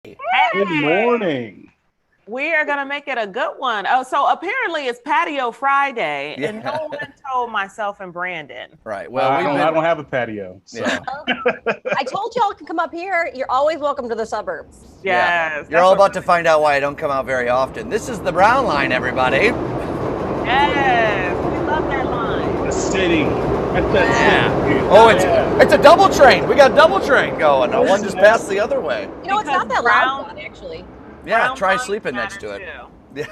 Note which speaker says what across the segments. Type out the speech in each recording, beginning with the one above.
Speaker 1: Good
Speaker 2: Hey,
Speaker 1: morning.
Speaker 2: we are gonna make it a good one. Oh, so apparently it's Patio Friday, and no
Speaker 3: Yeah.
Speaker 2: one told myself and Brandon.
Speaker 3: Right. Well,
Speaker 1: I
Speaker 3: we've
Speaker 1: don't. I
Speaker 3: been.
Speaker 1: don't have a patio,
Speaker 3: Yeah.
Speaker 1: so
Speaker 4: I told y'all can come up here. You're always welcome to the suburbs.
Speaker 3: Yeah.
Speaker 2: Yes,
Speaker 3: You're
Speaker 2: that's
Speaker 3: all
Speaker 2: what.
Speaker 3: about to find out why I don't come out very often. This is the Brown Line, everybody.
Speaker 2: Yes, we love that line.
Speaker 1: the city. That's that
Speaker 3: Yeah.
Speaker 1: city.
Speaker 3: Oh,
Speaker 1: Yeah.
Speaker 3: it's a double train. We got double train going. One just passed the other way.
Speaker 4: You know, it's
Speaker 2: Because
Speaker 4: not that
Speaker 2: Brown-
Speaker 4: loud, John, actually.
Speaker 3: Yeah.
Speaker 2: Brown
Speaker 3: Try
Speaker 2: lines
Speaker 3: sleeping next
Speaker 2: matter
Speaker 3: to it.
Speaker 2: too.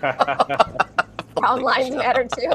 Speaker 3: Yeah.
Speaker 4: Brown lines matter too.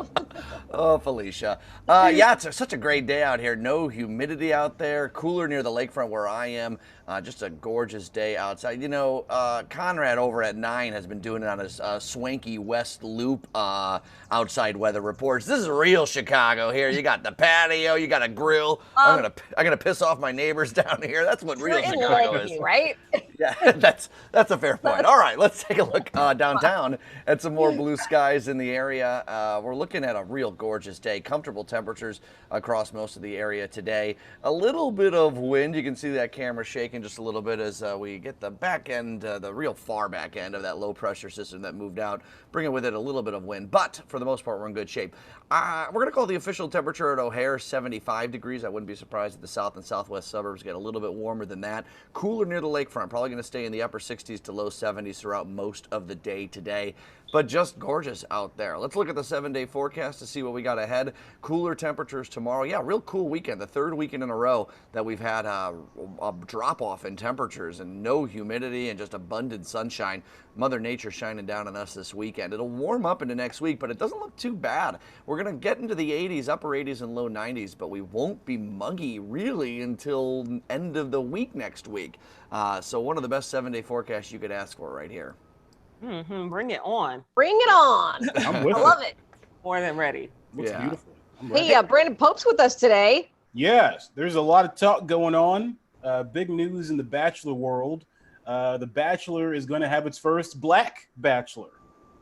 Speaker 3: Oh, Felicia. Yeah, it's such a great day out here. No humidity out there. Cooler near the lakefront where I am. Just a gorgeous day outside. You know, Conrad over at 9 has been doing it on his swanky West Loop outside weather reports. This is real Chicago here. You got the patio. You got a grill. I'm gonna piss off my neighbors down here. That's what
Speaker 4: You're
Speaker 3: real
Speaker 4: in
Speaker 3: Chicago is.
Speaker 4: Lakeview, right?
Speaker 3: Yeah, that's a fair point. All right, let's take a look downtown at some more blue skies in the area. We're looking at a real gorgeous day. Comfortable temperatures across most of the area today. A little bit of wind. You can see that camera shaking just a little bit as we get the back end, the real far back end of that low pressure system that moved out, bringing with it a little bit of wind. But for the most part, we're in good shape. We're going to call the official temperature at O'Hare 75 degrees. I wouldn't be surprised if the south and southwest suburbs get a little bit warmer than that. Cooler near the lakefront. Probably going to stay in the upper 60s to low 70s throughout most of the day today. But just gorgeous out there. Let's look at the 7-day forecast to see what we got ahead. Cooler temperatures tomorrow. Yeah, real cool weekend. The third weekend in a row that we've had a drop off in temperatures and no humidity and just abundant sunshine. Mother Nature shining down on us this weekend. It'll warm up into next week, but it doesn't look too bad. We're going to get into the 80s, upper 80s and low 90s, but we won't be muggy really until end of the week next week. So one of the best 7-day forecasts you could ask for right here.
Speaker 2: Bring it on.
Speaker 4: Bring it on.
Speaker 1: I'm with
Speaker 4: I
Speaker 1: it.
Speaker 4: love it.
Speaker 2: More than ready.
Speaker 1: Looks
Speaker 3: Yeah.
Speaker 1: beautiful. I'm ready.
Speaker 4: Hey, Brandon Pope's with us today.
Speaker 1: Yes, there's a lot of talk going on. Big news in the Bachelor world. The Bachelor is going to have its first Black Bachelor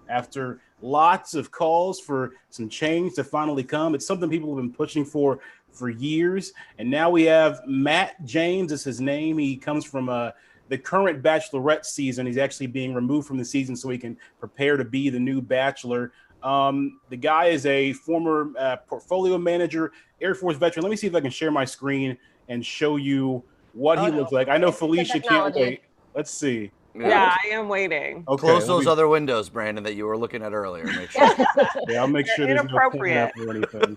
Speaker 1: after lots of calls for some change to finally come. It's something people have been pushing for years, and now we have Matt James is his name. He comes from the current Bachelorette season. He's actually being removed from the season so he can prepare to be the new Bachelor. The guy is a former portfolio manager, Air Force veteran. Let me see if I can share my screen and show you what he looks like. I know Felicia can't
Speaker 4: Technology.
Speaker 1: wait. Let's see.
Speaker 2: Yeah, I am waiting.
Speaker 1: Okay,
Speaker 3: Close
Speaker 1: let
Speaker 3: those
Speaker 1: me-
Speaker 3: other windows, Brandon, that you were looking at earlier. Make sure.
Speaker 1: Yeah, I'll make sure
Speaker 2: They're
Speaker 1: there's no
Speaker 2: inappropriate.
Speaker 1: or anything.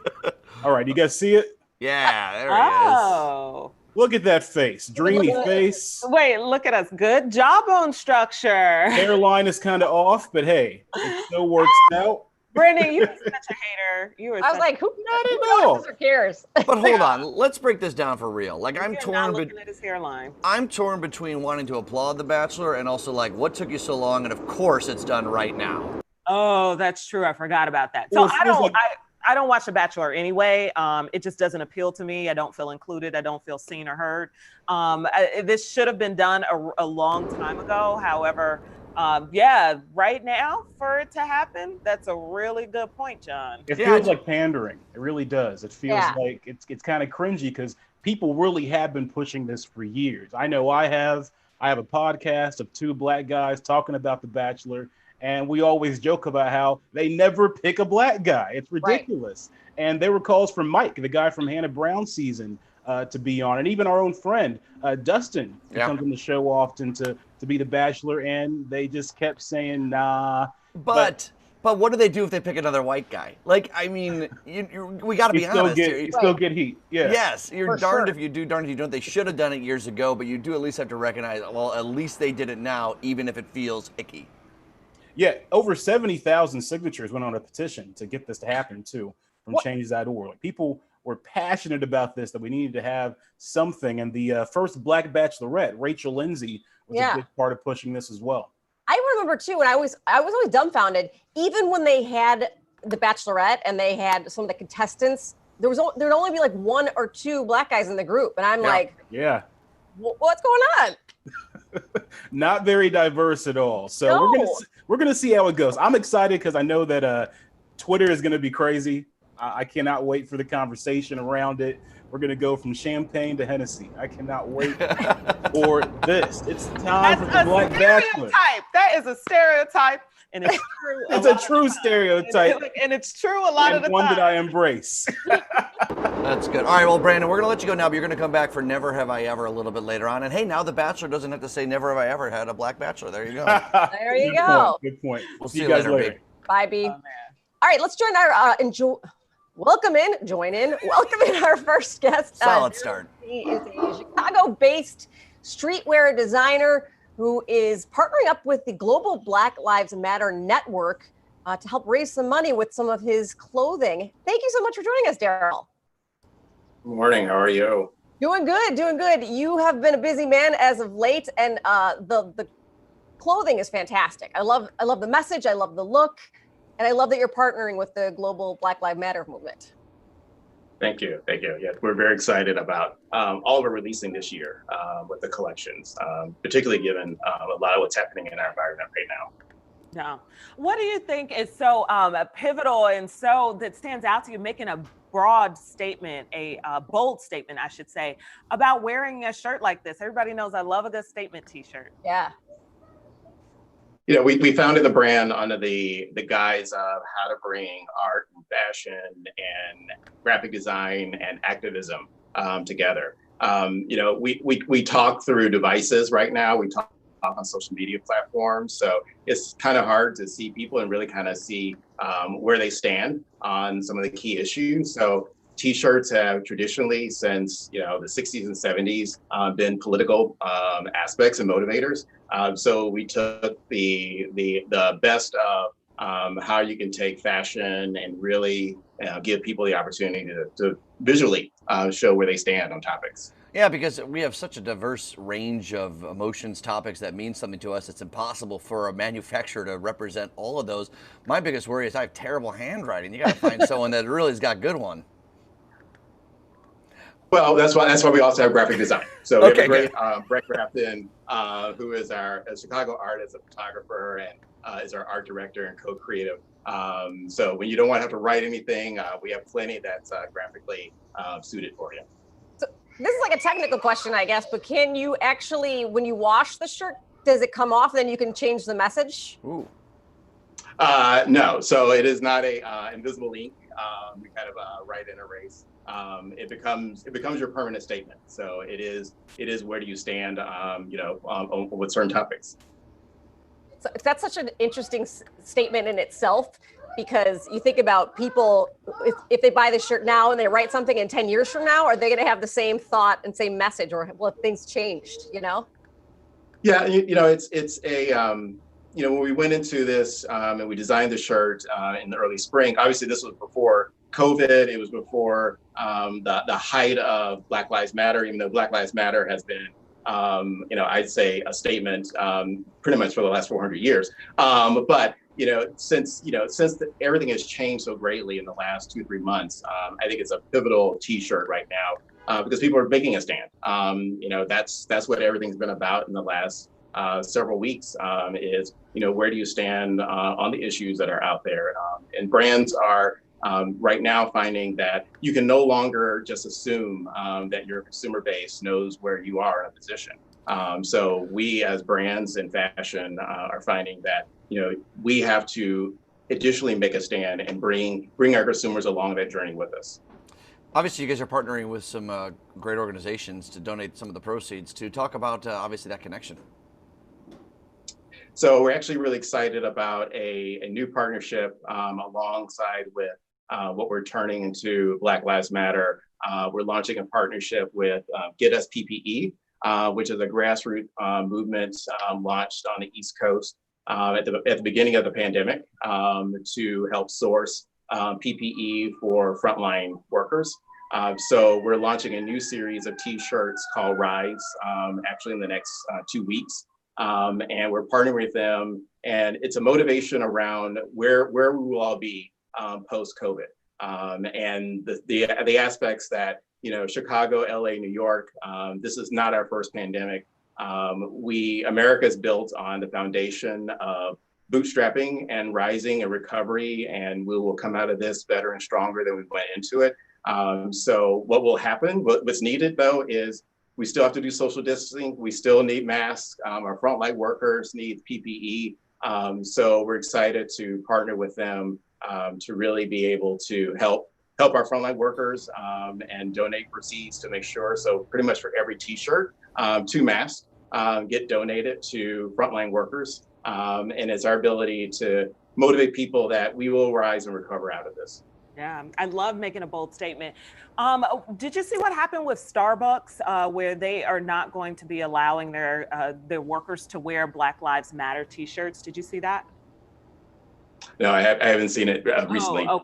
Speaker 1: All right, you guys see it?
Speaker 3: Yeah, there he is.
Speaker 2: Oh.
Speaker 1: Look at that face, dreamy face.
Speaker 2: Wait, look at us. Good jawbone structure.
Speaker 1: Hairline is kind of off, but hey, it still works out.
Speaker 2: Brandon, you were such a hater. You were
Speaker 4: I was
Speaker 2: such
Speaker 4: like, who
Speaker 1: know.
Speaker 4: notices or cares?
Speaker 3: But hold on, let's break this down for real. Like I'm
Speaker 2: You're
Speaker 3: torn,
Speaker 2: not looking at his hairline.
Speaker 3: I'm torn between wanting to applaud The Bachelor and also like, what took you so long? And of course, it's done right now.
Speaker 2: Oh, that's true. I forgot about that. So
Speaker 1: Well, it feels like-
Speaker 2: I don't watch The Bachelor anyway. It just doesn't appeal to me. I don't feel included. I don't feel seen or heard. This should have been done a long time ago. However, yeah, right now for it to happen, that's a really good point, John.
Speaker 1: It
Speaker 3: Yeah,
Speaker 1: feels like pandering. It really does. It feels
Speaker 4: Yeah.
Speaker 1: like it's kind of cringy because people really have been pushing this for years. I know I have. I have a podcast of two Black guys talking about The Bachelor, and we always joke about how they never pick a Black guy. It's ridiculous. And there were calls from Mike, the guy from Hannah Brown season, to be on, and even our own friend Dustin, who
Speaker 3: Yeah.
Speaker 1: comes on the show often to be The Bachelor, and they just kept saying, nah.
Speaker 3: But what do they do if they pick another white guy? Like, I mean, we got to be honest here.
Speaker 1: You still get heat. Yeah.
Speaker 3: Yes, you're
Speaker 4: For
Speaker 3: darned
Speaker 4: sure.
Speaker 3: if you do, darned if you don't. They should have done it years ago, but you do at least have to recognize, well, at least they did it now, even if it feels icky.
Speaker 1: Yeah, over 70,000 signatures went on a petition to get this to happen too from changes.org. Like, people were passionate about this, that we needed to have something. And the first Black Bachelorette, Rachel Lindsay, was
Speaker 4: Yeah.
Speaker 1: a big part of pushing this as well.
Speaker 4: I remember too, and I was always dumbfounded. Even when they had the Bachelorette and they had some of the contestants, there would only be like one or two Black guys in the group, and I'm
Speaker 3: Yeah.
Speaker 4: like,
Speaker 1: Yeah,
Speaker 4: what's going on?
Speaker 1: not very diverse at all. So
Speaker 4: No.
Speaker 1: we're gonna see how it goes. I'm excited because I know that Twitter is gonna be crazy. I cannot wait for the conversation around it. we're going to go from champagne to Hennessy. I cannot wait for this. It's time for the Black Bachelor.
Speaker 2: That is a stereotype, and it's true.
Speaker 1: It's a true stereotype.
Speaker 2: And it's true a lot of the
Speaker 1: one
Speaker 2: time.
Speaker 1: that I embrace.
Speaker 3: That's good. All right, well, Brandon, we're going to let you go now, but you're going to come back for Never Have I Ever a little bit later on. And hey, now The Bachelor doesn't have to say Never Have I Ever had a Black Bachelor. There you go.
Speaker 4: There you
Speaker 1: Good
Speaker 4: go.
Speaker 1: point. Good point.
Speaker 3: We'll
Speaker 1: See
Speaker 3: see
Speaker 1: you
Speaker 3: you
Speaker 1: guys
Speaker 3: later,
Speaker 1: later.
Speaker 3: B.
Speaker 4: Bye, B.
Speaker 2: Oh, man.
Speaker 4: All right, let's join our welcome in our first guest.
Speaker 3: Solid start.
Speaker 4: He is a Chicago-based streetwear designer who is partnering up with the Global Black Lives Matter Network to help raise some money with some of his clothing. Thank you so much for joining us, Daryl.
Speaker 5: Good morning. How are you?
Speaker 4: Doing good, doing good. You have been a busy man as of late, and the clothing is fantastic. I love the message. I love the look. And I love that you're partnering with the Global Black Lives Matter movement.
Speaker 5: Thank you. Thank you. Yeah, we're very excited about all we're releasing this year with the collections, particularly given a lot of what's happening in our environment right now.
Speaker 2: No. What do you think is so pivotal and so that stands out to you, making a broad statement, a bold statement, I should say, about wearing a shirt like this? Everybody knows I love a good statement T-shirt.
Speaker 4: Yeah.
Speaker 5: You know, we founded the brand under the guise of how to bring art and fashion and graphic design and activism together. You know, we talk through devices right now. We talk on social media platforms. So it's kind of hard to see people and really kind of see where they stand on some of the key issues. So T-shirts have traditionally, since the 60s and 70s, been political aspects and motivators. So we took the best of how you can take fashion and really give people the opportunity to visually show where they stand on topics.
Speaker 3: Yeah, because we have such a diverse range of emotions, topics that mean something to us. It's impossible for a manufacturer to represent all of those. My biggest worry is I have terrible handwriting. You got to find someone that really has got good one.
Speaker 5: Well, that's why we also have graphic design. So we have a great Brett Grafton, who is our Chicago artist, a photographer, and is our art director and co-creative. So when you don't want to have to write anything, we have plenty that's graphically suited for you.
Speaker 4: So this is like a technical question, I guess, but can you actually, when you wash the shirt, does it come off? Then you can change the message?
Speaker 3: Ooh.
Speaker 5: No, so it is not a invisible ink. We kind of write and erase. It becomes your permanent statement. So it is where do you stand, on with certain topics.
Speaker 4: So that's such an interesting statement in itself, because you think about people, if they buy the shirt now and they write something in 10 years from now, are they going to have the same thought and same message, or well, things changed,
Speaker 5: Yeah, it's a, when we went into this and we designed the shirt in the early spring, obviously this was before COVID, it was before the height of Black Lives Matter, even though Black Lives Matter has been, I'd say a statement pretty much for the last 400 years. But, since everything has changed so greatly in the last 2-3 months, I think it's a pivotal T-shirt right now because people are making a stand. That's what everything's been about in the last several weeks is, where do you stand on the issues that are out there? And brands are right now finding that you can no longer just assume that your consumer base knows where you are in a position. So we as brands in fashion are finding that, we have to additionally make a stand and bring our consumers along that journey with us.
Speaker 3: Obviously, you guys are partnering with some great organizations to donate some of the proceeds to talk about, obviously, that connection.
Speaker 5: So we're actually really excited about a new partnership alongside with what we're turning into Black Lives Matter. We're launching a partnership with Get Us PPE, which is a grassroots movement launched on the East Coast at the beginning of the pandemic to help source PPE for frontline workers. So we're launching a new series of T-shirts called Rise, actually in the next 2 weeks. And we're partnering with them, and it's a motivation around where we will all be post-COVID, and the aspects that Chicago, LA, New York. This is not our first pandemic. America is built on the foundation of bootstrapping and rising and recovery, and we will come out of this better and stronger than we went into it. So what will happen, what's needed though, is we still have to do social distancing. We still need masks. Our frontline workers need PPE. So we're excited to partner with them to really be able to help our frontline workers and donate proceeds to make sure. So pretty much for every T-shirt, 2 masks get donated to frontline workers. And it's our ability to motivate people that we will rise and recover out of this.
Speaker 2: Yeah, I love making a bold statement. Did you see what happened with Starbucks, where they are not going to be allowing their workers to wear Black Lives Matter T-shirts? Did you see that?
Speaker 5: No, I haven't seen it recently.
Speaker 2: Oh,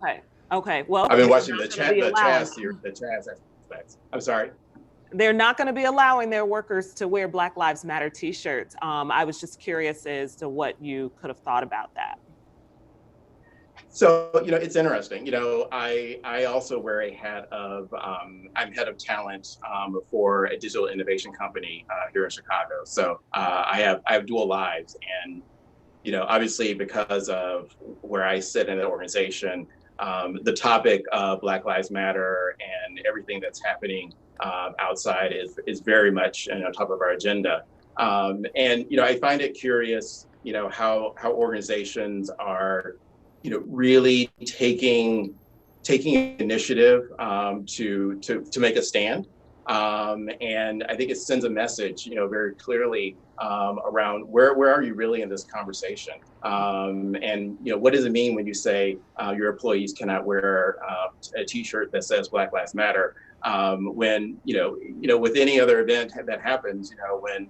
Speaker 2: okay. Well,
Speaker 5: I've been watching the Chaz aspects. I'm sorry.
Speaker 2: They're not going to be allowing their workers to wear Black Lives Matter T-shirts. I was just curious as to what you could have thought about that.
Speaker 5: So, it's interesting. I also wear a hat of, I'm head of talent for a digital innovation company here in Chicago. So I have dual lives. And, obviously because of where I sit in the organization, the topic of Black Lives Matter and everything that's happening outside is very much on top of our agenda. And, I find it curious, how organizations are really taking initiative to make a stand. And I think it sends a message, very clearly around where are you really in this conversation? And what does it mean when you say your employees cannot wear a T-shirt that says Black Lives Matter? When with any other event that happens, when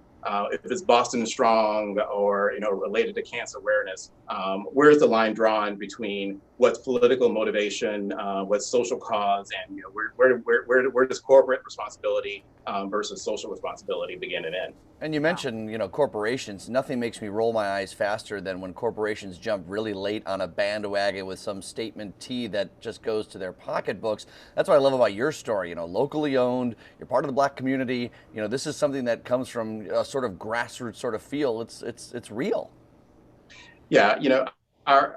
Speaker 5: if it's Boston Strong or related to cancer awareness, where's the line drawn between what's political motivation, what's social cause, and where does corporate responsibility versus social responsibility begin and end?
Speaker 3: And you mentioned, corporations. Nothing makes me roll my eyes faster than when corporations jump really late on a bandwagon with some statement T that just goes to their pocketbooks. That's what I love about your story. Locally owned, you're part of the Black community. This is something that comes from a sort of grassroots sort of feel. It's real. Yeah,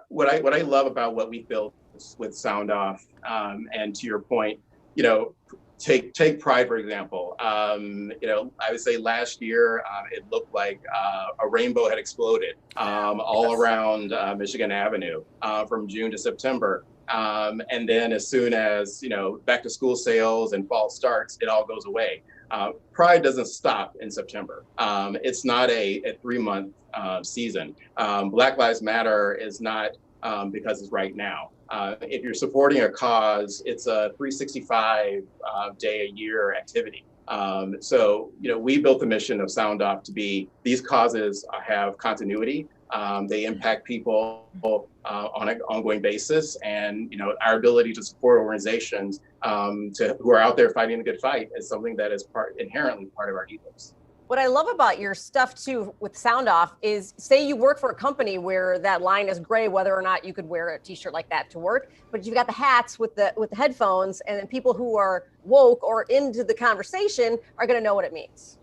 Speaker 5: what I love about what we built with Sound Off, and to your point, take Pride, for example. I would say last year it looked like a rainbow had exploded all around Michigan Avenue from June to September. And then as soon as, back to school sales and fall starts, it all goes away. Pride doesn't stop in September. It's not a 3-month season. Black Lives Matter is not because it's right now. If you're supporting a cause, it's a 365 day a year activity. So, we built the mission of Sound Off to be, these causes have continuity. They impact people on an ongoing basis, and our ability to support organizations who are out there fighting the good fight is something that is inherently part of our ethos.
Speaker 4: What I love about your stuff too with Sound Off is, say you work for a company where that line is gray, whether or not you could wear a T-shirt like that to work, but you've got the hats with the headphones, and then people who are woke or into the conversation are going to know what it means.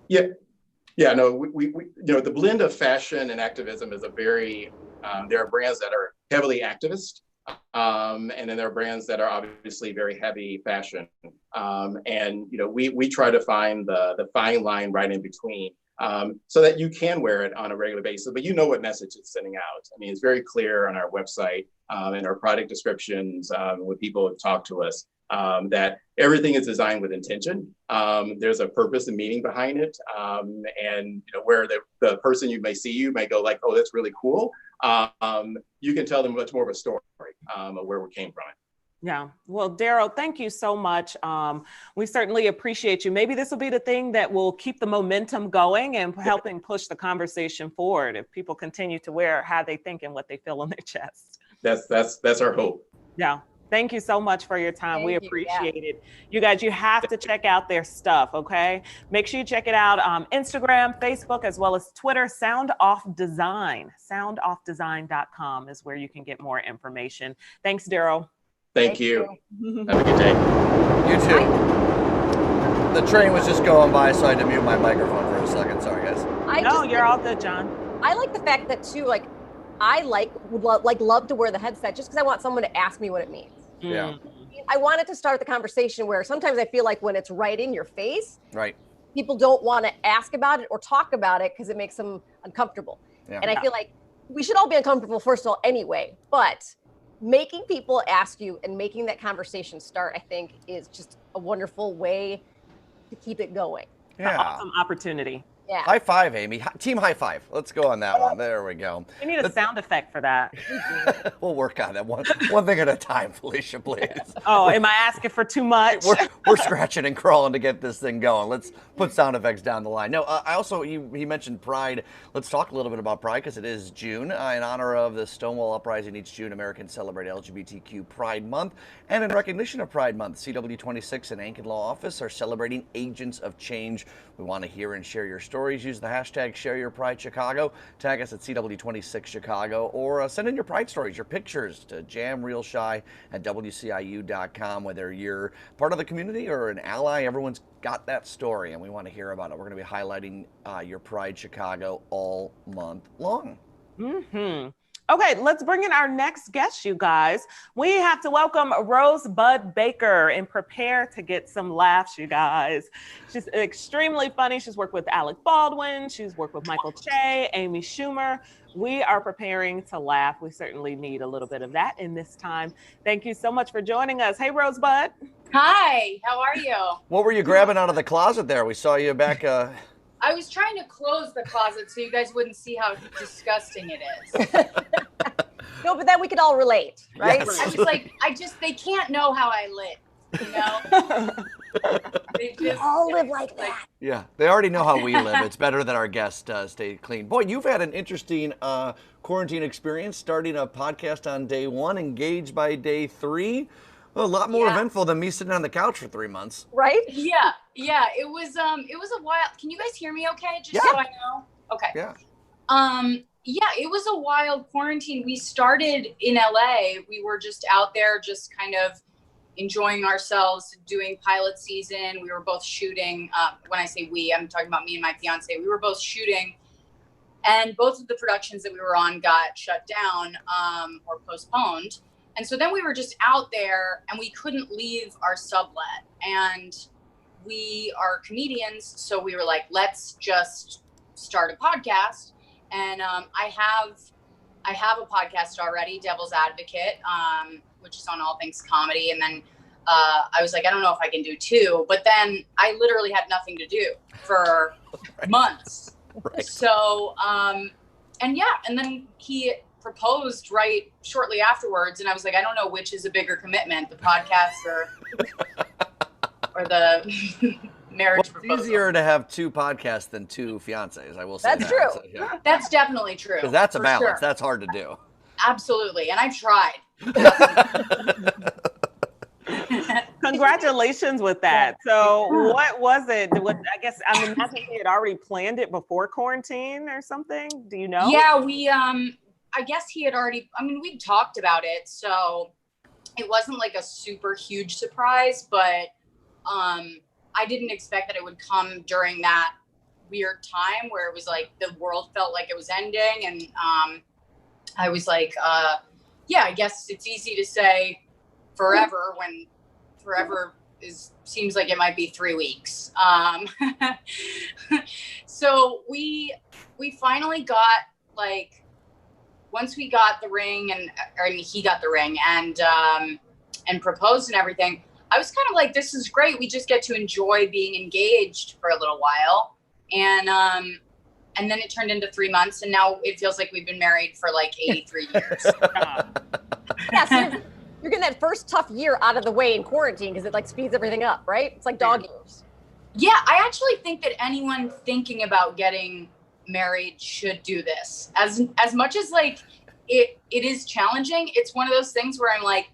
Speaker 5: Yeah, no, we the blend of fashion and activism is a very, there are brands that are heavily activist, and then there are brands that are obviously very heavy fashion. And, we try to find the fine line right in between, so that you can wear it on a regular basis, but what message it's sending out. I mean, it's very clear on our website and our product descriptions when people have talked to us. That everything is designed with intention. There's a purpose and meaning behind it. And where the person you may go like, oh, that's really cool. You can tell them much more of a story of where we came from.
Speaker 2: Yeah. Well, Daryl, thank you so much. We certainly appreciate you. Maybe this will be the thing that will keep the momentum going and helping push the conversation forward if people continue to wear how they think and what they feel on their chest.
Speaker 5: That's our hope.
Speaker 2: Yeah. Thank you so much for your time. We appreciate it. You guys, you have to check out their stuff, okay? Make sure you check it out on Instagram, Facebook, as well as Twitter. Sound Off Design. SoundOffDesign.com is where you can get more information. Thanks, Daryl.
Speaker 5: Thank you. Have a good day.
Speaker 3: You too. The train was just going by, so I had to mute my microphone for a second. Sorry, guys.
Speaker 2: No, you're all good, John.
Speaker 4: I like the fact that too, I would love to wear the headset just because I want someone to ask me what it means.
Speaker 3: Yeah.
Speaker 4: I wanted to start the conversation where sometimes I feel like when it's right in your face,
Speaker 3: Right.
Speaker 4: people don't want to ask about it or talk about it because it makes them uncomfortable.
Speaker 3: Yeah.
Speaker 4: And I feel like we should all be uncomfortable, first of all, anyway. But making people ask you and making that conversation start, I think, is just a wonderful way to keep it going.
Speaker 3: Yeah.
Speaker 2: Awesome opportunity.
Speaker 4: Yeah.
Speaker 3: High five, Amy. Team high five. Let's go on that one. There we go.
Speaker 2: We need a sound effect for that.
Speaker 3: We'll work on that one thing at a time, Felicia, please.
Speaker 2: Oh, am I asking for too much?
Speaker 3: We're scratching and crawling to get this thing going. Let's put sound effects down the line. No, I also, he mentioned Pride. Let's talk a little bit about Pride because it is June. In honor of the Stonewall Uprising each June, Americans celebrate LGBTQ Pride Month. And in recognition of Pride Month, CW26 and Ankeny Law Office are celebrating Agents of Change. We want to hear and share your stories. Use the hashtag #ShareYourPrideChicago. Tag us at CW26Chicago or send in your Pride stories, your pictures to jamrealshy@WCIU.com. Whether you're part of the community or an ally, everyone's got that story and we want to hear about it. We're going to be highlighting your Pride Chicago all month long.
Speaker 2: Mm-hmm. Okay, let's bring in our next guest, you guys. We have to welcome Rosebud Baker and prepare to get some laughs, you guys. She's extremely funny. She's worked with Alec Baldwin. She's worked with Michael Che, Amy Schumer. We are preparing to laugh. We certainly need a little bit of that in this time. Thank you so much for joining us. Hey, Rosebud.
Speaker 6: Hi, how are you?
Speaker 3: What were you grabbing out of the closet there? We saw you back.
Speaker 6: I was trying to close the closet so you guys wouldn't see how disgusting it is.
Speaker 4: No, but then we could all relate, right?
Speaker 3: Yes.
Speaker 6: I was like, they can't know how I live, you know? They just
Speaker 4: all live like that.
Speaker 3: Yeah, they already know how we live. It's better that our guests stay clean. Boy, you've had an interesting quarantine experience, starting a podcast on day 1, engaged by day 3. Well, a lot more eventful than me sitting on the couch for 3 months.
Speaker 6: Yeah, it was a while. Can you guys hear me okay? Just so I know. Okay.
Speaker 3: Yeah.
Speaker 6: Yeah, it was a wild quarantine. We started in LA. We were just out there, just kind of enjoying ourselves, doing pilot season. We were both shooting. When I say we, I'm talking about me and my fiance. We were both shooting, and both of the productions that we were on got shut down or postponed. And so then we were just out there, and we couldn't leave our sublet. And we are comedians, so we were like, let's just start a podcast. And I have a podcast already, Devil's Advocate, which is on all things comedy. And then I was like, I don't know if I can do 2. But then I literally had nothing to do for months.
Speaker 3: Right.
Speaker 6: So, and then he proposed right shortly afterwards. And I was like, I don't know which is a bigger commitment, the podcast or the marriage proposal.
Speaker 3: It's easier to have 2 podcasts than 2 fiancés, I will say.
Speaker 4: That's true.
Speaker 3: So, yeah.
Speaker 6: That's definitely true.
Speaker 3: 'Cause that's a
Speaker 6: for
Speaker 3: balance.
Speaker 6: sure.
Speaker 3: That's hard to do.
Speaker 6: Absolutely. And I've tried.
Speaker 2: Congratulations with that. So what was it? I guess, I mean, I think he had already planned it before quarantine or something. Do you know?
Speaker 6: Yeah, we, I guess he had already, I mean, we'd talked about it. So it wasn't like a super huge surprise, but I didn't expect that it would come during that weird time where it was like the world felt like it was ending. And I was like, yeah, I guess it's easy to say forever when forever seems like it might be 3 weeks. So we finally got, like, once we got the ring he got the ring and proposed and everything, I was kind of like, this is great. We just get to enjoy being engaged for a little while. And then it turned into 3 months, and now it feels like we've been married for like 83 years.
Speaker 4: Yeah, so you're getting that first tough year out of the way in quarantine because it like speeds everything up, right? It's like dog years.
Speaker 6: Yeah, I actually think that anyone thinking about getting married should do this. As much as like it is challenging, it's one of those things where I'm like,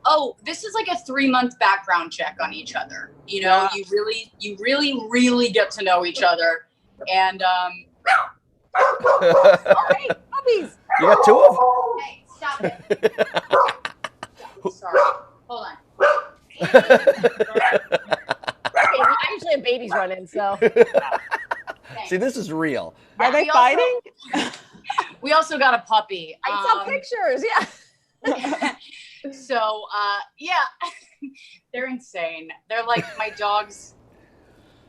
Speaker 6: oh, this is like a 3-month background check on each other. You know, you really get to know each other. And
Speaker 4: Hey, puppies.
Speaker 3: You got 2 of them?
Speaker 6: hey, stop it. Sorry. Hold on.
Speaker 4: Okay, I usually have babies running, so.
Speaker 3: See, this is real.
Speaker 2: Are they fighting?
Speaker 6: We also got a puppy.
Speaker 4: I saw pictures, yeah.
Speaker 6: So, yeah. they're insane. They're like my dogs.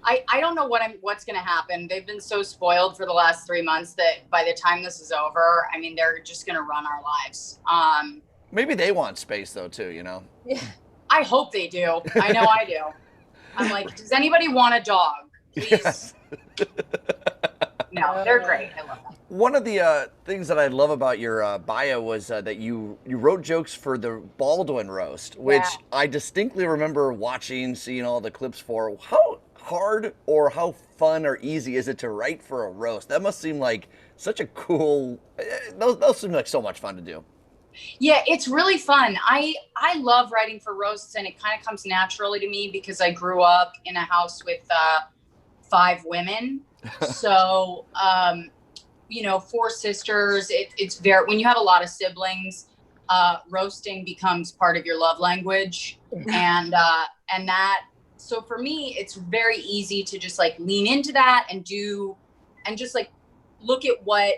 Speaker 6: I don't know what's going to happen. They've been so spoiled for the last 3 months that by the time this is over, I mean, they're just going to run our lives.
Speaker 3: Maybe they want space though too, you know?
Speaker 4: Yeah.
Speaker 6: I hope they do. I know I do. I'm like, does anybody want a dog? Please.
Speaker 3: Yes.
Speaker 6: No, they're great. I love them.
Speaker 3: One of the things that I love about your bio was that you wrote jokes for the Baldwin roast, which
Speaker 4: Yeah.
Speaker 3: I distinctly remember watching, seeing all the clips for. How hard or how fun or easy is it to write for a roast? That must seem like such a cool. Those seem like so much fun to do.
Speaker 6: Yeah, it's really fun. I love writing for roasts, and it kind of comes naturally to me because I grew up in a house with 5 women. So, 4 sisters. It's very, when you have a lot of siblings, roasting becomes part of your love language, and that. So for me, it's very easy to just like lean into that and just like look at what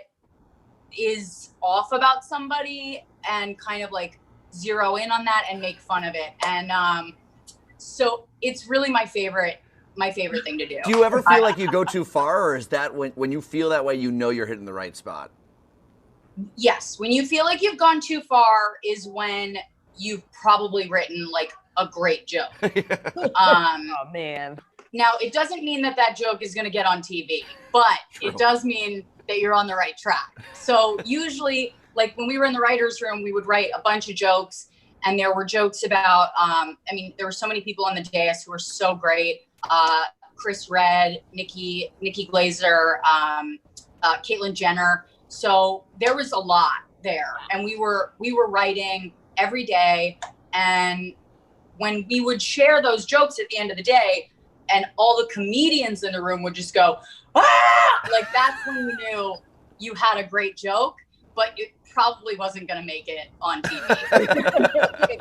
Speaker 6: is off about somebody and kind of like zero in on that and make fun of it. And so it's really my favorite thing to do.
Speaker 3: Do you ever feel like you go too far, or is that when you feel that way, you know you're hitting the right spot?
Speaker 6: Yes, when you feel like you've gone too far is when you've probably written like a great joke.
Speaker 2: Oh man.
Speaker 6: Now, it doesn't mean that joke is going to get on TV, but it does mean that you're on the right track. So usually, like when we were in the writer's room, we would write a bunch of jokes, and there were jokes about, there were so many people on the dais who were so great. Chris Redd, Nikki Glaser, Caitlyn Jenner. So there was a lot there, and we were writing every day. And when we would share those jokes at the end of the day, and all the comedians in the room would just go, ah! Like that's when you knew you had a great joke, but it probably wasn't going to make it on TV.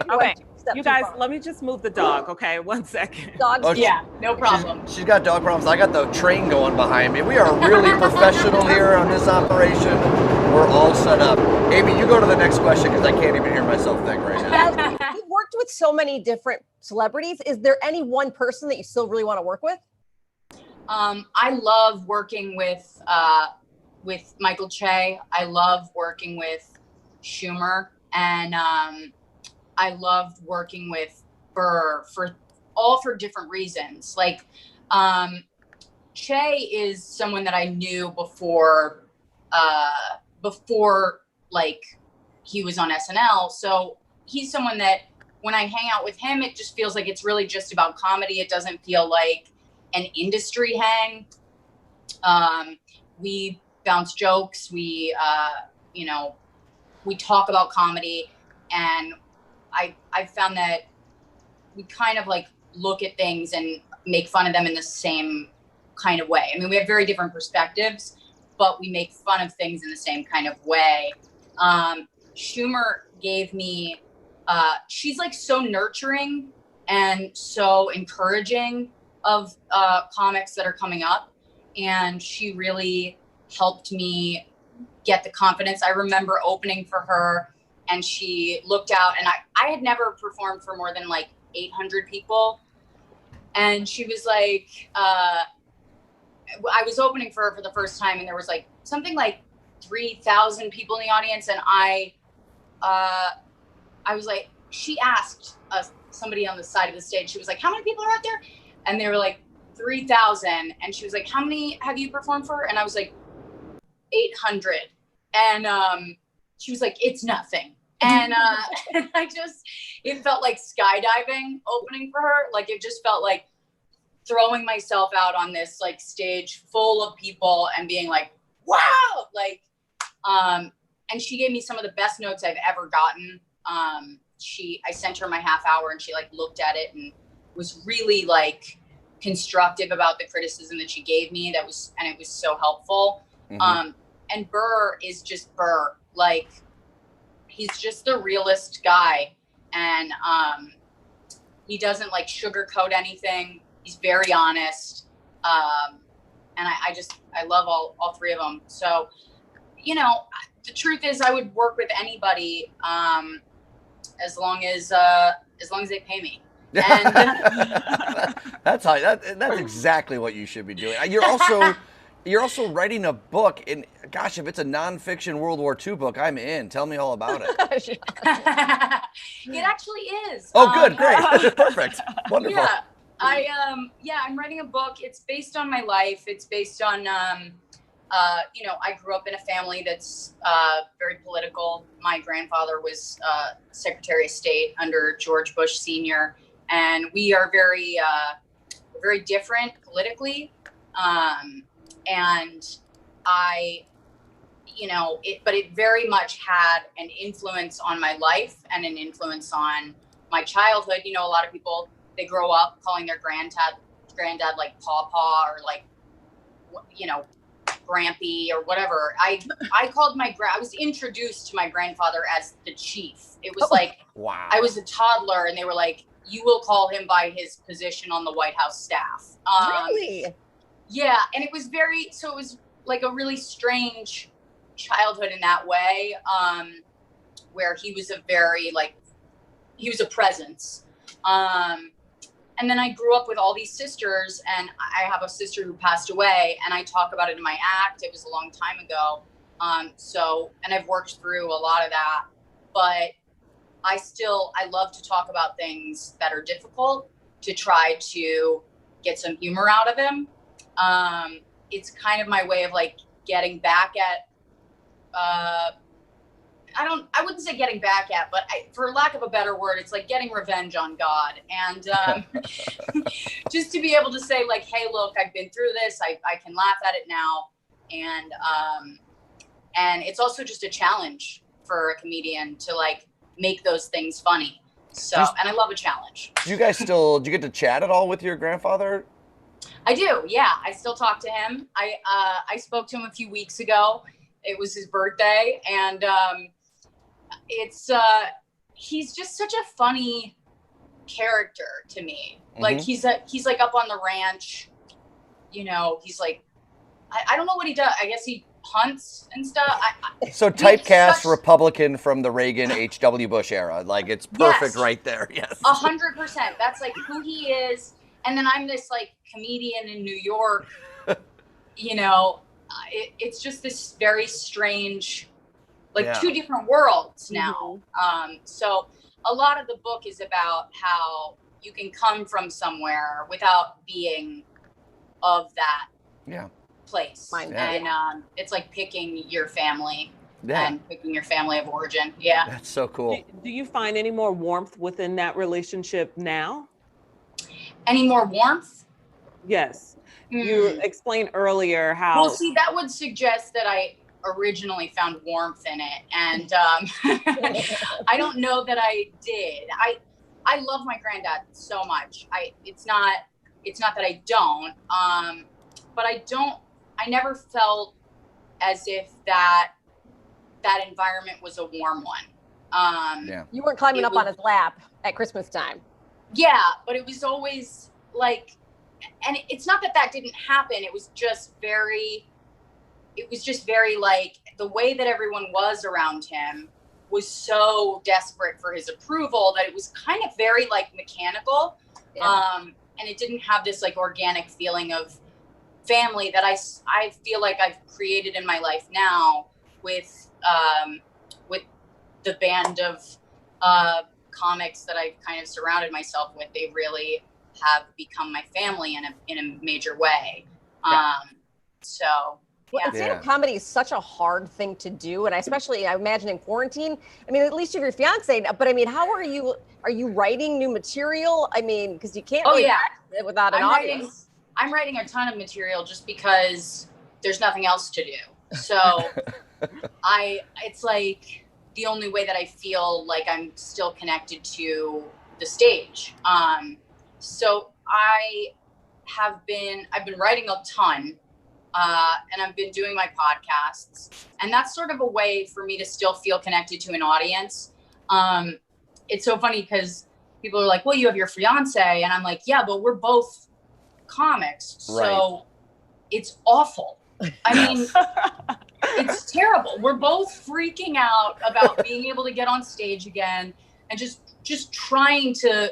Speaker 2: Okay, you guys, let me just move the dog. Okay, 1 second.
Speaker 4: Dogs.
Speaker 3: Oh,
Speaker 6: Yeah, no problem.
Speaker 3: She's got dog problems. I got the train going behind me. We are really professional here on this operation. We're all set up. Amy, you go to the next question because I can't even hear myself think right now.
Speaker 4: You've worked with so many different celebrities. Is there any one person that you still really want to work with?
Speaker 6: I love working with Michael Che. I love working with Schumer, and I loved working with Burr for different reasons. Like Che is someone that I knew before like he was on SNL. So he's someone that when I hang out with him, it just feels like it's really just about comedy. It doesn't feel like an industry hang. We bounce jokes. We talk about comedy, and I found that we kind of like look at things and make fun of them in the same kind of way. I mean, we have very different perspectives, but we make fun of things in the same kind of way. Schumer gave me, she's like so nurturing and so encouraging of comics that are coming up. And she really helped me get the confidence. I remember opening for her, and she looked out, and I had never performed for more than like 800 people. And she was like, I was opening for her for the first time, and there was like something like 3,000 people in the audience. And I was like, she asked somebody on the side of the stage, she was like, how many people are out there? And they were like, 3,000. And she was like, how many have you performed for? And I was like, 800. And she was like, it's nothing. And it felt like skydiving opening for her. Like it just felt like throwing myself out on this like stage full of people and being like, wow, like, and she gave me some of the best notes I've ever gotten. I sent her my half hour, and she like looked at it and was really like constructive about the criticism that she gave me. It was so helpful.
Speaker 3: Mm-hmm.
Speaker 6: And Burr is just Burr. Like, he's just the realest guy. And he doesn't like sugarcoat anything. He's very honest. And I love all 3 of them. So, the truth is I would work with anybody as long as as long as they pay me. And
Speaker 3: that's exactly what you should be doing. You're also writing a book, and gosh, if it's a nonfiction World War II book, I'm in. Tell me all about it.
Speaker 6: it actually is.
Speaker 3: Oh, good, great, perfect, wonderful.
Speaker 6: Yeah, I'm writing a book. It's based on my life. It's based on, I grew up in a family that's very political. My grandfather was Secretary of State under George Bush Sr., and we are very, very different politically. And but it very much had an influence on my life and an influence on my childhood. A lot of people, they grow up calling their granddad like Pawpaw or like, Grampy or whatever. I was introduced to my grandfather as the chief. It was like,
Speaker 3: wow.
Speaker 6: I was a toddler and they were like, you will call him by his position on the White House staff.
Speaker 4: Really?
Speaker 6: Yeah. And it was it was like a really strange childhood in that way, where he was he was a presence. And then I grew up with all these sisters, and I have a sister who passed away, and I talk about it in my act. It was a long time ago. And I've worked through a lot of that, but I love to talk about things that are difficult to try to get some humor out of them. It's kind of my way of like getting back at, I wouldn't say getting back at, but for lack of a better word, it's like getting revenge on God. And just to be able to say like, hey, look, I've been through this. I can laugh at it now. And it's also just a challenge for a comedian to like make those things funny. So, and I love a challenge.
Speaker 3: Do you get to chat at all with your grandfather?
Speaker 6: I do. Yeah. I still talk to him. I spoke to him a few weeks ago. It was his birthday, and he's just such a funny character to me. Mm-hmm. Like he's like up on the ranch, he's like, I don't know what he does. I guess he hunts and stuff.
Speaker 3: So typecast Republican from the Reagan H.W. Bush era. Like it's perfect. Yes. Right there. Yes.
Speaker 6: 100%. That's like who he is. And then I'm this like comedian in New York, it's just this very strange, two different worlds now. Mm-hmm. So a lot of the book is about how you can come from somewhere without being of that place. And it's like picking your family and picking your family of origin. Yeah.
Speaker 3: That's so cool.
Speaker 2: Do you find any more warmth within that relationship now?
Speaker 6: Any more warmth?
Speaker 2: Yes. You explained earlier how...
Speaker 6: Well, see, that would suggest that I originally found warmth in it. And I don't know that I did. I love my granddad so much. It's not that I don't, but I never felt as if that environment was a warm one.
Speaker 4: You weren't climbing up on his lap at Christmas time.
Speaker 6: Yeah, but it was always like, and it's not that didn't happen. It was just very like the way that everyone was around him was so desperate for his approval that it was kind of very like mechanical. Yeah. And it didn't have this like organic feeling of family that I feel like I've created in my life now with the band of comics that I've kind of surrounded myself with. They really have become my family in a major way.
Speaker 4: Stand-up comedy is such a hard thing to do, and I imagine in quarantine. I mean, at least you have your fiance, but I mean, how are you writing new material? I mean, because you can't practice it without an audience.
Speaker 6: I'm writing a ton of material just because there's nothing else to do. So it's like the only way that I feel like I'm still connected to the stage. So I've been writing a ton, and I've been doing my podcasts, and that's sort of a way for me to still feel connected to an audience. It's so funny because people are like, well, you have your fiance, and I'm like, yeah, but we're both comics. So it's awful. I mean, it's terrible. We're both freaking out about being able to get on stage again. and just trying to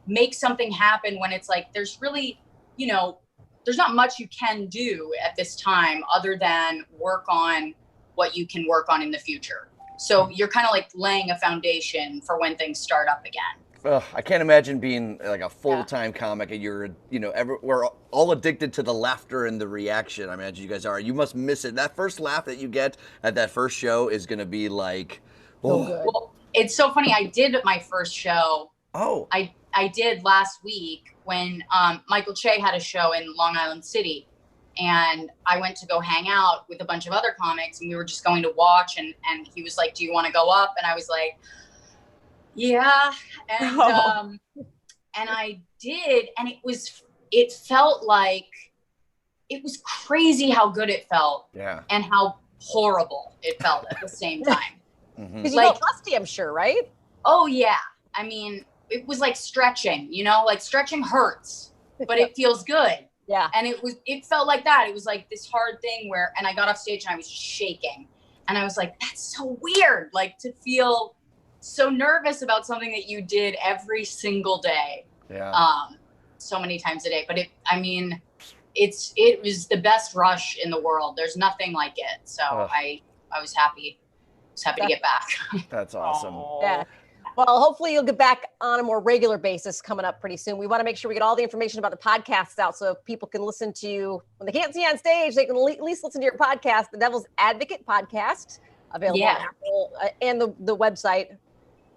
Speaker 6: make something happen when it's like there's really, there's not much you can do at this time other than work on what you can work on in the future. So you're kind of like laying a foundation for when things start up again.
Speaker 3: I can't imagine being like a full-time comic and you're, we're all addicted to the laughter and the reaction. I imagine you guys are. You must miss it. That first laugh that you get at that first show is going to be like, oh.
Speaker 6: Well, it's so funny. I did my first show.
Speaker 3: Oh.
Speaker 6: I did last week when Michael Che had a show in Long Island City. And I went to go hang out with a bunch of other comics and we were just going to watch. And he was like, do you want to go up? And I was like, yeah. And, and I did. And it felt like, it was crazy how good it felt.
Speaker 3: Yeah.
Speaker 6: And how horrible it felt at the same time.
Speaker 4: Because you felt lusty, I'm sure, right?
Speaker 6: Oh yeah. I mean, it was like stretching, like stretching hurts, but it feels good.
Speaker 4: Yeah.
Speaker 6: And it felt like that. It was like this hard thing and I got off stage and I was just shaking. And I was like, that's so weird. Like to feel so nervous about something that you did every single day.
Speaker 3: Yeah.
Speaker 6: So many times a day. But it was the best rush in the world. There's nothing like it. So I was happy. To get back.
Speaker 3: That's awesome.
Speaker 4: Yeah. Well, hopefully you'll get back on a more regular basis coming up pretty soon. We want to make sure we get all the information about the podcasts out so people can listen to you. When they can't see you on stage, they can at least listen to your podcast, the Devil's Advocate podcast, available on Apple and the website.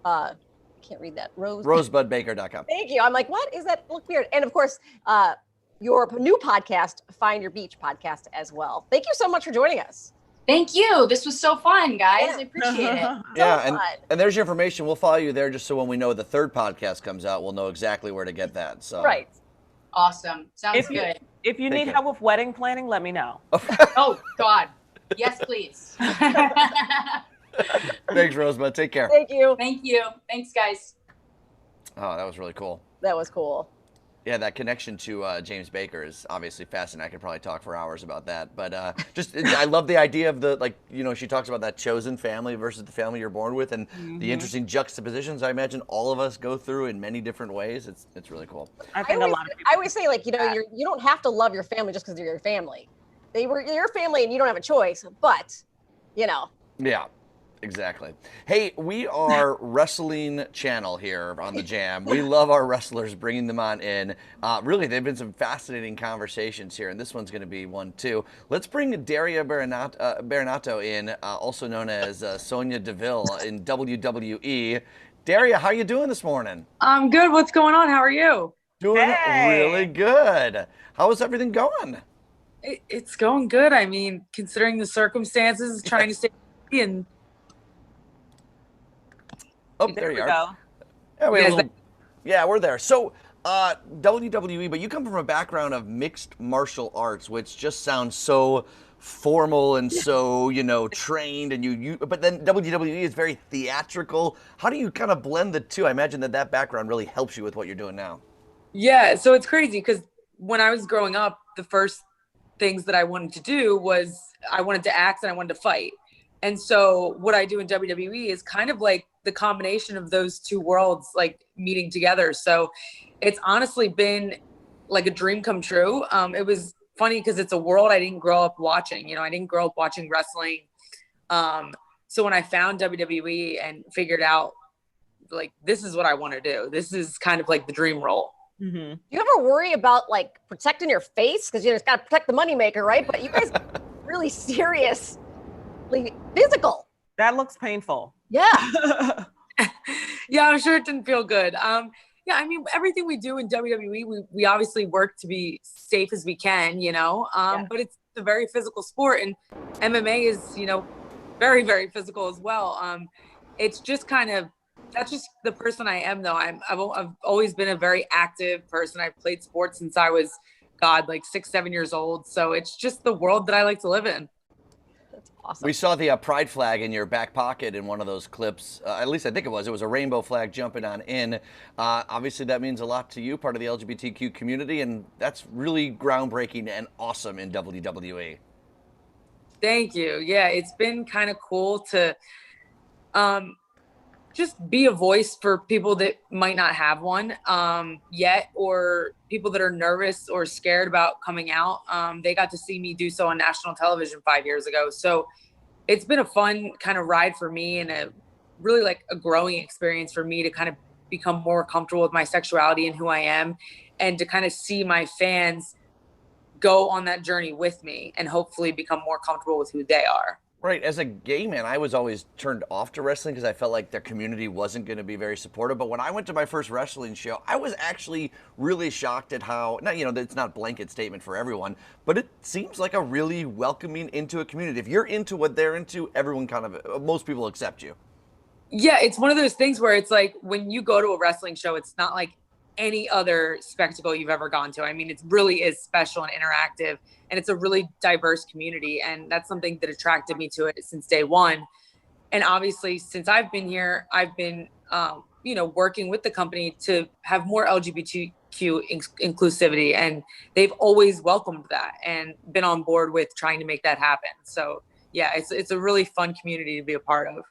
Speaker 4: Can't read that.
Speaker 3: Rosebudbaker.com.
Speaker 4: Thank you. I'm like, what is that? Look weird. And of course, your new podcast, Find Your Beach podcast as well. Thank you so much for joining us.
Speaker 6: Thank you. This was so fun, guys. I appreciate it.
Speaker 3: Yeah, and there's your information. We'll follow you there just so when we know the third podcast comes out, we'll know exactly where to get that. So
Speaker 4: right.
Speaker 6: Awesome. Sounds good.
Speaker 2: If you need help with wedding planning, let me know.
Speaker 6: Oh, God. Yes, please.
Speaker 3: Thanks, Rosebud. Take care.
Speaker 4: Thank you.
Speaker 6: Thank you. Thanks, guys.
Speaker 3: Oh, that was really cool.
Speaker 4: That was cool.
Speaker 3: Yeah, that connection to James Baker is obviously fascinating. I could probably talk for hours about that. But I love the idea of she talks about that chosen family versus the family you're born with and the interesting juxtapositions I imagine all of us go through in many different ways. It's really cool.
Speaker 2: I think a lot of people.
Speaker 4: I always say, you don't have to love your family just because they're your family. They were your family and you don't have a choice, but,
Speaker 3: Yeah. Exactly. Hey, we are wrestling channel here on the Jam. We love our wrestlers, bringing them on in. Really, they've been some fascinating conversations here, and this one's going to be one too. Let's bring Daria Berenato in, also known as Sonya Deville in WWE. Daria, how you doing this morning?
Speaker 7: I'm good. What's going on? How are you?
Speaker 3: Doing really good. How is everything going?
Speaker 7: It's going good. I mean, considering the circumstances, trying to stay healthy and.
Speaker 3: Oh, there you are. Yeah, we're there. So, WWE, but you come from a background of mixed martial arts, which just sounds so formal and so, trained, and but then WWE is very theatrical. How do you kind of blend the two? I imagine that background really helps you with what you're doing now.
Speaker 7: Yeah, so it's crazy because when I was growing up, the first things that I wanted to do was I wanted to act and I wanted to fight. And so what I do in WWE is kind of like the combination of those two worlds, like meeting together. So it's honestly been like a dream come true. It was funny because it's a world I didn't grow up watching. I didn't grow up watching wrestling. So when I found WWE and figured out like, this is what I want to do, this is kind of like the dream role.
Speaker 4: Mm-hmm. Do you ever worry about like protecting your face? Because it's got to protect the moneymaker, right? But you guys are really seriously physical.
Speaker 2: That looks painful.
Speaker 4: Yeah.
Speaker 7: Yeah, I'm sure it didn't feel good. Yeah, I mean, everything we do in WWE, we obviously work to be safe as we can, but it's a very physical sport, and MMA is, very, very physical as well. It's just that's just the person I am, though. I've always been a very active person. I've played sports since I was, like 6-7 years old. So it's just the world that I like to live in.
Speaker 4: Awesome.
Speaker 3: We saw the pride flag in your back pocket in one of those clips. At least I think it was. It was a rainbow flag jumping on in. Obviously, that means a lot to you, part of the LGBTQ community, and that's really groundbreaking and awesome in WWE.
Speaker 7: Thank you. Yeah, it's been kind of cool to just be a voice for people that might not have one yet, or people that are nervous or scared about coming out. They got to see me do so on national television 5 years ago. So it's been a fun kind of ride for me, and a really like a growing experience for me to kind of become more comfortable with my sexuality and who I am, and to kind of see my fans go on that journey with me and hopefully become more comfortable with who they are.
Speaker 3: Right. As a gay man, I was always turned off to wrestling because I felt like their community wasn't going to be very supportive. But when I went to my first wrestling show, I was actually really shocked at how, not, you know, it's not a blanket statement for everyone, but it seems like a really welcoming into a community. If you're into what they're into, everyone kind of, most people accept you.
Speaker 7: Yeah, it's one of those things where it's like when you go to a wrestling show, it's not like any other spectacle you've ever gone to. I mean, it really is special and interactive, and it's a really diverse community. And that's something that attracted me to it since day one. And obviously, since I've been here, I've been, working with the company to have more LGBTQ inclusivity. And they've always welcomed that and been on board with trying to make that happen. So yeah, it's a really fun community to be a part of.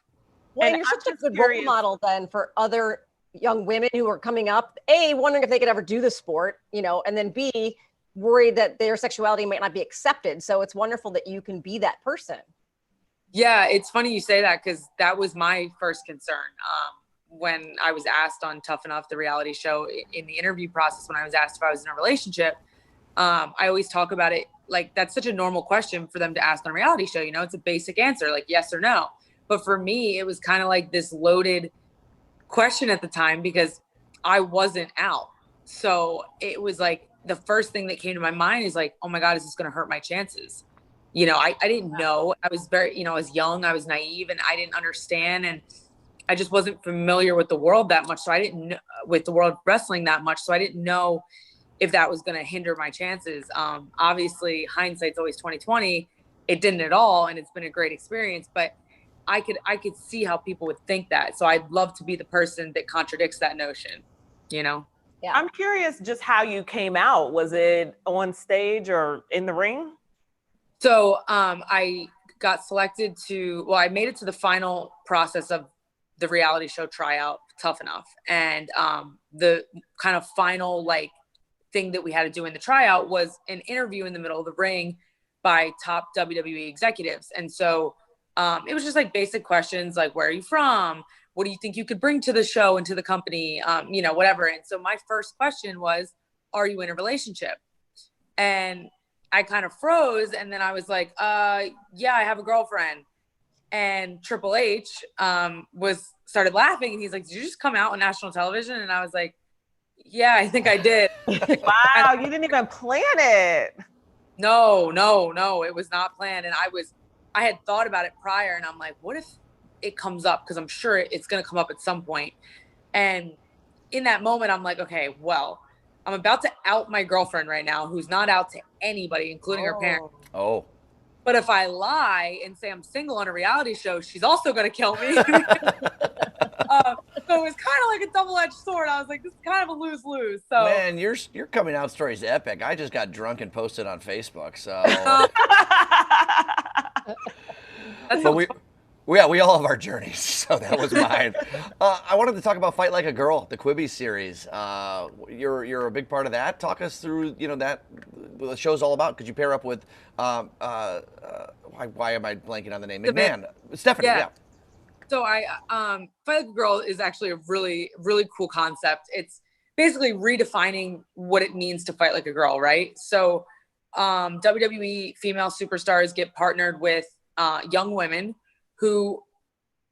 Speaker 4: Well,
Speaker 2: And
Speaker 4: and you're
Speaker 2: I'm
Speaker 4: such a
Speaker 2: just
Speaker 4: good
Speaker 2: curious-
Speaker 4: role model then for other young women who are coming up, A, wondering if they could ever do the sport, and then B, worried that their sexuality might not be accepted. So it's wonderful that you can be that person.
Speaker 7: Yeah, it's funny you say that, because that was my first concern. When I was asked on Tough Enough, the reality show, in the interview process, when I was asked if I was in a relationship, I always talk about it like that's such a normal question for them to ask on a reality show. It's a basic answer, like yes or no. But for me, it was kind of like this loaded question at the time because I wasn't out. So it was like the first thing that came to my mind is like, oh my God, is this going to hurt my chances? I didn't know. I was very, I was young, I was naive, and I didn't understand. And I just wasn't familiar with the world that much. So I didn't know with the world of wrestling that much. So I didn't know if that was going to hinder my chances. Obviously hindsight's always 2020. It didn't at all. And it's been a great experience, but I could see how people would think that. So I'd love to be the person that contradicts that notion,
Speaker 4: Yeah.
Speaker 2: I'm curious just how you came out. Was it on stage or in the ring?
Speaker 7: So I got selected I made it to the final process of the reality show tryout, Tough Enough. And the kind of final thing that we had to do in the tryout was an interview in the middle of the ring by top WWE executives. And so it was just basic questions like, where are you from? What do you think you could bring to the show and to the company? Whatever. And so my first question was, are you in a relationship? And I kind of froze. And then I was like, yeah, I have a girlfriend. And Triple H started laughing. And he's like, did you just come out on national television? And I was like, yeah, I think I did.
Speaker 2: Wow, you didn't even plan it.
Speaker 7: No, it was not planned. And I had thought about it prior, and I'm like, what if it comes up? Because I'm sure it's going to come up at some point. And in that moment, I'm like, okay, well, I'm about to out my girlfriend right now, who's not out to anybody, including her parents.
Speaker 3: Oh.
Speaker 7: But if I lie and say I'm single on a reality show, she's also going to kill me. So it was kind of like a double-edged sword. I was like, this is kind of a lose-lose. So
Speaker 3: Man, your coming out story is epic. I just got drunk and posted on Facebook. So, but we all have our journeys. So that was mine. I wanted to talk about Fight Like a Girl, the Quibi series. You're a big part of that. Talk us through that what the show's all about. Could you pair up with why am I blanking on the name? McMahon, Stephanie. Yeah.
Speaker 7: So Fight Like a Girl is actually a really, really cool concept. It's basically redefining what it means to fight like a girl, right? So WWE female superstars get partnered with young women who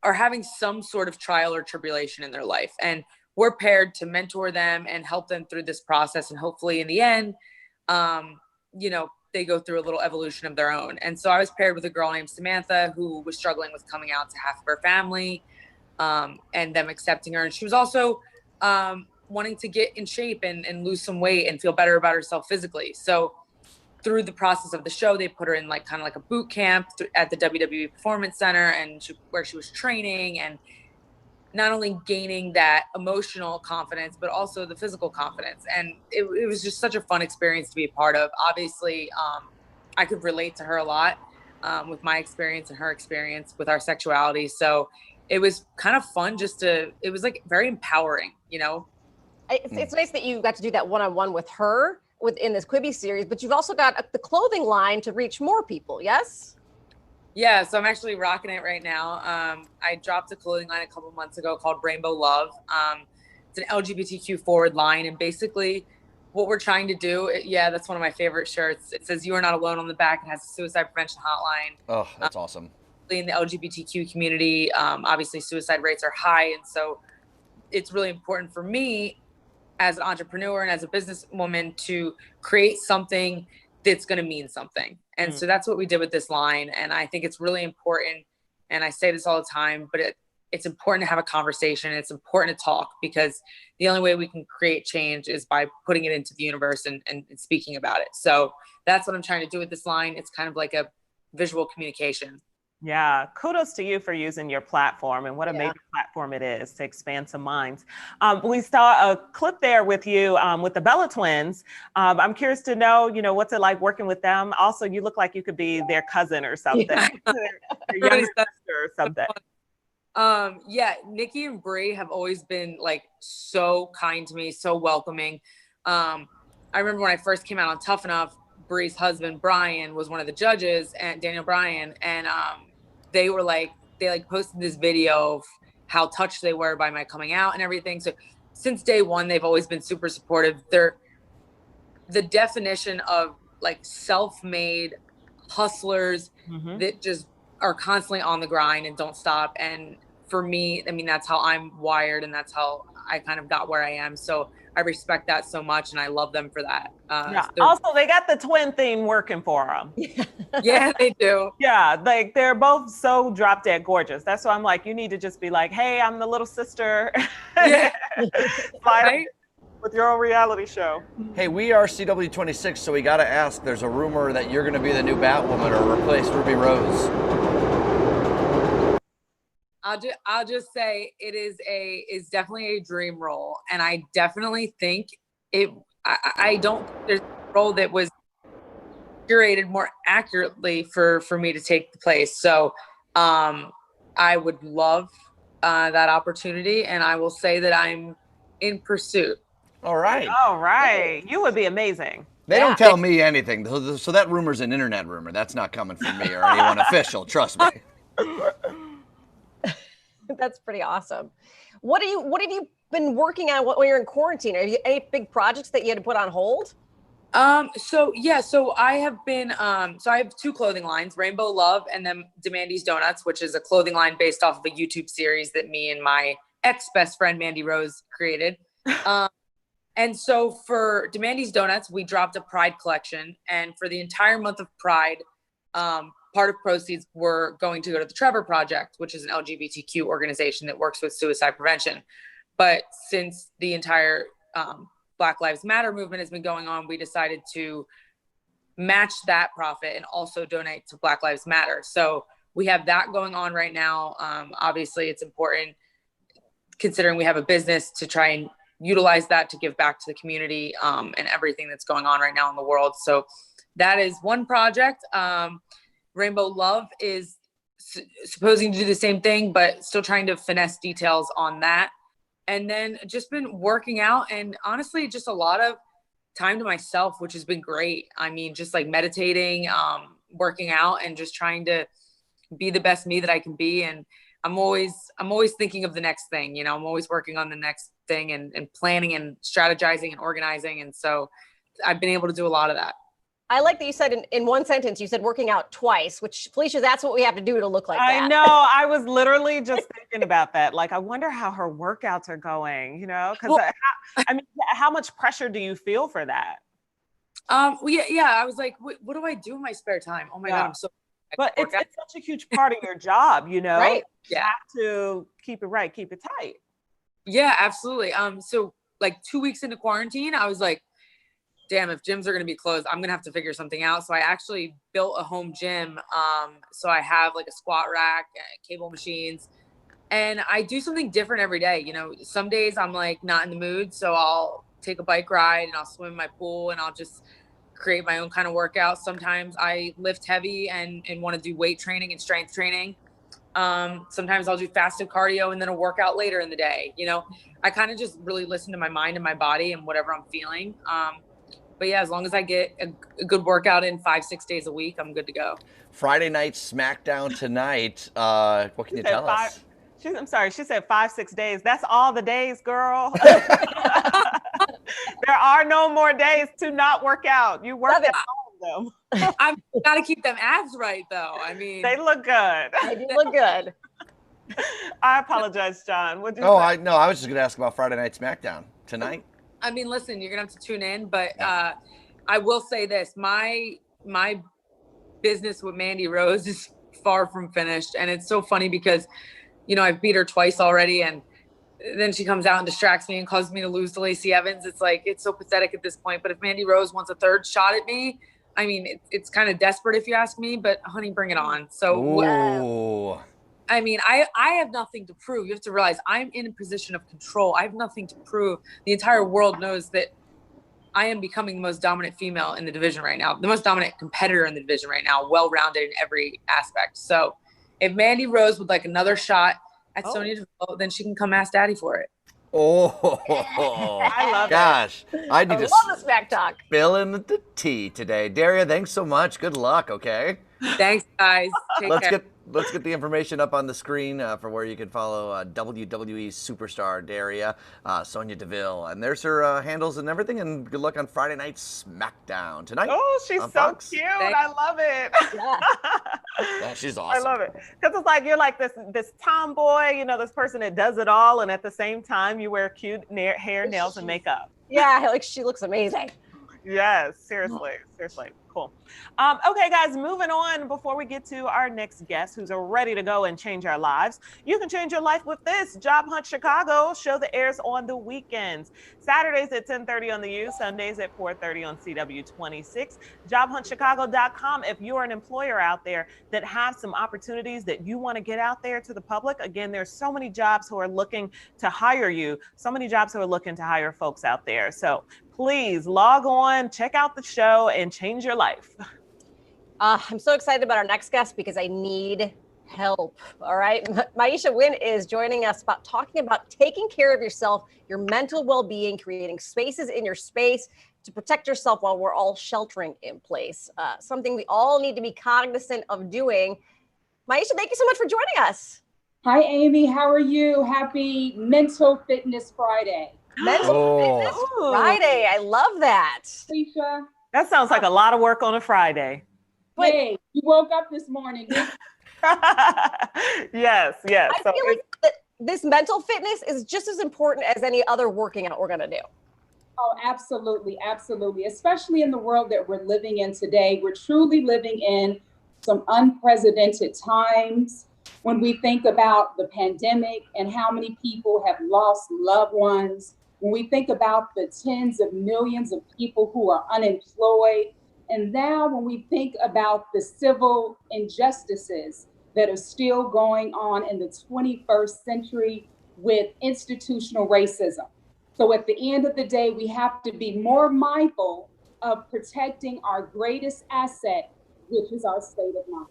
Speaker 7: are having some sort of trial or tribulation in their life. And we're paired to mentor them and help them through this process. And hopefully in the end, they go through a little evolution of their own. And so I was paired with a girl named Samantha who was struggling with coming out to half of her family and them accepting her. And she was also wanting to get in shape and lose some weight and feel better about herself physically. So through the process of the show, they put her in kind of like a boot camp at the WWE Performance Center, and where she was training and not only gaining that emotional confidence, but also the physical confidence. And it was just such a fun experience to be a part of. Obviously, I could relate to her a lot with my experience and her experience with our sexuality. So it was kind of fun it was like very empowering, you know?
Speaker 4: It's nice that you got to do that one-on-one with her within this Quibi series, but you've also got the clothing line to reach more people, yes?
Speaker 7: Yeah, so I'm actually rocking it right now. I dropped a clothing line a couple months ago called Rainbow Love. It's an LGBTQ forward line, and basically what we're trying to do, that's one of my favorite shirts. It says "You are not alone" on the back. It has a suicide prevention hotline.
Speaker 3: Oh, that's awesome.
Speaker 7: In the LGBTQ community, obviously suicide rates are high, and so it's really important for me as an entrepreneur and as a businesswoman to create something that's going to mean something. And so that's what we did with this line. And I think it's really important. And I say this all the time, but it's important to have a conversation. It's important to talk, because the only way we can create change is by putting it into the universe and speaking about it. So that's what I'm trying to do with this line. It's kind of like a visual communication.
Speaker 2: Yeah, kudos to you for using your platform, and what a major platform it is to expand some minds. We saw a clip there with you with the Bella twins. I'm curious to know, what's it like working with them? Also, you look like you could be their cousin or something, their younger sister or something.
Speaker 7: Nikki and Brie have always been like so kind to me, so welcoming. I remember when I first came out on Tough Enough, Brie's husband Brian was one of the judges, and Daniel Bryan, and they posted this video of how touched they were by my coming out and everything. So since day one, they've always been super supportive. They're the definition of like self-made hustlers that just are constantly on the grind and don't stop. And for me, I mean, that's how I'm wired, and that's how I kind of got where I am. So I respect that so much, and I love them for that.
Speaker 2: Also, they got the twin theme working for them.
Speaker 7: Yeah, they do.
Speaker 2: Yeah, like they're both so drop dead gorgeous. That's why I'm like, you need to just be like, hey, I'm the little sister.
Speaker 7: Yeah.
Speaker 2: Right? With your own reality show.
Speaker 3: Hey, we are CW26, so we got to ask, there's a rumor that you're going to be the new Batwoman or replace Ruby Rose.
Speaker 7: I'll just say it is definitely a dream role, and I definitely think I don't there's a role that was curated more accurately for me to take the place. So I would love that opportunity, and I will say that I'm in pursuit.
Speaker 3: All right.
Speaker 2: You would be amazing.
Speaker 3: They don't tell me anything, so that rumor's an internet rumor. That's not coming from me or anyone official. Trust me.
Speaker 4: That's pretty awesome. What have you been working on when you're in quarantine? Have you any big projects that you had to put on hold?
Speaker 7: So I have been, so I have two clothing lines, Rainbow Love and then Demandy's Donuts, which is a clothing line based off of a YouTube series that me and my ex-best friend, Mandy Rose, created. And so for Demandy's Donuts, we dropped a Pride collection, and for the entire month of Pride, part of proceeds were going to go to the Trevor Project, which is an LGBTQ organization that works with suicide prevention. But since the entire Black Lives Matter movement has been going on, we decided to match that profit and also donate to Black Lives Matter. So we have that going on right now. Obviously, it's important, considering we have a business, to try and utilize that to give back to the community and everything that's going on right now in the world. So that is one project. Rainbow Love is supposing to do the same thing, but still trying to finesse details on that. And then just been working out, and honestly, just a lot of time to myself, which has been great. I mean, just like meditating, working out, and just trying to be the best me that I can be. And I'm always thinking of the next thing, I'm always working on the next thing and planning and strategizing and organizing. And so I've been able to do a lot of that.
Speaker 4: I like that you said in one sentence, you said working out twice, which, Felicia, that's what we have to do to look like that.
Speaker 2: I know. I was literally just thinking about that. Like, I wonder how her workouts are going, because how much pressure do you feel for that?
Speaker 7: I was like, what do I do in my spare time? Oh my God, I'm so.
Speaker 2: But it's such a huge part of your job,
Speaker 4: Right.
Speaker 2: You have to keep it right, keep it tight.
Speaker 7: Yeah, absolutely. So like 2 weeks into quarantine, I was like, damn, if gyms are going to be closed, I'm going to have to figure something out. So I actually built a home gym. So I have like a squat rack, cable machines, and I do something different every day. Some days I'm like not in the mood. So I'll take a bike ride and I'll swim in my pool and I'll just create my own kind of workout. Sometimes I lift heavy and want to do weight training and strength training. Sometimes I'll do fasted cardio and then a workout later in the day. You know, I kind of just really listen to my mind and my body and whatever I'm feeling. But yeah, as long as I get a good workout in 5-6 days a week, I'm good to go.
Speaker 3: Friday night SmackDown tonight. What can you tell us?
Speaker 2: I'm sorry, she said 5-6 days. That's all the days, girl. There are no more days to not work out. You work at all of them.
Speaker 7: I've got to keep them abs right, though. I mean,
Speaker 2: They look good.
Speaker 4: They do look good.
Speaker 2: I apologize, John. What'd you say?
Speaker 3: I was just going to ask about Friday night SmackDown tonight.
Speaker 7: I mean, listen, you're gonna have to tune in, but I will say this: my business with Mandy Rose is far from finished, and it's so funny because, you know, I've beat her twice already, and then she comes out and distracts me and causes me to lose to Lacey Evans. It's like, it's so pathetic at this point. But if Mandy Rose wants a third shot at me, I mean, it's kind of desperate if you ask me. But honey, bring it on. So.
Speaker 3: Ooh.
Speaker 7: I mean, I have nothing to prove. You have to realize I'm in a position of control. I have nothing to prove. The entire world knows that I am becoming the most dominant female in the division right now, the most dominant competitor in the division right now, well-rounded in every aspect. So if Mandy Rose would like another shot at Sonya Deville, then she can come ask Daddy for it.
Speaker 3: Oh,
Speaker 2: I love
Speaker 3: gosh. I need to
Speaker 4: love the smack talk.
Speaker 3: spill in the tea today. Daria, thanks so much. Good luck, okay?
Speaker 7: Thanks, guys. Take care.
Speaker 3: Let's get the information up on the screen for where you can follow WWE superstar Daria, Sonya Deville. And there's her handles and everything. And good luck on Friday night SmackDown tonight.
Speaker 2: Oh, she's so
Speaker 3: Fox.
Speaker 2: cute. I love it.
Speaker 4: Yeah.
Speaker 3: Yeah, she's
Speaker 2: I
Speaker 3: awesome.
Speaker 2: love it. Because it's like, you're like this tomboy, you know, this person that does it all. And at the same time, you wear cute hair, nails, and makeup.
Speaker 4: Yeah, like she looks amazing.
Speaker 2: Yes, seriously. Cool. Okay, guys, moving on before we get to our next guest who's ready to go and change our lives. You can change your life with this Job Hunt Chicago show that airs on the weekends. Saturdays at 10:30 on the U, Sundays at 4:30 on CW26. JobHuntChicago.com. If you're an employer out there that has some opportunities that you want to get out there to the public, again, there's so many jobs who are looking to hire you, so many jobs who are looking to hire folks out there. So please log on, check out the show, and change your life.
Speaker 4: I'm so excited about our next guest because I need help. All right. Maisha Wynn is joining us talking about taking care of yourself, your mental well-being, creating spaces in your space to protect yourself while we're all sheltering in place. Something we all need to be cognizant of doing. Maisha, thank you so much for joining us.
Speaker 8: Hi, Amy. How are you? Happy Mental Fitness Friday.
Speaker 4: Mental Fitness Friday. I love that.
Speaker 8: Alicia.
Speaker 2: That sounds like a lot of work on a Friday.
Speaker 8: Hey, you woke up this morning.
Speaker 2: Yes.
Speaker 4: I feel like this mental fitness is just as important as any other working out we're going to do.
Speaker 8: Oh, absolutely. Absolutely. Especially in the world that we're living in today. We're truly living in some unprecedented times. When we think about the pandemic and how many people have lost loved ones, when we think about the tens of millions of people who are unemployed, and now when we think about the civil injustices that are still going on in the 21st century with institutional racism. So at the end of the day, we have to be more mindful of protecting our greatest asset, which is our state of mind.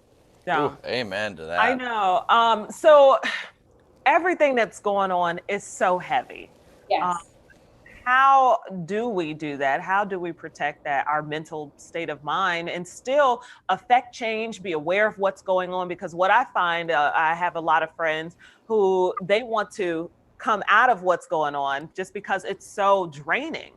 Speaker 2: Yeah.
Speaker 3: Ooh, amen to that.
Speaker 2: I know. So everything that's going on is so heavy.
Speaker 8: Yes.
Speaker 2: How do we do that? How do we protect that, our mental state of mind, and still affect change, be aware of what's going on? Because what I find, I have a lot of friends who they want to come out of what's going on just because it's so draining.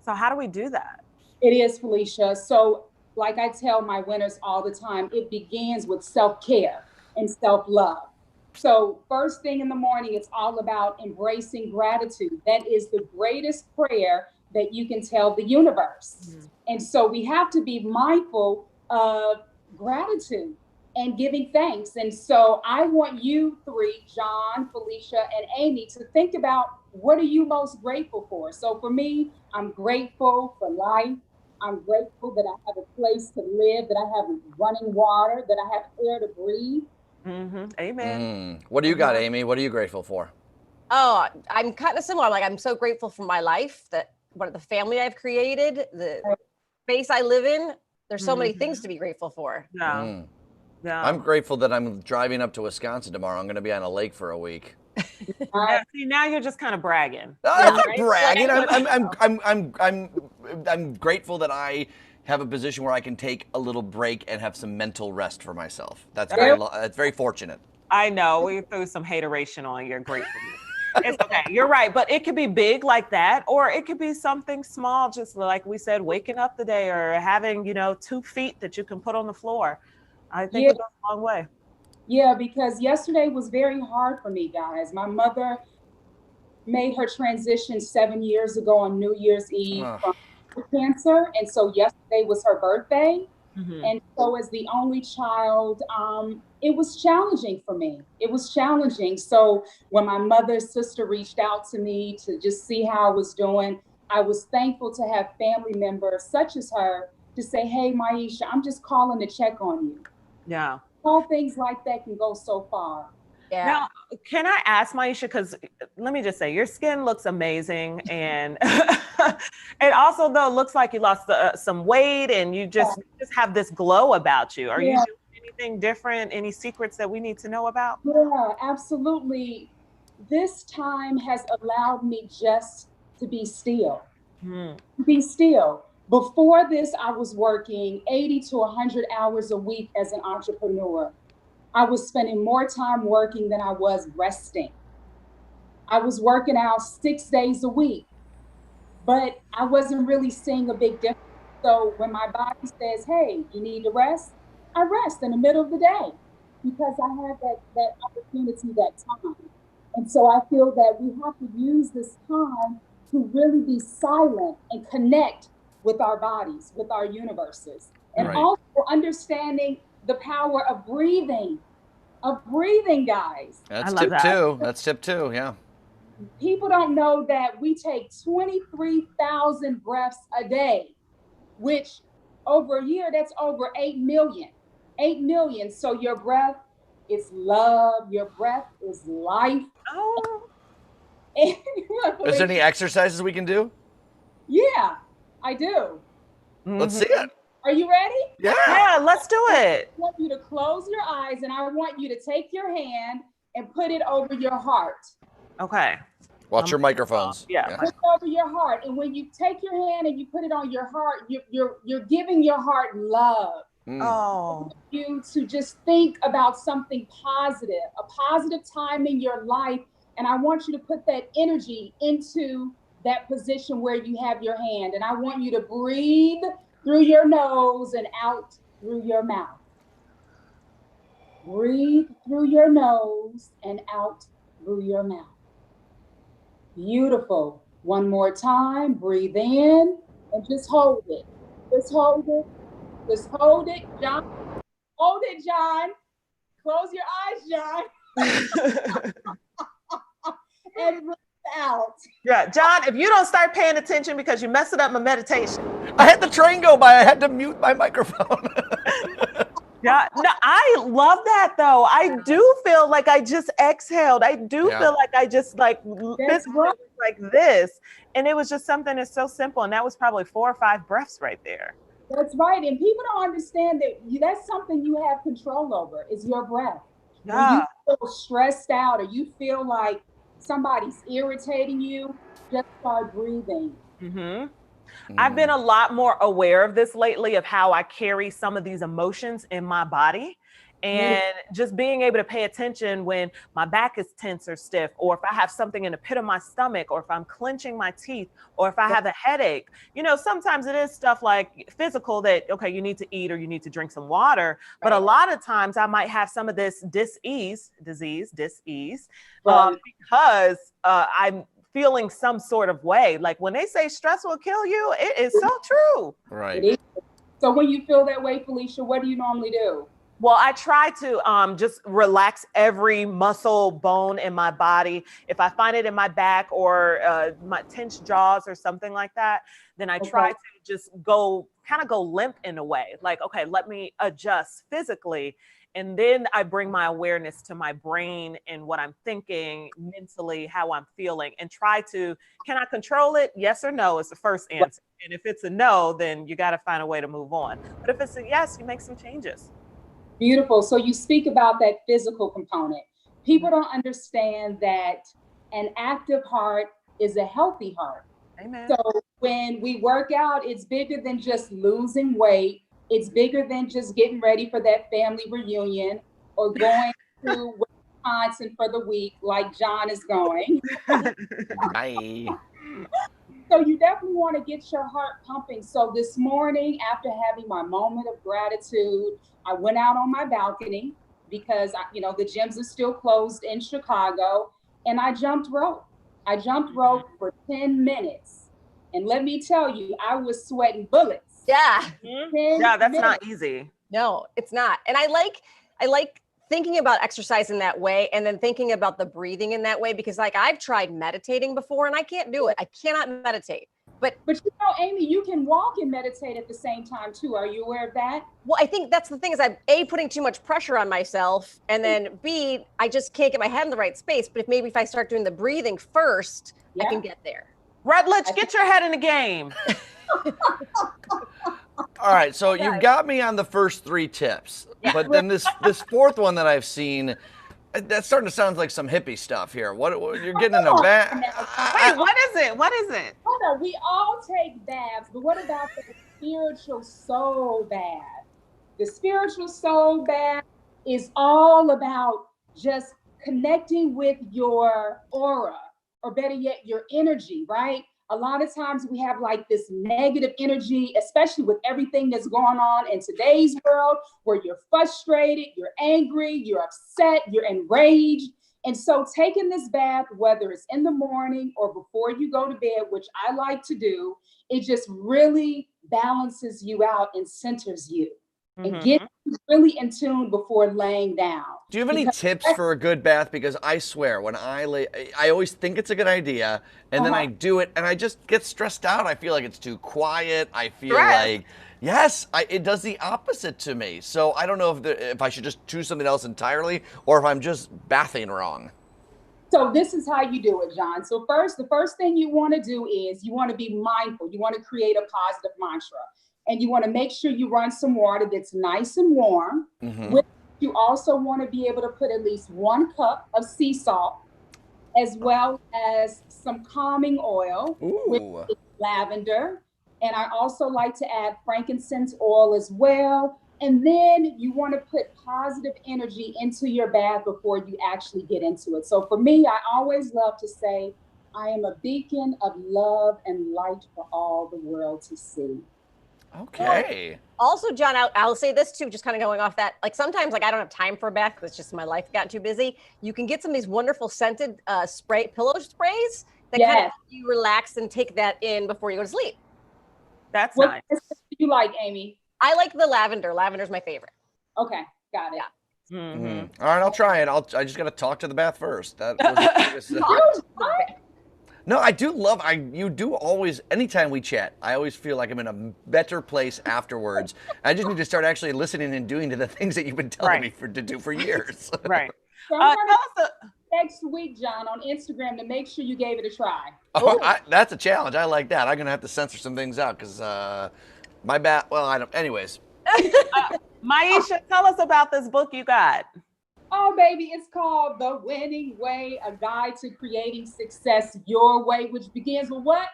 Speaker 2: So how do we do that?
Speaker 8: It is, Felicia. So like I tell my winners all the time, it begins with self-care and self-love. So first thing in the morning, it's all about embracing gratitude. That is the greatest prayer that you can tell the universe. Mm-hmm. And so we have to be mindful of gratitude and giving thanks. And so I want you three, John, Felicia, and Amy, to think about what are you most grateful for? So for me, I'm grateful for life. I'm grateful that I have a place to live, that I have running water, that I have air to breathe.
Speaker 2: Mm-hmm. Amen.
Speaker 3: What do you got, Amy? What are you grateful for?
Speaker 4: Oh, I'm kind of similar. Like, I'm so grateful for my life, that the family I've created, the space I live in. There's so many things to be grateful for.
Speaker 2: Yeah. Yeah.
Speaker 3: I'm grateful that I'm driving up to Wisconsin tomorrow. I'm going to be on a lake for a week.
Speaker 2: Yeah, see, now you're just kind of bragging.
Speaker 3: I'm not
Speaker 2: Right?
Speaker 3: bragging.
Speaker 2: Like-
Speaker 3: I'm grateful that I have a position where I can take a little break and have some mental rest for myself. That's very fortunate.
Speaker 2: I know we threw some hateration on your gratefulness. It's okay. You're right. But it could be big like that, or it could be something small, just like we said, waking up today or having, 2 feet that you can put on the floor. I think it goes a long way.
Speaker 8: Yeah, because yesterday was very hard for me, guys. My mother made her transition 7 years ago on New Year's Eve from cancer. And so yesterday was her birthday.
Speaker 2: Mhm.
Speaker 8: And so as the only child, it was challenging for me. It was challenging. So when my mother's sister reached out to me to just see how I was doing, I was thankful to have family members such as her to say, hey, Maisha, I'm just calling to check on you.
Speaker 2: Yeah.
Speaker 8: All things like that can go so far.
Speaker 4: Yeah.
Speaker 2: Now, can I ask Maisha, because let me just say, your skin looks amazing, and it also though looks like you lost some weight, and you just have this glow about you. Are you doing anything different? Any secrets that we need to know about?
Speaker 8: Yeah, absolutely. This time has allowed me just to be still. Be still. Before this, I was working 80 to 100 hours a week as an entrepreneur. I was spending more time working than I was resting. I was working out 6 days a week, but I wasn't really seeing a big difference. So when my body says, hey, you need to rest, I rest in the middle of the day because I had that opportunity, that time. And so I feel that we have to use this time to really be silent and connect with our bodies, with our universes, and also understanding the power of breathing, guys.
Speaker 3: That's tip 2. That's tip 2. Yeah.
Speaker 8: People don't know that we take 23,000 breaths a day, which over a year, that's over 8 million. 8 million. So your breath is love. Your breath is life.
Speaker 2: Oh.
Speaker 3: Is there any exercises we can do?
Speaker 8: Yeah, I do.
Speaker 3: Let's see it.
Speaker 8: Are you ready?
Speaker 2: Yeah, let's do it.
Speaker 8: I want you to close your eyes and I want you to take your hand and put it over your heart.
Speaker 2: Okay.
Speaker 3: Watch your microphones.
Speaker 2: Yeah.
Speaker 8: Put it over your heart. And when you take your hand and you put it on your heart, you're giving your heart love.
Speaker 2: Oh.
Speaker 8: You to just think about something positive, a positive time in your life. And I want you to put that energy into that position where you have your hand. And I want you to breathe through your nose and out through your mouth. Breathe through your nose and out through your mouth. Beautiful. One more time. Breathe in and just hold it. Just hold it. Just hold it, John. Hold it, John. Close your eyes, John. And breathe out.
Speaker 2: Yeah, John, if you don't start paying attention because you messed up my meditation.
Speaker 3: I had the train go by. I had to mute my microphone.
Speaker 2: Yeah, no, I love that though. I do feel like I just exhaled. I do feel like I just physically like this. And it was just something that's so simple. And that was probably 4 or 5 breaths right there.
Speaker 8: That's right. And people don't understand that that's something you have control over is your breath.
Speaker 2: Yeah.
Speaker 8: When you feel stressed out or you feel like somebody's irritating you, just start breathing.
Speaker 2: I've been a lot more aware of this lately, of how I carry some of these emotions in my body, and just being able to pay attention when my back is tense or stiff, or if I have something in the pit of my stomach, or if I'm clenching my teeth, or if I have a headache. Sometimes it is stuff like physical that, okay, you need to eat or you need to drink some water. But a lot of times I might have some of this disease, because I'm feeling some sort of way. Like when they say stress will kill you, it is so true.
Speaker 3: Right.
Speaker 8: So when you feel that way, Felicia, what do you normally do?
Speaker 2: Well, I try to just relax every muscle, bone in my body. If I find it in my back or my tense jaws or something like that, then I try to just go limp in a way. Like, okay, let me adjust physically. And then I bring my awareness to my brain and what I'm thinking mentally, how I'm feeling, and try to, can I control it? Yes or no is the first answer. And if it's a no, then you got to find a way to move on. But if it's a yes, you make some changes.
Speaker 8: Beautiful. So you speak about that physical component. People don't understand that an active heart is a healthy heart.
Speaker 2: Amen.
Speaker 8: So when we work out, it's bigger than just losing weight. It's bigger than just getting ready for that family reunion or going to Wisconsin for the week like John is going.
Speaker 3: Bye.
Speaker 8: So you definitely want to get your heart pumping. So this morning, after having my moment of gratitude, I went out on my balcony because the gyms are still closed in Chicago, and I jumped rope. I jumped rope for 10 minutes. And let me tell you, I was sweating bullets.
Speaker 4: Yeah.
Speaker 2: Yeah, that's not easy.
Speaker 4: No, it's not. And I like thinking about exercise in that way and then thinking about the breathing in that way, because like I've tried meditating before and I can't do it. I cannot meditate. But
Speaker 8: Amy, you can walk and meditate at the same time too. Are you aware of that?
Speaker 4: Well, I think that's the thing is I'm A, putting too much pressure on myself, and then B, I just can't get my head in the right space. But if I start doing the breathing first, I can get there.
Speaker 2: Rutledge, get your head in the game.
Speaker 3: All right, so you've got me on the first 3 tips, but then this fourth one that I've seen, that's starting to sound like some hippie stuff here. What you're getting in a bath?
Speaker 2: Wait, what is it? What is it?
Speaker 8: Hold on, we all take baths, but what about the spiritual soul bath? The spiritual soul bath is all about just connecting with your aura, or better yet, your energy, right? A lot of times we have like this negative energy, especially with everything that's going on in today's world, where you're frustrated, you're angry, you're upset, you're enraged. And so taking this bath, whether it's in the morning or before you go to bed, which I like to do, it just really balances you out and centers you and gets you really in tune before laying down.
Speaker 3: Do you have any tips for a good bath? Because I swear, when I always think it's a good idea, and then I do it, and I just get stressed out. I feel like it's too quiet. I feel like, it does the opposite to me. So I don't know if I should just choose something else entirely, or if I'm just bathing wrong.
Speaker 8: So this is how you do it, John. So the first thing you want to do is you want to be mindful. You want to create a positive mantra. And you want to make sure you run some water that's nice and warm. You also want to be able to put at least 1 cup of sea salt, as well as some calming oil with lavender. And I also like to add frankincense oil as well. And then you want to put positive energy into your bath before you actually get into it. So for me, I always love to say, I am a beacon of love and light for all the world to see.
Speaker 3: Okay.
Speaker 4: Also, John, I'll say this too, just kind of going off that, like sometimes like I don't have time for a bath because it's just my life got too busy. You can get some of these wonderful scented pillow sprays that kind of help you relax and take that in before you go to sleep.
Speaker 2: That's
Speaker 8: what
Speaker 2: nice.
Speaker 8: What do you like, Amy?
Speaker 4: I like the lavender. Lavender's my favorite.
Speaker 8: Okay, got it.
Speaker 3: Yeah. All right, I'll try it. I just got to talk to the bath first. That was No, I do love, you do always, anytime we chat, I always feel like I'm in a better place afterwards. I just need to start actually listening and doing to the things that you've been telling me to do for years.
Speaker 2: Right.
Speaker 8: So I'm gonna next week, John, on Instagram to make sure you gave it a try.
Speaker 3: Oh, that's a challenge. I like that. I'm going to have to censor some things out because my anyways.
Speaker 2: Maisha, tell us about this book you got.
Speaker 8: Oh, baby, it's called The Winning Way, a guide to creating success your way, which begins with what?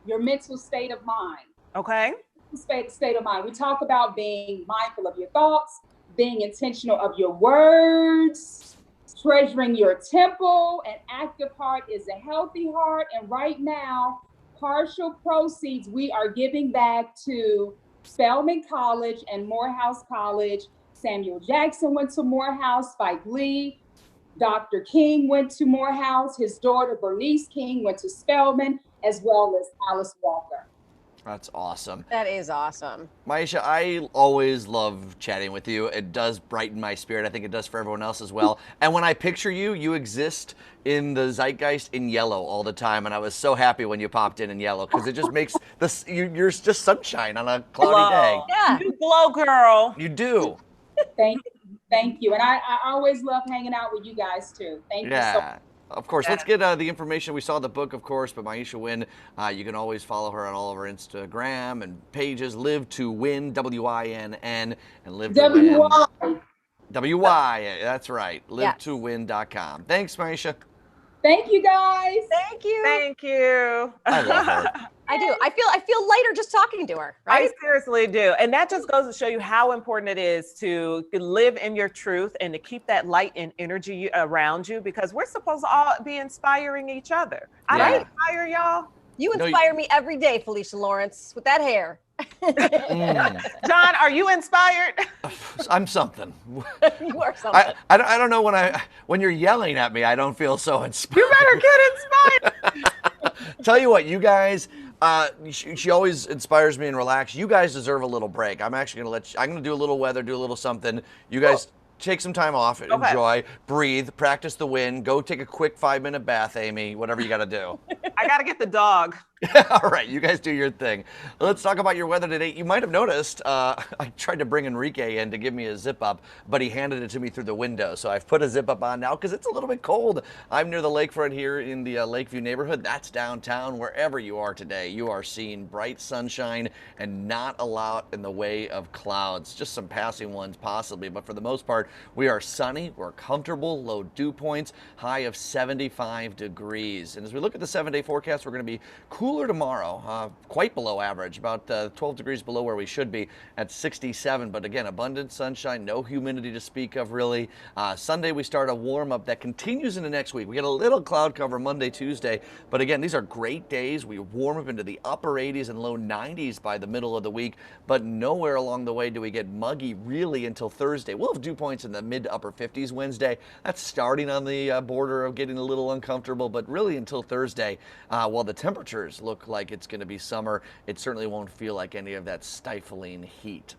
Speaker 8: Your mental state of mind.
Speaker 2: Okay.
Speaker 8: State of mind. We talk about being mindful of your thoughts, being intentional of your words, treasuring your temple. An active heart is a healthy heart. And right now, partial proceeds we are giving back to Spelman College and Morehouse College. Samuel Jackson went to Morehouse, Spike Lee. Dr. King went to Morehouse. His daughter, Bernice King, went to Spelman, as well as Alice Walker.
Speaker 3: That's awesome.
Speaker 4: That is awesome.
Speaker 3: Maisha, I always love chatting with you. It does brighten my spirit. I think it does for everyone else as well. And when I picture you, you exist in the zeitgeist in yellow all the time. And I was so happy when you popped in yellow because it just makes this, you're just sunshine on a cloudy day.
Speaker 2: Yeah. You glow, girl.
Speaker 3: You do.
Speaker 8: Thank you. And I always love hanging out with you guys too. Thank you so much.
Speaker 3: Of course. Let's get the information. We saw the book, of course, but Maisha Wynn, you can always follow her on all of her Instagram and pages. Live to Win, WINN, and Live to Win. WY, that's right.
Speaker 4: Yeah.
Speaker 3: LiveToWin.com. Thanks, Maisha.
Speaker 8: Thank you, guys.
Speaker 4: Thank you.
Speaker 2: Thank you.
Speaker 3: I love her.
Speaker 4: I do. I feel lighter just talking to her,
Speaker 2: I
Speaker 4: right?
Speaker 2: seriously do. And that just goes to show you how important it is to live in your truth and to keep that light and energy around you, because we're supposed to all be inspiring each other. I
Speaker 3: Yeah.
Speaker 2: don't inspire y'all.
Speaker 4: You
Speaker 3: No,
Speaker 4: inspire me every day, Felicia Lawrence, with that hair.
Speaker 2: John, are you inspired?
Speaker 3: I'm something.
Speaker 4: You are something.
Speaker 3: I don't know when you're yelling at me, I don't feel so inspired.
Speaker 2: You better get inspired.
Speaker 3: Tell you what, you guys, she always inspires me and relax. You guys deserve a little break. I'm actually I'm gonna do a little weather, do a little something. You guys take some time off, enjoy, breathe, practice the wind, go take a quick 5-minute bath, Amy, whatever you gotta do.
Speaker 2: I gotta get the dog.
Speaker 3: All right, you guys do your thing. Let's talk about your weather today. You might have noticed I tried to bring Enrique in to give me a zip up, but he handed it to me through the window. So I've put a zip up on now because it's a little bit cold. I'm near the lakefront here in the Lakeview neighborhood. That's downtown. Wherever you are today, you are seeing bright sunshine and not a lot in the way of clouds. Just some passing ones possibly, but for the most part, we are sunny. We're comfortable. Low dew points. High of 75 degrees. And as we look at the 7-day forecast, we're going to be cooler tomorrow, quite below average, about 12 degrees below where we should be at 67. But again, abundant sunshine, no humidity to speak of really. Sunday we start a warm up that continues into next week. We get a little cloud cover Monday, Tuesday, but again, these are great days. We warm up into the upper 80s and low 90s by the middle of the week, but nowhere along the way do we get muggy really until Thursday. We'll have dew points in the mid to upper 50s Wednesday. That's starting on the border of getting a little uncomfortable, but really until Thursday, while the temperatures look like it's going to be summer, it certainly won't feel like any of that stifling heat.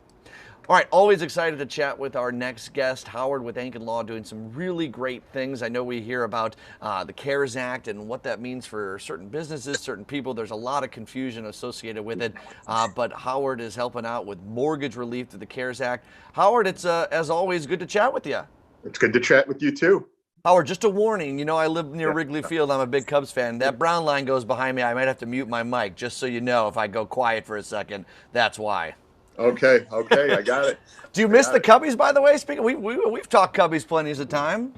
Speaker 3: All right, always excited to chat with our next guest, Howard with Ankin Law, doing some really great things. I know we hear about the CARES Act and what that means for certain businesses, certain people. There's a lot of confusion associated with it, but Howard is helping out with mortgage relief through the CARES Act. Howard, it's as always good to chat with you.
Speaker 9: It's good to chat with you too.
Speaker 3: Howard, just a warning, you know I live near Wrigley Field. I'm a big Cubs fan. That brown line goes behind me. I might have to mute my mic, just so you know. If I go quiet for a second, that's why.
Speaker 9: Okay, I got it.
Speaker 3: Do you miss the Cubbies, by the way? Speaking, we've talked Cubbies plenty of time.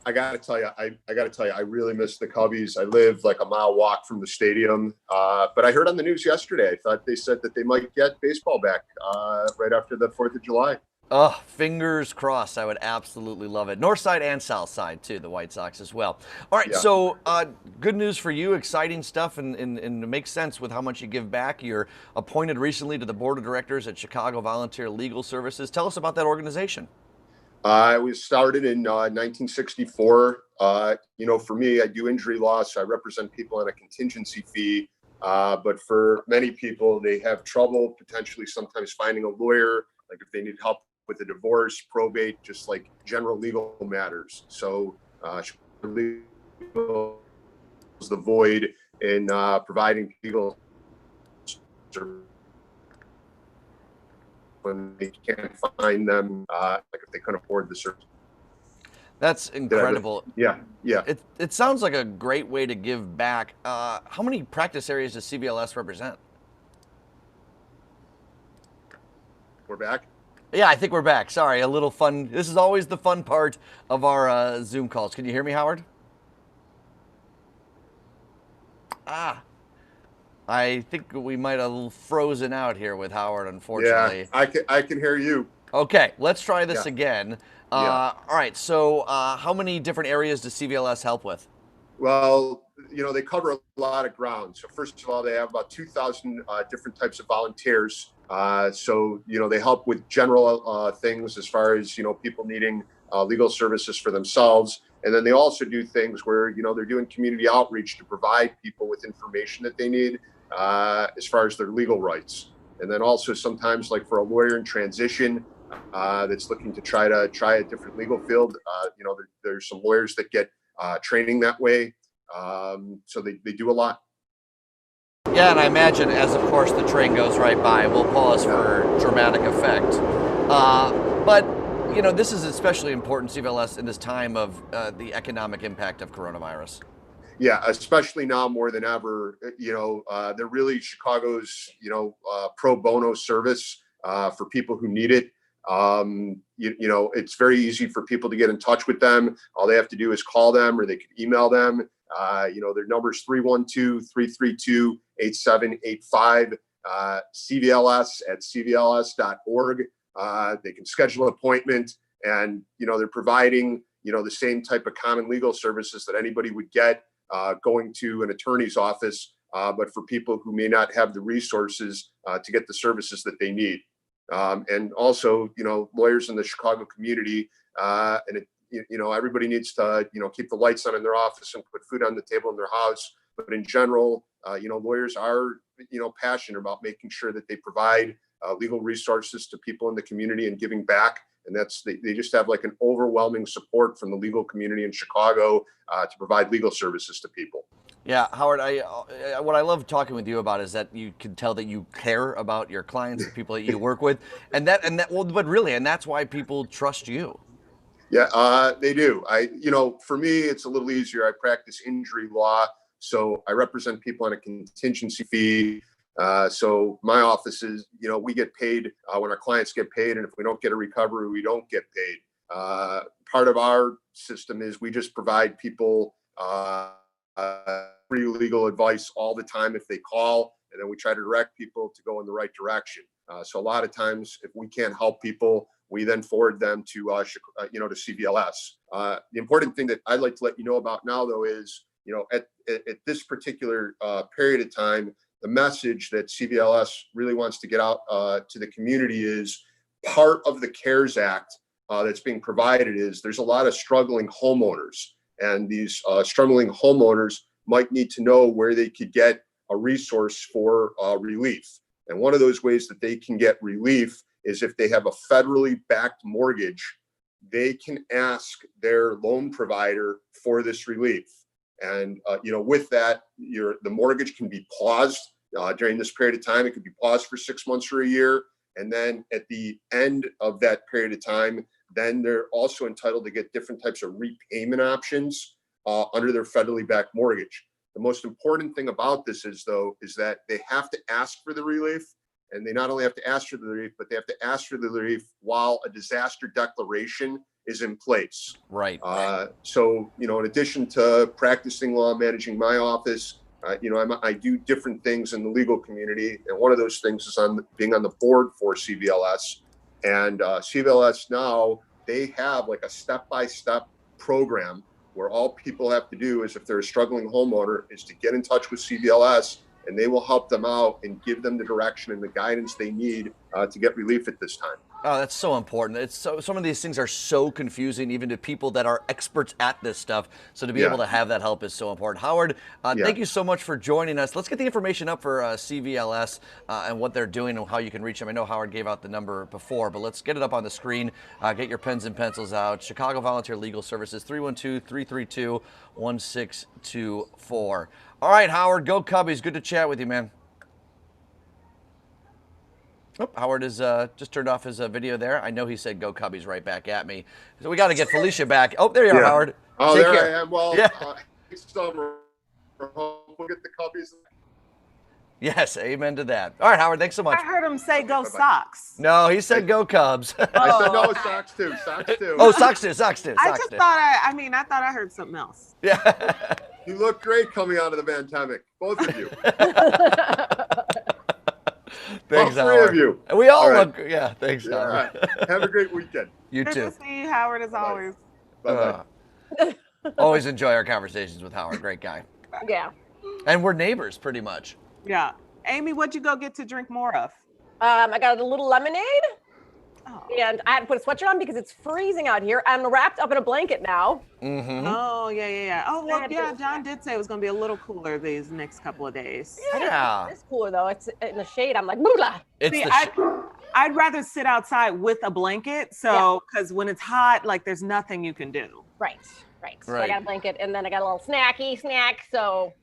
Speaker 9: I got to tell you, I really miss the Cubbies. I live like a mile walk from the stadium, but I heard on the news yesterday. I thought they said that they might get baseball back right after the 4th of July.
Speaker 3: Oh, fingers crossed. I would absolutely love it. North side and south side, too, the White Sox as well. All right, so good news for you, exciting stuff, and it makes sense with how much you give back. You're appointed recently to the board of directors at Chicago Volunteer Legal Services. Tell us about that organization.
Speaker 9: I was started in 1964. You know, for me, I do injury law, so I represent people on a contingency fee. But for many people, they have trouble potentially sometimes finding a lawyer, like if they need help with a divorce, probate, just like general legal matters. So legal is the void in providing legal service when they can't find them, like if they couldn't afford the service.
Speaker 3: That's incredible.
Speaker 9: Yeah.
Speaker 3: It sounds like a great way to give back. How many practice areas does CVLS represent?
Speaker 9: We're back.
Speaker 3: Yeah, I think we're back. Sorry, a little fun. This is always the fun part of our Zoom calls. Can you hear me, Howard? I think we might have frozen out here with Howard, unfortunately.
Speaker 9: Yeah, I can hear you.
Speaker 3: Okay, let's try this again. All right, so how many different areas does CVLS help with?
Speaker 9: Well, you know, they cover a lot of ground. So first of all, they have about 2,000 different types of volunteers. So, you know, they help with general things as far as, you know, people needing legal services for themselves. And then they also do things where, you know, they're doing community outreach to provide people with information that they need as far as their legal rights. And then also sometimes like for a lawyer in transition that's looking to try a different legal field, you know, there's some lawyers that get training that way. So they do a lot.
Speaker 3: Yeah, and I imagine as, of course, the train goes right by, we'll pause for dramatic effect. But, you know, this is especially important, CVLS, in this time of the economic impact of coronavirus.
Speaker 9: Yeah, especially now more than ever. You know, they're really Chicago's, you know, pro bono service for people who need it. You know, it's very easy for people to get in touch with them. All they have to do is call them, or they can email them. You know, their number is 312-332-8785, cvls@cvls.org. They can schedule an appointment, and, you know, they're providing, you know, the same type of common legal services that anybody would get going to an attorney's office, but for people who may not have the resources to get the services that they need. And also, you know, lawyers in the Chicago community, you know, everybody needs to, you know, keep the lights on in their office and put food on the table in their house. But in general, you know, lawyers are, you know, passionate about making sure that they provide legal resources to people in the community and giving back. And they just have like an overwhelming support from the legal community in Chicago to provide legal services to people.
Speaker 3: Yeah, Howard, what I love talking with you about is that you can tell that you care about your clients, the people that you work with, and that's why people trust you.
Speaker 9: Yeah, they do. You know, for me, it's a little easier. I practice injury law, so I represent people on a contingency fee. So my office is, you know, we get paid when our clients get paid, and if we don't get a recovery, we don't get paid. Part of our system is we just provide people free legal advice all the time if they call, and then we try to direct people to go in the right direction. So a lot of times, if we can't help people, we then forward them to, you know, to CVLS. The important thing that I'd like to let you know about now, though, is, you know, at this particular period of time, the message that CVLS really wants to get out to the community is part of the CARES Act that's being provided is there's a lot of struggling homeowners, and these struggling homeowners might need to know where they could get a resource for relief. And one of those ways that they can get relief is if they have a federally backed mortgage, they can ask their loan provider for this relief. And, you know, with that, the mortgage can be paused during this period of time. It could be paused for 6 months or a year. And then at the end of that period of time, then they're also entitled to get different types of repayment options under their federally backed mortgage. The most important thing about this is that they have to ask for the relief. And they not only have to ask for the relief, but they have to ask for the relief while a disaster declaration is in place.
Speaker 3: Right.
Speaker 9: So, you know, in addition to practicing law, managing my office, you know, I do different things in the legal community. And one of those things is being on the board for CVLS. And CVLS now, they have like a step-by-step program where all people have to do is, if they're a struggling homeowner, is to get in touch with CVLS, and they will help them out and give them the direction and the guidance they need to get relief at this time.
Speaker 3: Oh, that's so important. It's some of these things are so confusing, even to people that are experts at this stuff. So to be able to have that help is so important. Howard, thank you so much for joining us. Let's get the information up for CVLS and what they're doing and how you can reach them. I know Howard gave out the number before, but let's get it up on the screen. Get your pens and pencils out. Chicago Volunteer Legal Services, 312-332-1624. All right, Howard, go Cubbies. Good to chat with you, man. Oh, Howard has just turned off his video there. I know he said go Cubbies right back at me. So we got to get Felicia back. Oh, there you are, Howard.
Speaker 9: Oh,
Speaker 3: Take
Speaker 9: there
Speaker 3: care.
Speaker 9: I am. Well, next summer, we'll get the Cubbies.
Speaker 3: Yes, amen to that. All right, Howard, thanks so much.
Speaker 2: I heard him say go Sox.
Speaker 3: No, he said go Cubs.
Speaker 9: I said no, Sox too. Sox too.
Speaker 3: Oh, Sox too. Sox too.
Speaker 2: I just thought I thought I heard something else.
Speaker 3: Yeah.
Speaker 9: You look great coming out of the pandemic, both of you.
Speaker 3: Thanks,
Speaker 9: all
Speaker 3: Howard.
Speaker 9: three of you.
Speaker 3: We all
Speaker 9: right.
Speaker 3: look. Yeah, thanks, Howard.
Speaker 9: All right. Have a great weekend.
Speaker 3: You
Speaker 2: Good
Speaker 3: too.
Speaker 2: to see you, Howard, as always.
Speaker 9: Bye-bye.
Speaker 3: Always enjoy our conversations with Howard. Great guy.
Speaker 4: Yeah.
Speaker 3: And we're neighbors, pretty much.
Speaker 2: Yeah. Amy, what'd you go get to drink more of?
Speaker 4: I got a little lemonade.
Speaker 2: Oh.
Speaker 4: And I had to put a sweatshirt on because it's freezing out here. I'm wrapped up in a blanket now.
Speaker 3: Mm-hmm.
Speaker 2: Oh, yeah. Oh, well,
Speaker 4: had to
Speaker 2: yeah,
Speaker 4: go-
Speaker 2: John did say it was going to be a little cooler these next couple of days.
Speaker 3: Yeah.
Speaker 4: It's cooler though. It's in the shade. I'm like, blah.
Speaker 3: It's
Speaker 2: See,
Speaker 3: the
Speaker 2: I'd rather sit outside with a blanket. So, because when it's hot, like there's nothing you can do.
Speaker 4: Right. So
Speaker 3: Right.
Speaker 4: I got a blanket and then I got a little snack. So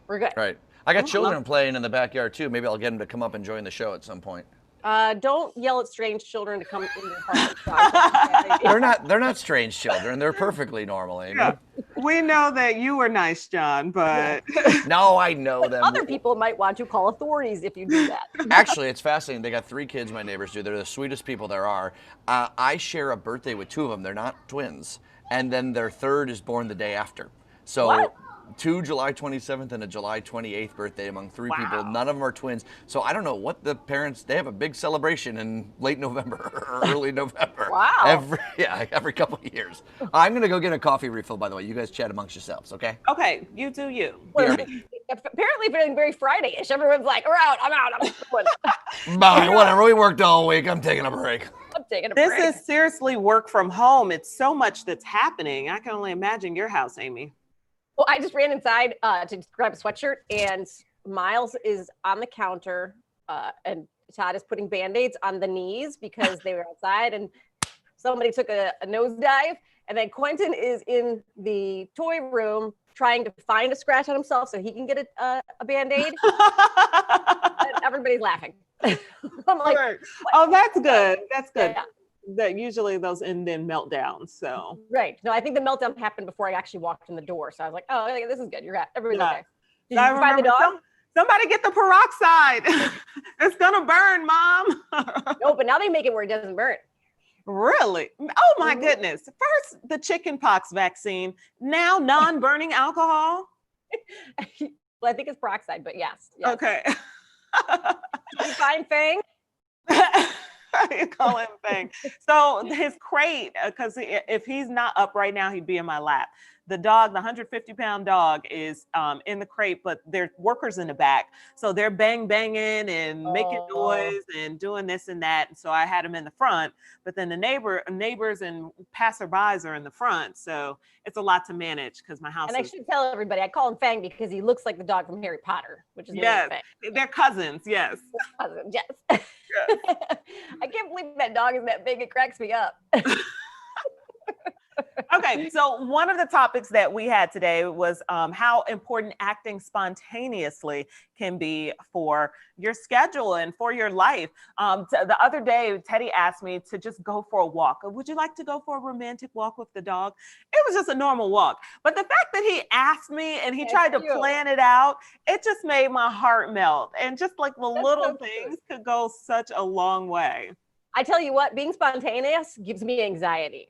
Speaker 4: we're good.
Speaker 3: Right. I got children playing in the backyard too. Maybe I'll get them to come up and join the show at some point.
Speaker 4: Don't yell at strange children to come into your apartment.
Speaker 3: They're not strange children. They're perfectly normal, Amy.
Speaker 2: Yeah. We know that you were nice, John, but
Speaker 3: No, I know them.
Speaker 4: Other people might want to call authorities if you do that.
Speaker 3: Actually, it's fascinating. They got 3 kids, my neighbors do. They're the sweetest people there are. I share a birthday with 2 of them. They're not twins. And then their third is born the day after. So
Speaker 4: What?
Speaker 3: 2 July 27th and a July 28th birthday among 3 people.
Speaker 2: Wow.
Speaker 3: None of them are twins. So I don't know what the parents, they have a big celebration in late November or early November.
Speaker 4: Wow.
Speaker 3: Every couple of years. I'm going to go get a coffee refill, by the way. You guys chat amongst yourselves, okay?
Speaker 2: okay, you do you.
Speaker 4: Well,
Speaker 3: BRB.
Speaker 4: apparently feeling very Friday-ish. Everyone's like, we're out, I'm out, I'm going.
Speaker 3: Bye, whatever. We worked all week. I'm taking a break.
Speaker 4: I'm taking a
Speaker 2: This
Speaker 4: break.
Speaker 2: is seriously work from home. It's so much that's happening. I can only imagine your house, Amy.
Speaker 4: Well, I just ran inside to grab a sweatshirt, and Miles is on the counter, and Todd is putting Band-Aids on the knees because they were outside, and somebody took a nosedive. And then Quentin is in the toy room trying to find a scratch on himself so he can get a Band-Aid. And everybody's laughing. I'm like,
Speaker 2: Right. Oh, that's good. That's good.
Speaker 4: Yeah.
Speaker 2: That usually those end in meltdowns. So
Speaker 4: right. No, I think the meltdown happened before I actually walked in the door. So I was like, oh, this is good. You're right. Everybody's
Speaker 2: Yeah.
Speaker 4: okay. Did
Speaker 2: I
Speaker 4: you find the
Speaker 2: remember
Speaker 4: dog?
Speaker 2: somebody get the peroxide. It's gonna burn, Mom.
Speaker 4: No, but now they make it where it doesn't burn.
Speaker 2: Really? Oh my
Speaker 4: Mhm.
Speaker 2: goodness. First the chickenpox vaccine, now non-burning alcohol.
Speaker 4: Well, I think it's peroxide, but yes.
Speaker 2: Okay.
Speaker 4: You find Fang?
Speaker 2: You call him Fang. So his crate, because if he's not up right now, he'd be in my lap. The dog, the 150-pound dog, is in the crate, but there's workers in the back. So they're banging and making
Speaker 4: Oh.
Speaker 2: noise and doing this and that. And so I had him in the front, but then the neighbors and passerbys are in the front. So it's a lot to manage because my house
Speaker 4: And I
Speaker 2: is,
Speaker 4: should tell everybody, I call him Fang because he looks like the dog from Harry Potter, which is
Speaker 2: Yes.
Speaker 4: Fang.
Speaker 2: they're cousins. Yes.
Speaker 4: Yes. I can't believe that dog is that big. It cracks me up.
Speaker 2: Okay, so one of the topics that we had today was how important acting spontaneously can be for your schedule and for your life. The other day, Teddy asked me to just go for a walk. Would you like to go for a romantic walk with the dog? It was just a normal walk. But the fact that he asked me and he
Speaker 4: That's
Speaker 2: tried to
Speaker 4: cute.
Speaker 2: plan it out, it just made my heart melt. And just like the
Speaker 4: That's
Speaker 2: little
Speaker 4: so cute.
Speaker 2: things could go such a long way.
Speaker 4: I tell you what, being spontaneous gives me anxiety.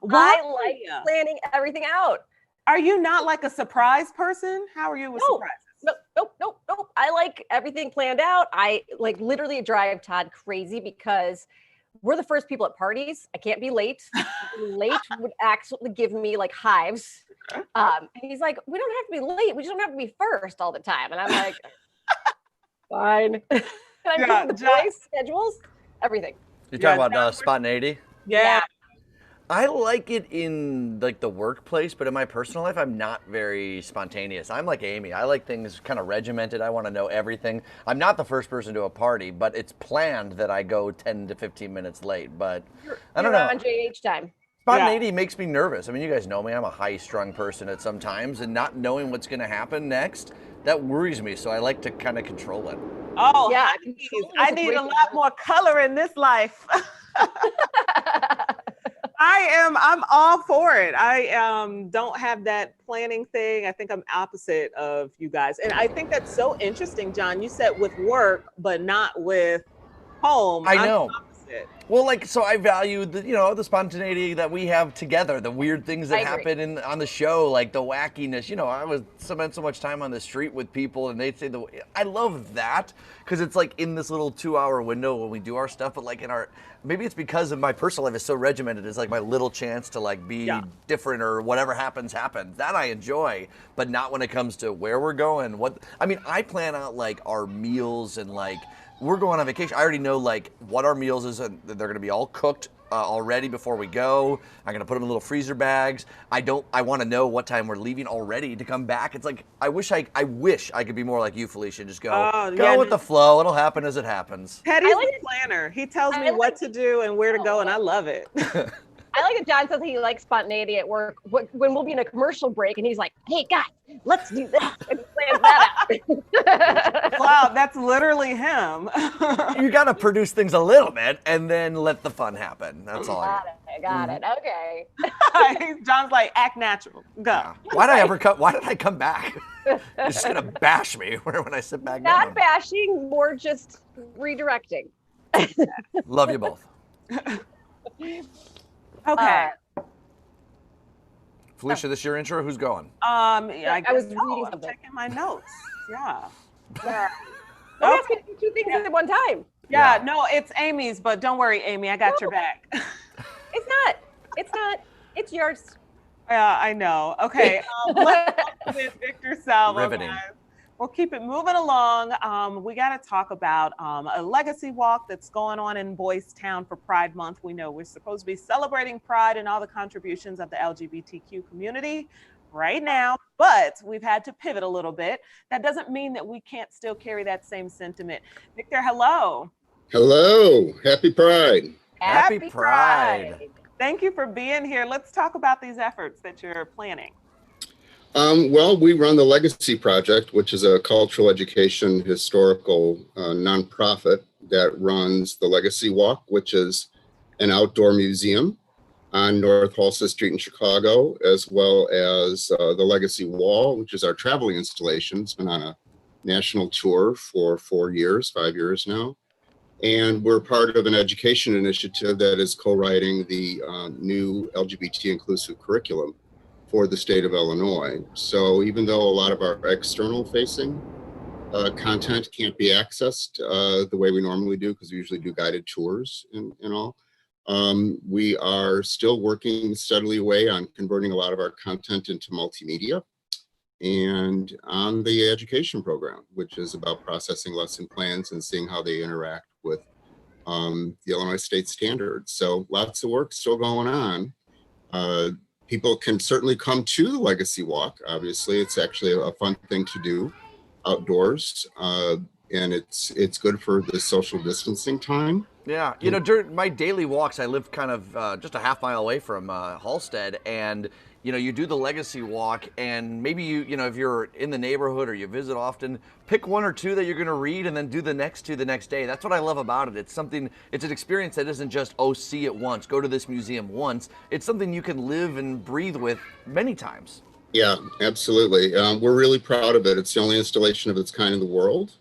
Speaker 2: Why?
Speaker 4: I like planning everything out.
Speaker 2: Are you not like a surprise person? How are you with
Speaker 4: No.
Speaker 2: surprises?
Speaker 4: Nope. I like everything planned out. I like literally drive Todd crazy because we're the first people at parties. I can't be late. Late would actually give me like hives. And he's like, we don't have to be late. We just don't have to be first all the time. And I'm like, fine. And I
Speaker 2: Yeah,
Speaker 4: put the
Speaker 2: John-
Speaker 4: boys' schedules, everything.
Speaker 3: You're
Speaker 2: Yeah,
Speaker 3: talking about spontaneity?
Speaker 2: Yeah.
Speaker 3: I like it in like the workplace, but in my personal life, I'm not very spontaneous. I'm like Amy. I like things kind of regimented. I want to know everything. I'm not the first person to a party, but it's planned that I go 10 to 15 minutes late. But I don't
Speaker 4: You're
Speaker 3: know.
Speaker 4: on JH time.
Speaker 3: Spontaneity makes me nervous. I mean, you guys know me. I'm a high-strung person at some times, and not knowing what's going to happen next, that worries me. So I like to kind of control it.
Speaker 2: Oh,
Speaker 4: Yeah,
Speaker 2: honey,
Speaker 4: controlling
Speaker 2: I
Speaker 4: the
Speaker 2: need a
Speaker 4: situation.
Speaker 2: lot more color in this life. I'm all for it. I don't have that planning thing. I think I'm opposite of you guys. And I think that's so interesting, John. You said with work, but not with home.
Speaker 3: I
Speaker 2: I'm
Speaker 3: know.
Speaker 2: opposite.
Speaker 3: Well, like, so I value the, the spontaneity that we have together, the weird things that
Speaker 4: I agree.
Speaker 3: happen on the show, like the wackiness. I was spent so much time on the street with people, and they'd say I love that because it's like in this little 2-hour window when we do our stuff, but like maybe it's because of my personal life is so regimented. It's like my little chance to like be different or whatever happens. That I enjoy, but not when it comes to where we're going. I plan out like our meals and like. We're going on vacation. I already know like what our meals is, and they're going to be all cooked already before we go. I'm going to put them in little freezer bags. I want to know what time we're leaving already to come back. It's like I wish I could be more like you, Felicia. Just go with the flow. It'll happen as it happens.
Speaker 2: Teddy's
Speaker 4: I like
Speaker 2: the planner. He tells
Speaker 4: I
Speaker 2: me what
Speaker 4: like
Speaker 2: to do and where to go, and I love it.
Speaker 4: I like that John says he likes spontaneity at work when we'll be in a commercial break and he's like, hey guys, let's do this. And he's stands that out.
Speaker 2: Wow, that's literally him.
Speaker 3: You got to produce things a little bit and then let the fun happen. That's all.
Speaker 4: Got it. Okay.
Speaker 2: John's like, act natural. Go.
Speaker 3: Yeah. Why did I come back? You're just gonna bash me when I sit back down.
Speaker 4: Not bashing, more just redirecting.
Speaker 3: Love you both.
Speaker 2: Okay.
Speaker 3: Felicia, this your intro? Who's going?
Speaker 2: I
Speaker 4: was
Speaker 2: guess
Speaker 4: reading
Speaker 2: I'm
Speaker 4: something.
Speaker 2: checking my notes. Yeah.
Speaker 4: Don't ask me to do two things at one time.
Speaker 2: Yeah, no, it's Amy's, but don't worry, Amy, I got your back.
Speaker 4: It's not. It's yours.
Speaker 2: Yeah, I know. Okay, let's talk with Victor Salvo,
Speaker 3: Riveting.
Speaker 2: guys. We'll keep it moving along. We got to talk about a legacy walk that's going on in Boys Town for Pride Month. We know we're supposed to be celebrating Pride and all the contributions of the LGBTQ community right now, but we've had to pivot a little bit. That doesn't mean that we can't still carry that same sentiment. Victor, hello.
Speaker 10: Hello. Happy Pride.
Speaker 3: Happy Pride.
Speaker 2: Thank you for being here. Let's talk about these efforts that you're planning.
Speaker 10: Well, we run the Legacy Project, which is a cultural education historical nonprofit that runs the Legacy Walk, which is an outdoor museum on North Halsted Street in Chicago, as well as the Legacy Wall, which is our traveling installation. It's been on a national tour for 5 years now. And we're part of an education initiative that is co-writing the new LGBT inclusive curriculum for the state of Illinois. So even though a lot of our external facing content can't be accessed the way we normally do, because we usually do guided tours and all, we are still working steadily away on converting a lot of our content into multimedia and on the education program, which is about processing lesson plans and seeing how they interact with the Illinois state standards. So lots of work still going on. People can certainly come to the Legacy Walk. Obviously, it's actually a fun thing to do outdoors, and it's good for the social distancing time.
Speaker 3: Yeah, you know, during my daily walks, I live kind of just a half mile away from Halsted, and you know, you do the Legacy Walk, and maybe you know, if you're in the neighborhood or you visit often, pick one or two that you're going to read, and then do the next two the next day. That's what I love about it. It's an experience that isn't just, oh, see it once, go to this museum once. It's something you can live and breathe with many times.
Speaker 10: Yeah, absolutely. We're really proud of it. It's the only installation of its kind in the world,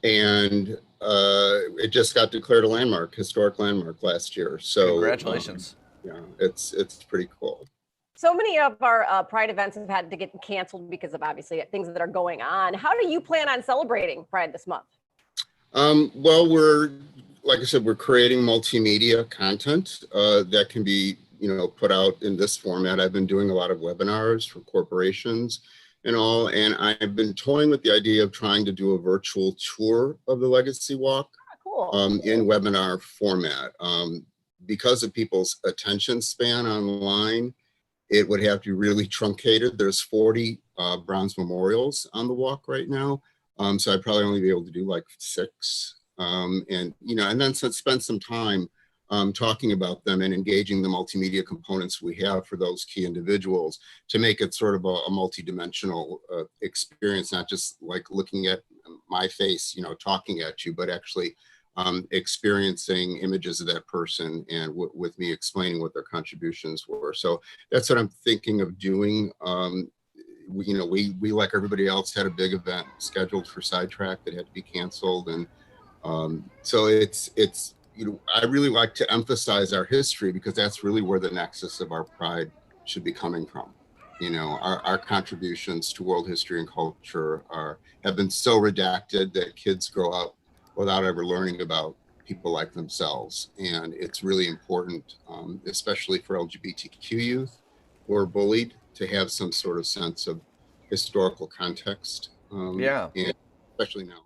Speaker 10: and it just got declared a historic landmark last year. So
Speaker 3: congratulations.
Speaker 10: Yeah, it's pretty cool.
Speaker 4: So many of our Pride events have had to get canceled because of obviously things that are going on. How do you plan on celebrating Pride this month?
Speaker 10: Well, like I said, we're creating multimedia content that can be, you know, put out in this format. I've been doing a lot of webinars for corporations and all, and I've been toying with the idea of trying to do a virtual tour of the Legacy Walk in webinar format. Because of people's attention span online, it would have to be really truncated. There's 40 bronze memorials on the walk right now. So I'd probably only be able to do like 6. And, you know, and then spend some time talking about them and engaging the multimedia components we have for those key individuals to make it sort of a multi-dimensional experience, not just like looking at my face, you know, talking at you, but actually experiencing images of that person and with me explaining what their contributions were. So that's what I'm thinking of doing. We like everybody else had a big event scheduled for Sidetrack that had to be canceled, and so it's you know, I really like to emphasize our history because that's really where the nexus of our pride should be coming from. You know, our contributions to world history and culture have been so redacted that kids grow up without ever learning about people like themselves. And it's really important, especially for LGBTQ youth who are bullied, to have some sort of sense of historical context. And especially now.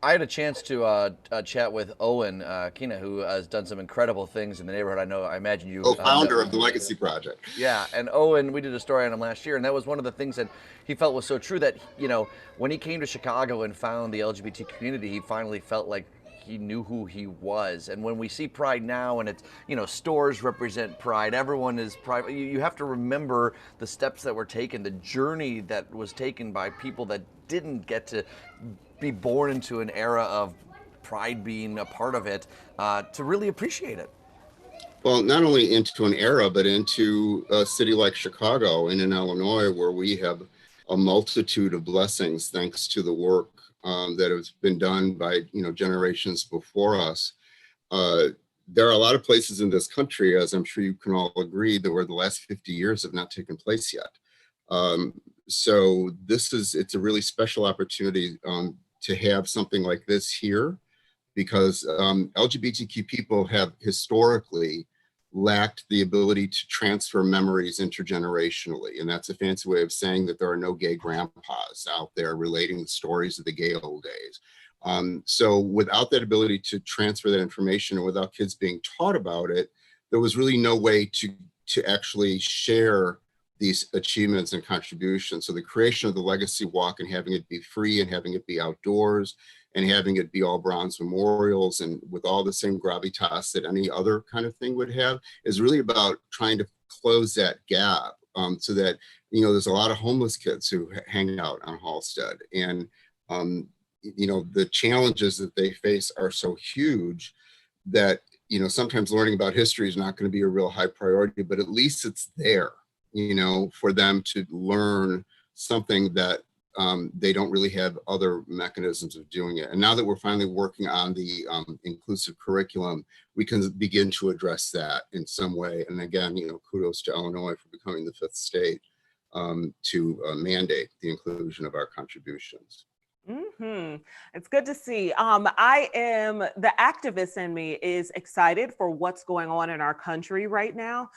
Speaker 3: I had a chance to chat with Owen Kina, who has done some incredible things in the neighborhood. I imagine you.
Speaker 10: Co-founder of the Legacy Project.
Speaker 3: Yeah, and Owen, we did a story on him last year, and that was one of the things that he felt was so true, that, you know, when he came to Chicago and found the LGBT community, he finally felt like he knew who he was. And when we see Pride now, and it's, you know, stores represent Pride, everyone is Pride. You have to remember the steps that were taken, the journey that was taken by people that didn't get to be born into an era of Pride being a part of it, to really appreciate it.
Speaker 10: Well, not only into an era, but into a city like Chicago and in Illinois, where we have a multitude of blessings thanks to the work that has been done by, you know, generations before us. There are a lot of places in this country, as I'm sure you can all agree, that where the last 50 years have not taken place yet. So it's a really special opportunity to have something like this here, because LGBTQ people have historically lacked the ability to transfer memories intergenerationally. And that's a fancy way of saying that there are no gay grandpas out there relating the stories of the gay old days. So without that ability to transfer that information, and without kids being taught about it, there was really no way to actually share these achievements and contributions. So the creation of the Legacy Walk and having it be free and having it be outdoors and having it be all bronze memorials and with all the same gravitas that any other kind of thing would have is really about trying to close that gap, so that, you know, there's a lot of homeless kids who hang out on Halsted, and you know, the challenges that they face are so huge that, you know, sometimes learning about history is not going to be a real high priority, but at least it's there, you know, for them to learn something that they don't really have other mechanisms of doing it. And now that we're finally working on the inclusive curriculum, we can begin to address that in some way. And again, you know, kudos to Illinois for becoming the 5th state to mandate the inclusion of our contributions.
Speaker 2: It's good to see. The activist in me is excited for what's going on in our country right now.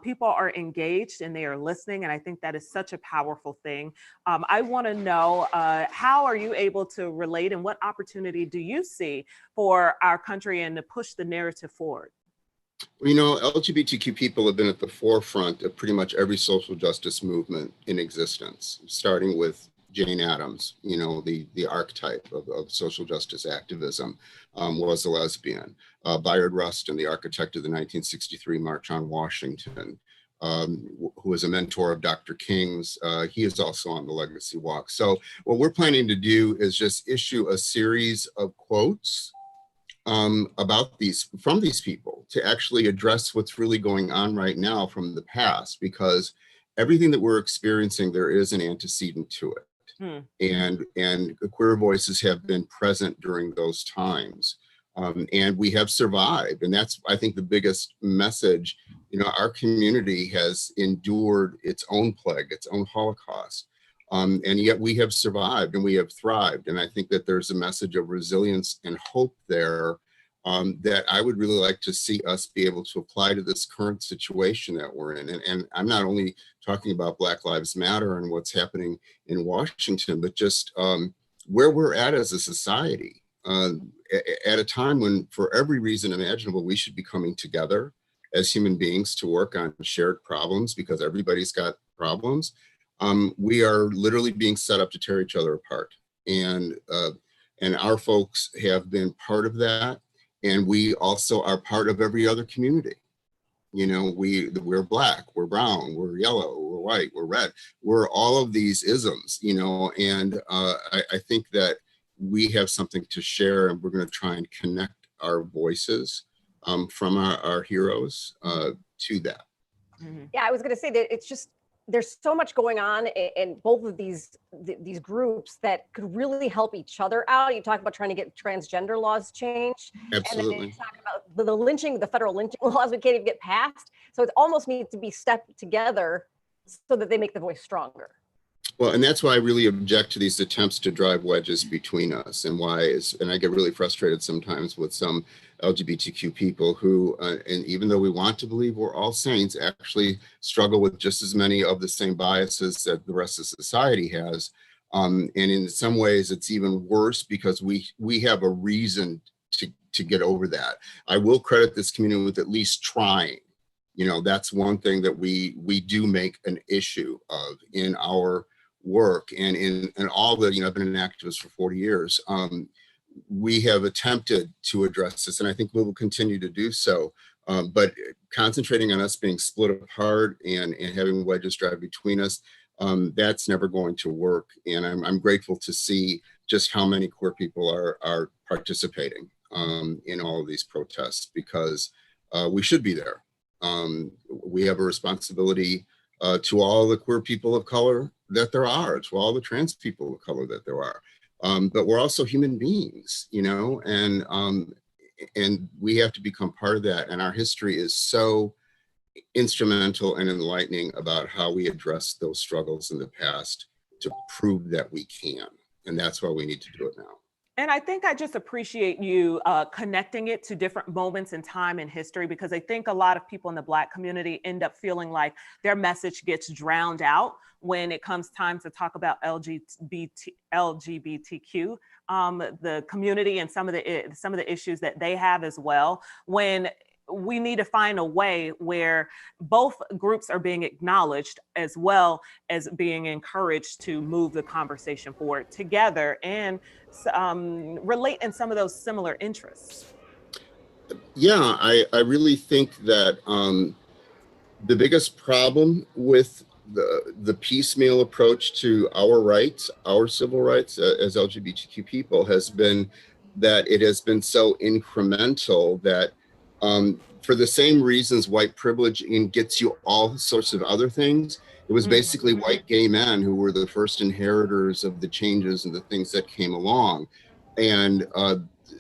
Speaker 2: People are engaged and they are listening, and I think that is such a powerful thing. I want to know, how are you able to relate, and what opportunity do you see for our country and to push the narrative forward?
Speaker 10: Well, you know, LGBTQ people have been at the forefront of pretty much every social justice movement in existence, starting with Jane Addams, you know, the archetype of social justice activism, was a lesbian. Bayard Rustin, the architect of the 1963 March on Washington, who was a mentor of Dr. King's, he is also on the Legacy Walk. So what we're planning to do is just issue a series of quotes about from these people to actually address what's really going on right now from the past, because everything that we're experiencing, there is an antecedent to it. And queer voices have been present during those times, and we have survived. And that's, I think, the biggest message. You know, our community has endured its own plague, its own Holocaust, and yet we have survived and we have thrived. And I think that there's a message of resilience and hope there that I would really like to see us be able to apply to this current situation that we're in. And I'm not only talking about Black Lives Matter and what's happening in Washington, but just where we're at as a society, at a time when, for every reason imaginable, we should be coming together as human beings to work on shared problems, because everybody's got problems. We are literally being set up to tear each other apart. And our folks have been part of that. And we also are part of every other community. You know, we're Black, we're brown, we're yellow, we're white, we're red. We're all of these isms, you know, and I think that we have something to share, and we're going to try and connect our voices from our heroes to that.
Speaker 4: Yeah, I was going to say that it's just, there's so much going on in both of these groups that could really help each other out. You talk about trying to get transgender laws changed.
Speaker 10: Absolutely.
Speaker 4: And then you talk about the lynching, the federal lynching laws we can't even get passed. So it almost needs to be stepped together so that they make the voice stronger.
Speaker 10: Well, and that's why I really object to these attempts to drive wedges between us, and and I get really frustrated sometimes with some LGBTQ people who, and even though we want to believe we're all saints, actually struggle with just as many of the same biases that the rest of society has. And in some ways, it's even worse because we have a reason to get over that. I will credit this community with at least trying. You know, that's one thing that we do make an issue of in our work and in all the, you know, I've been an activist for 40 years. we have attempted to address this, and I think we will continue to do so. But concentrating on us being split apart and having wedges drive between us, that's never going to work. And I'm grateful to see just how many queer people are participating in all of these protests, because we should be there. We have a responsibility to all the queer people of color that there are, to all the trans people of color that there are. But we're also human beings, you know, and we have to become part of that. And our history is so instrumental and enlightening about how we address those struggles in the past to prove that we can. And that's why we need to do it now.
Speaker 2: And I think I just appreciate you connecting it to different moments in time in history, because I think a lot of people in the Black community end up feeling like their message gets drowned out when it comes time to talk about LGBTQ, the community, and some of the issues that they have as well. When we need to find a way where both groups are being acknowledged as well as being encouraged to move the conversation forward together and relate in some of those similar interests.
Speaker 10: Yeah, I really think that the biggest problem with the piecemeal approach to our rights, our civil rights as LGBTQ people, has been that it has been so incremental that for the same reasons white privilege gets you all sorts of other things, it was basically white gay men who were the first inheritors of the changes and the things that came along. And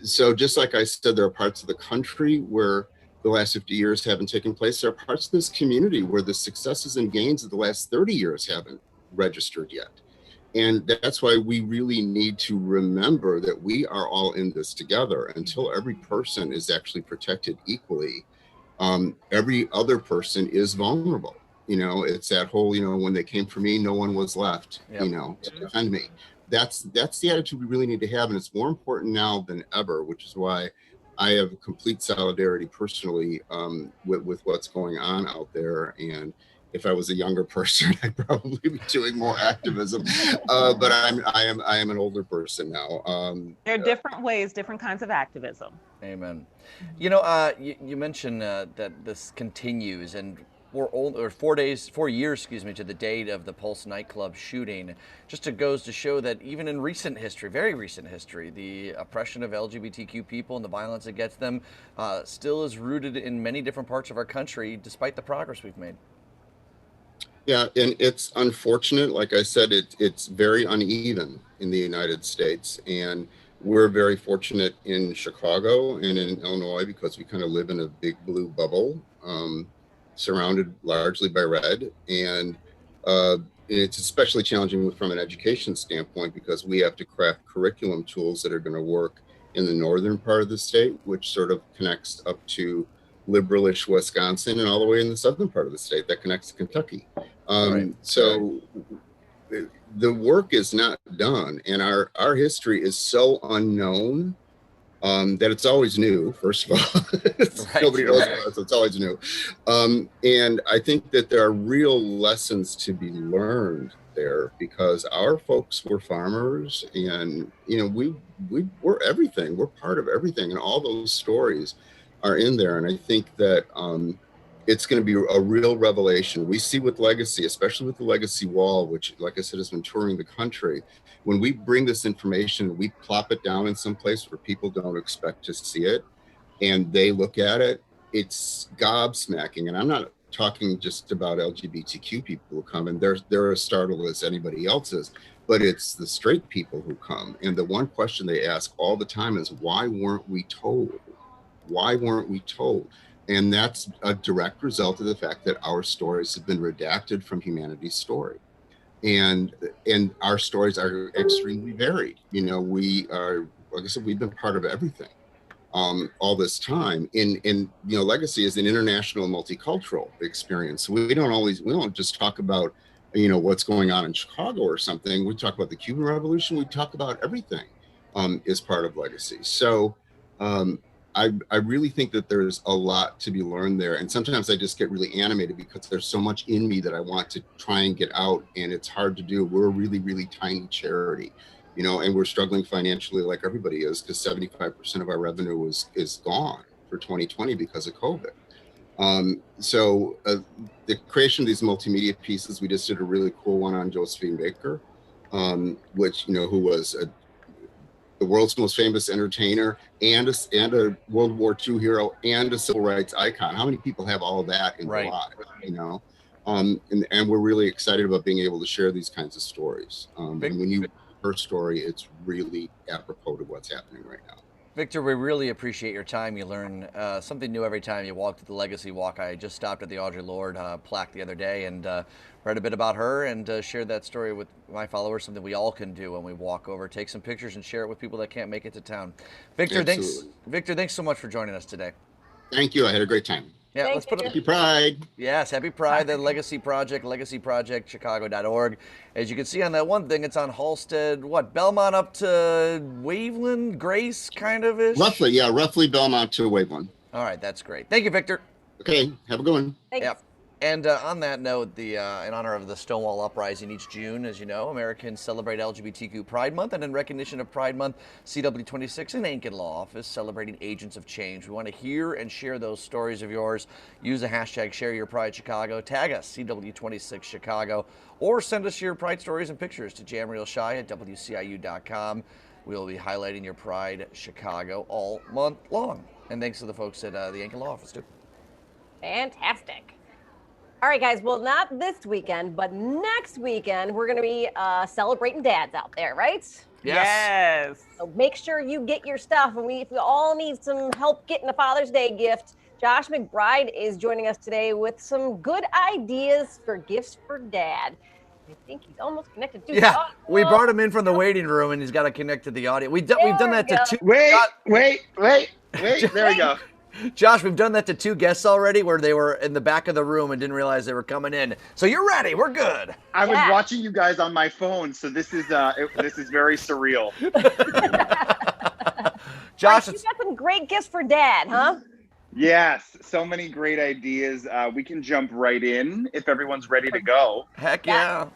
Speaker 10: so just like I said, there are parts of the country where the last 50 years haven't taken place. There are parts of this community where the successes and gains of the last 30 years haven't registered yet. And that's why we really need to remember that we are all in this together. Until every person is actually protected equally, every other person is vulnerable. You know, it's that whole, you know, when they came for me, no one was left, you know, to defend me. That's the attitude we really need to have. And it's more important now than ever, which is why I have complete solidarity personally with what's going on out there. And if I was a younger person, I'd probably be doing more activism. But I am an older person now.
Speaker 2: There are different ways, different kinds of activism.
Speaker 3: Amen. You know, you mentioned that this continues, and we're 4 years, excuse me, to the date of the Pulse nightclub shooting. Just goes to show that even in recent history, very recent history, the oppression of LGBTQ people and the violence against them still is rooted in many different parts of our country, despite the progress we've made.
Speaker 10: Yeah, and it's unfortunate. Like I said, it's very uneven in the United States. And we're very fortunate in Chicago and in Illinois because we kind of live in a big blue bubble, surrounded largely by red. And it's especially challenging from an education standpoint because we have to craft curriculum tools that are going to work in the northern part of the state, which sort of connects up to liberalish Wisconsin, and all the way in the southern part of the state that connects to Kentucky. So the work is not done, and our history is so unknown that it's always new, first of all. Nobody knows about it, so it's always new. And I think that there are real lessons to be learned there because our folks were farmers, and you know we're everything. We're part of everything, and all those stories are in there. And I think that it's going to be a real revelation. We see with Legacy, especially with the Legacy Wall, which, like I said, has been touring the country. When we bring this information, we plop it down in some place where people don't expect to see it, and they look at it, it's gobsmacking. And I'm not talking just about LGBTQ people who come, and they're as startled as anybody else is, but it's the straight people who come. And the one question they ask all the time is, why weren't we told? Why weren't we told? And that's a direct result of the fact that our stories have been redacted from humanity's story. And our stories are extremely varied. You know, we are, like I said, we've been part of everything all this time. And you know, Legacy is an international multicultural experience. We don't just talk about, you know, what's going on in Chicago or something. We talk about the Cuban Revolution. We talk about everything is part of Legacy. So I really think that there's a lot to be learned there. And sometimes I just get really animated because there's so much in me that I want to try and get out, and it's hard to do. We're a really, really tiny charity. and we're struggling financially like everybody is, because 75% of our revenue is gone for 2020 because of COVID. So the creation of these multimedia pieces, we just did a really cool one on Josephine Baker, which, who was the world's most famous entertainer and a World War II hero and a civil rights icon. How many people have all of that in their lives, and we're really excited about being able to share these kinds of stories. And when you her story, it's really apropos to what's happening right now.
Speaker 3: Victor, we really appreciate your time. You learn something new every time you walk to the Legacy Walk. I just stopped at the Audre Lorde plaque the other day and read a bit about her and shared that story with my followers, something we all can do when we walk over, take some pictures and share it with people that can't make it to town. Victor, thanks so much for joining us today.
Speaker 10: Thank you. I had a great time.
Speaker 3: Yeah,
Speaker 4: Thank
Speaker 3: let's put
Speaker 4: you.
Speaker 3: up.
Speaker 10: Happy Pride.
Speaker 3: Yes, happy Pride, the Legacy Project, legacyprojectchicago.org. As you can see on that one thing, it's on Halsted, Belmont up to Waveland, Grace, kind of ish?
Speaker 10: Roughly Belmont to Waveland.
Speaker 3: All right, that's great. Thank you, Victor.
Speaker 10: Okay, have a good one.
Speaker 4: Thanks.
Speaker 3: Yep. And on that note, in honor of the Stonewall Uprising each June, as you know, Americans celebrate LGBTQ Pride Month, and in recognition of Pride Month, CW26 and Aiken Law Office celebrating Agents of Change. We want to hear and share those stories of yours. Use the hashtag #ShareYourPrideChicago, tag us CW26Chicago, or send us your Pride stories and pictures to jamrielshai@WCIU.com. We'll be highlighting your Pride Chicago all month long. And thanks to the folks at the Aiken Law Office, too.
Speaker 4: Fantastic. All right, guys. Well, not this weekend, but next weekend, we're going to be celebrating dads out there, right?
Speaker 2: Yes.
Speaker 4: So make sure you get your stuff. And if we all need some help getting a Father's Day gift, Josh McBride is joining us today with some good ideas for gifts for dad. I think he's almost connected to
Speaker 3: Yeah, we brought him in from the waiting room, and he's got to connect to the audio. We've done that to two.
Speaker 11: Wait. There we go.
Speaker 3: Josh, we've done that to two guests already where they were in the back of the room and didn't realize they were coming in. So you're ready. We're good.
Speaker 11: I was watching you guys on my phone, so this is very surreal.
Speaker 4: Josh, you got some great gifts for dad, huh?
Speaker 11: Yes, so many great ideas. We can jump right in if everyone's ready to go.
Speaker 3: Heck yeah.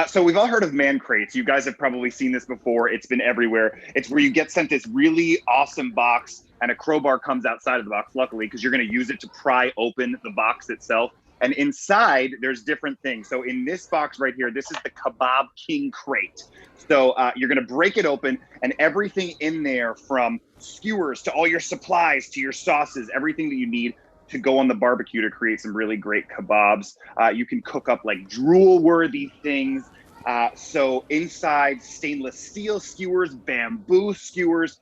Speaker 11: So we've all heard of man crates. You guys have probably seen this before. It's been everywhere. It's where you get sent this really awesome box and a crowbar comes outside of the box, luckily, because you're going to use it to pry open the box itself. And inside, there's different things. So in this box right here, this is the Kebab King crate. So you're going to break it open, and everything in there, from skewers to all your supplies to your sauces, everything that you need to go on the barbecue to create some really great kebabs. You can cook up like drool-worthy things. So inside, stainless steel skewers, bamboo skewers,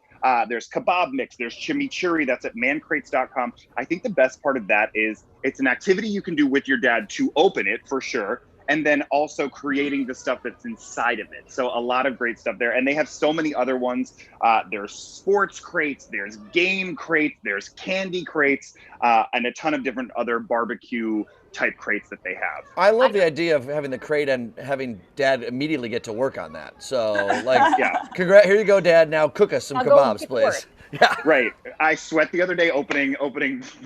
Speaker 11: there's kebab mix, there's chimichurri. That's at mancrates.com. I think the best part of that is it's an activity you can do with your dad to open it, for sure, and then also creating the stuff that's inside of it. So a lot of great stuff there. And they have so many other ones. There's sports crates, there's game crates, there's candy crates, and a ton of different other barbecue type crates that they have.
Speaker 3: I love the idea of having the crate and having dad immediately get to work on that. So like, here you go, Dad. Now cook us some kebabs, please. Yeah.
Speaker 11: Right. I sweat the other day opening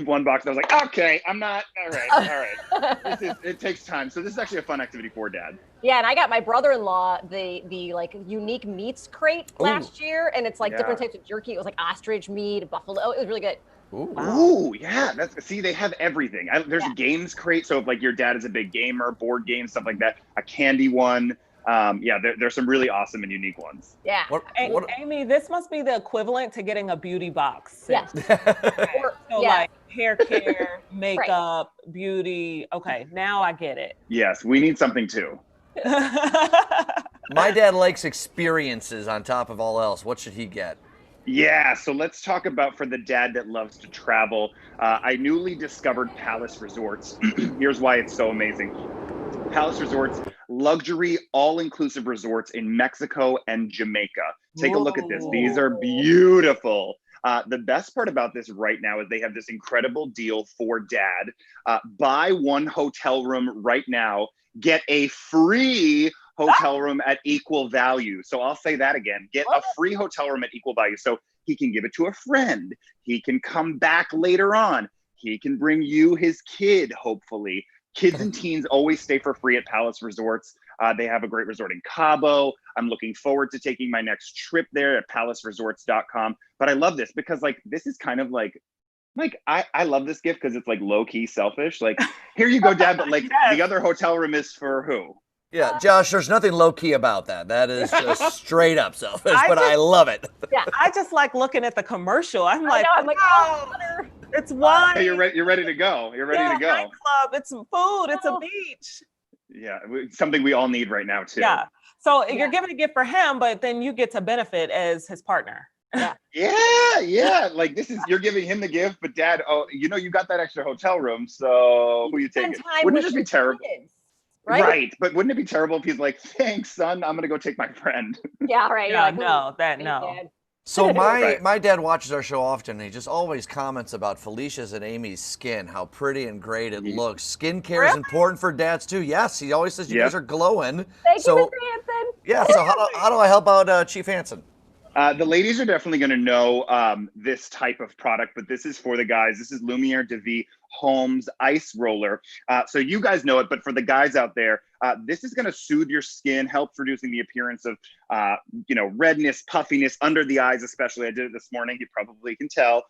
Speaker 11: one box. And I was like, okay, I'm not. All right. It takes time. So this is actually a fun activity for dad.
Speaker 4: Yeah, and I got my brother-in-law the like unique meats crate last year, and it's like different types of jerky. It was like ostrich meat, buffalo. It was really good.
Speaker 11: Ooh, yeah. They have everything. There's a games crate. So if like your dad is a big gamer, board games, stuff like that, a candy one. There's some really awesome and unique ones.
Speaker 4: Yeah.
Speaker 2: Amy, this must be the equivalent to getting a beauty box.
Speaker 4: Yes.
Speaker 2: Like hair care, makeup, beauty. Okay, now I get it.
Speaker 11: Yes, we need something too.
Speaker 3: My dad likes experiences on top of all else. What should he get?
Speaker 11: Yeah, so let's talk about, for the dad that loves to travel, I newly discovered Palace Resorts. Here's why it's so amazing. Palace Resorts, luxury, all-inclusive resorts in Mexico and Jamaica. Take a look at this. These are beautiful. The best part about this right now is they have this incredible deal for dad. Buy one hotel room right now, get a free hotel room at equal value. So I'll say that again, get a free hotel room at equal value. So he can give it to a friend. He can come back later on. He can bring you his kid, hopefully. Kids and teens always stay for free at Palace Resorts. They have a great resort in Cabo. I'm looking forward to taking my next trip there at palaceresorts.com. But I love this because like this is kind of like I love this gift because it's like low-key selfish. Like, here you go, Dad, but like the other hotel room is for who?
Speaker 3: Yeah, Josh, there's nothing low-key about that. That is just straight up selfish, I love it.
Speaker 2: Yeah, I just like looking at the commercial. I'm like, it's
Speaker 11: Hey,
Speaker 2: wine.
Speaker 11: you're ready to go. You're ready to go.
Speaker 2: Nightclub, it's some food, it's a beach.
Speaker 11: Yeah, something we all need right now too.
Speaker 2: Yeah. So you're giving a gift for him, but then you get to benefit as his partner.
Speaker 11: Yeah. Like this is, you're giving him the gift, but Dad, you got that extra hotel room, so who you taking? Wouldn't it just be terrible? Right. But wouldn't it be terrible if he's like, thanks, son, I'm gonna go take my friend.
Speaker 4: Yeah, right.
Speaker 2: Yeah,
Speaker 4: like,
Speaker 2: no.
Speaker 3: So my dad watches our show often, and he just always comments about Felicia's and Amy's skin, how pretty and great it looks. Skincare is important for dads too. Yes, he always says you guys are glowing.
Speaker 4: Thank you, Mr. Hansen.
Speaker 3: Yeah, so how do I help out Chief Hansen?
Speaker 11: The ladies are definitely going to know this type of product, but this is for the guys. This is Lumiere de Vie Homes Ice Roller. So you guys know it, but for the guys out there, this is going to soothe your skin, help reducing the appearance of, redness, puffiness under the eyes, especially. I did it this morning. You probably can tell.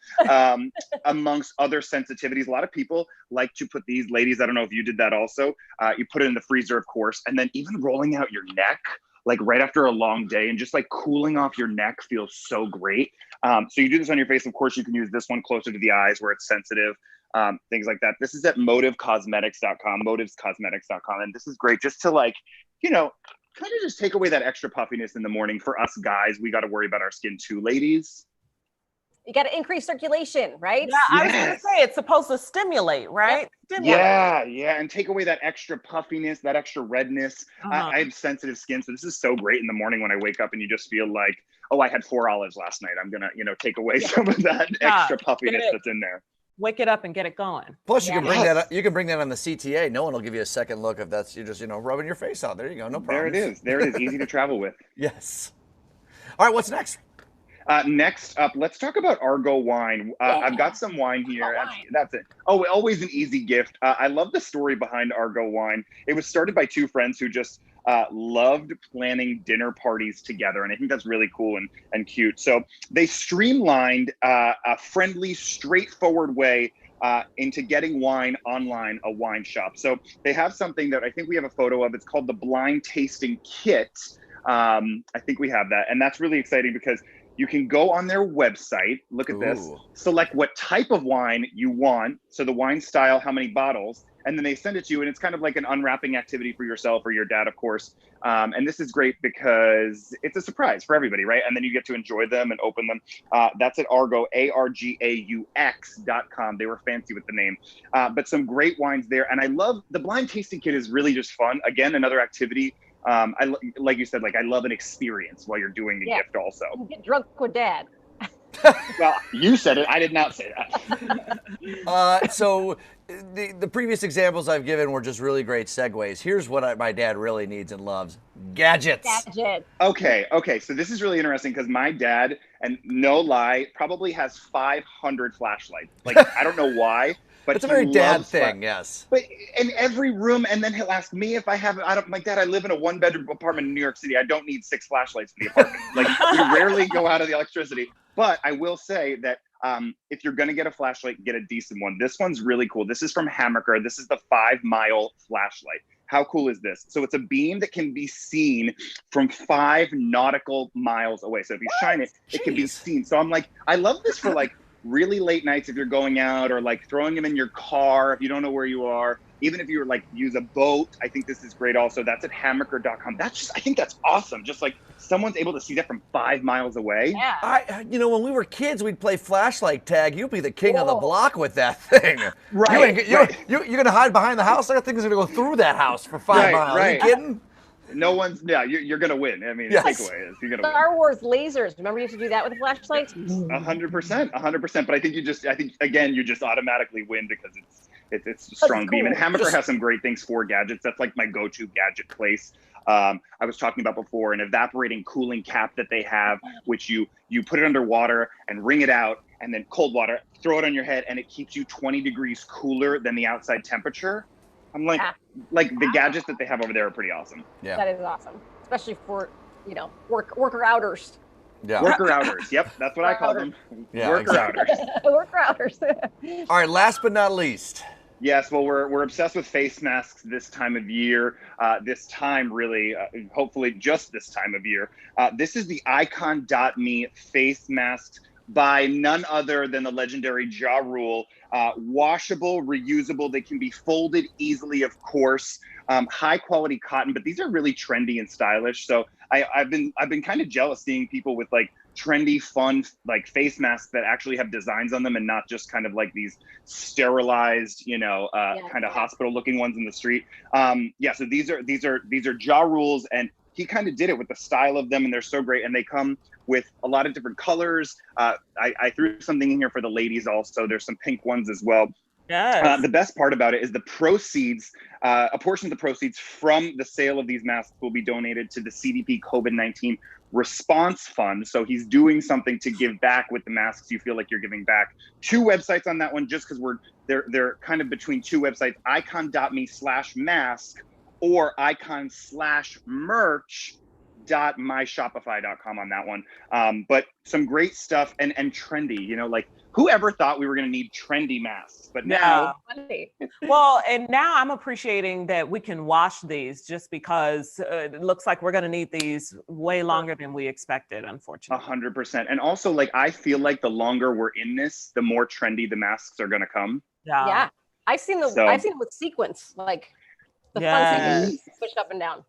Speaker 11: Amongst other sensitivities, a lot of people like to put these, ladies, I don't know if you did that also. You put it in the freezer, of course, and then even rolling out your neck, like right after a long day, and just like cooling off your neck feels so great. So you do this on your face. Of course, you can use this one closer to the eyes where it's sensitive, things like that. This is at motivecosmetics.com, motivescosmetics.com. And this is great just to like, kind of just take away that extra puffiness in the morning. For us guys, we got to worry about our skin too, ladies.
Speaker 4: You got to increase circulation, right?
Speaker 2: Yeah, I was going to say, it's supposed to stimulate, right?
Speaker 11: Yeah, and take away that extra puffiness, that extra redness. I have sensitive skin, so this is so great in the morning when I wake up and you just feel like, oh, I had 4 olives last night. I'm going to, take away some of that extra puffiness that's in there.
Speaker 2: Wake it up and get it going.
Speaker 3: Plus, you can bring that. You can bring that on the CTA. No one will give you a second look if that's you just rubbing your face out. There you go. No problem.
Speaker 11: There it is. Easy to travel with.
Speaker 3: Yes. All right. What's next?
Speaker 11: Next up, let's talk about Argo wine. I've got some wine here. That's it. Oh, always an easy gift. I love the story behind Argo wine. It was started by 2 friends who just loved planning dinner parties together. And I think that's really cool and cute. So they streamlined a friendly, straightforward way into getting wine online, a wine shop. So they have something that I think we have a photo of. It's called the Blind Tasting Kit. I think we have that. And that's really exciting because you can go on their website, look at this, select what type of wine you want. So the wine style, how many bottles, and then they send it to you. And it's kind of like an unwrapping activity for yourself or your dad, of course. And this is great because it's a surprise for everybody, right? And then you get to enjoy them and open them. That's at Argo, ARGAUX.com. They were fancy with the name. But some great wines there. And I love the blind tasting kit is really just fun. Again, another activity. Like you said, I love an experience while you're doing the gift also.
Speaker 4: You get drunk with Dad.
Speaker 11: Well, you said it. I did not say
Speaker 3: that. So the previous examples I've given were just really great segues. Here's what my dad really needs and loves. Gadgets.
Speaker 11: Okay. So this is really interesting because my dad, and no lie, probably has 500 flashlights. I don't know why. But
Speaker 3: it's a very dad thing, yes.
Speaker 11: But in every room, and then he'll ask me if I have. Like, Dad, I live in a 1-bedroom apartment in New York City. I don't need 6 flashlights in the apartment. We rarely go out of the electricity. But I will say that if you're going to get a flashlight, get a decent one. This one's really cool. This is from Hammaker. This is the 5-mile flashlight. How cool is this? So it's a beam that can be seen from 5 nautical miles away. So if you shine it, it can be seen. So I'm like, I love this for really late nights if you're going out, or throwing them in your car if you don't know where you are. Even if you use a boat, I think this is great also. That's at hammaker.com. I think that's awesome. Just someone's able to see that from 5 miles away.
Speaker 4: Yeah.
Speaker 3: When we were kids, we'd play flashlight tag. You'd be the king of the block with that thing.
Speaker 11: Right.
Speaker 3: You're going to hide behind the house? That thing's going to go through that house for 5 miles.
Speaker 11: Right.
Speaker 3: Are you kidding?
Speaker 11: No one's, you're going to win. I mean, the takeaway is you're going to win.
Speaker 4: Star Wars lasers. Remember you used to do that with the flashlights?
Speaker 11: 100%. But I think again, you just automatically win because it's a strong beam. And Hammaker has some great things for gadgets. That's my go-to gadget place. I was talking about before, an evaporating cooling cap that they have, which you put it under water and wring it out, and then cold water, throw it on your head, and it keeps you 20 degrees cooler than the outside temperature. I'm like,
Speaker 4: Yeah.
Speaker 11: like the gadgets that they have over there are pretty awesome.
Speaker 3: Yeah.
Speaker 4: That is awesome, especially for, worker outers.
Speaker 3: Yeah.
Speaker 11: Worker outers. Yep, that's what I call them.
Speaker 3: Yeah,
Speaker 11: Worker
Speaker 3: exactly.
Speaker 11: outers.
Speaker 4: Worker outers.
Speaker 3: All right, last but not least.
Speaker 11: Yes, well, we're obsessed with face masks this time of year. This time, really, hopefully just this time of year. This is the Icon.me face masks by none other than the legendary Ja Rule. Washable, reusable. They can be folded easily, of course. High quality cotton, but these are really trendy and stylish. So I've been kind of jealous seeing people with like trendy, fun, like face masks that actually have designs on them and not just kind of like these sterilized, kind of hospital looking ones in the street. So these are Ja Rule's, and he kind of did it with the style of them, and they're so great. And they come with a lot of different colors. I threw something in here for the ladies also. There's some pink ones as well.
Speaker 2: Yes.
Speaker 11: The best part about it is the proceeds, a portion of the proceeds from the sale of these masks will be donated to the CDP COVID-19 Response Fund. So he's doing something to give back with the masks. You feel like you're giving back. 2 websites on that one, just because they're kind of between 2 websites, icon.me/mask or icon/merch.myshopify.com on that one. But some great stuff and trendy, like whoever thought we were going to need trendy masks, but now.
Speaker 2: Well, and now I'm appreciating that we can wash these just because it looks like we're going to need these way longer than we expected, unfortunately.
Speaker 11: 100%. And also, like, I feel like the longer we're in this, the more trendy the masks are going to come.
Speaker 4: Yeah. I've seen them with sequins, like the fun sequins pushed up and down.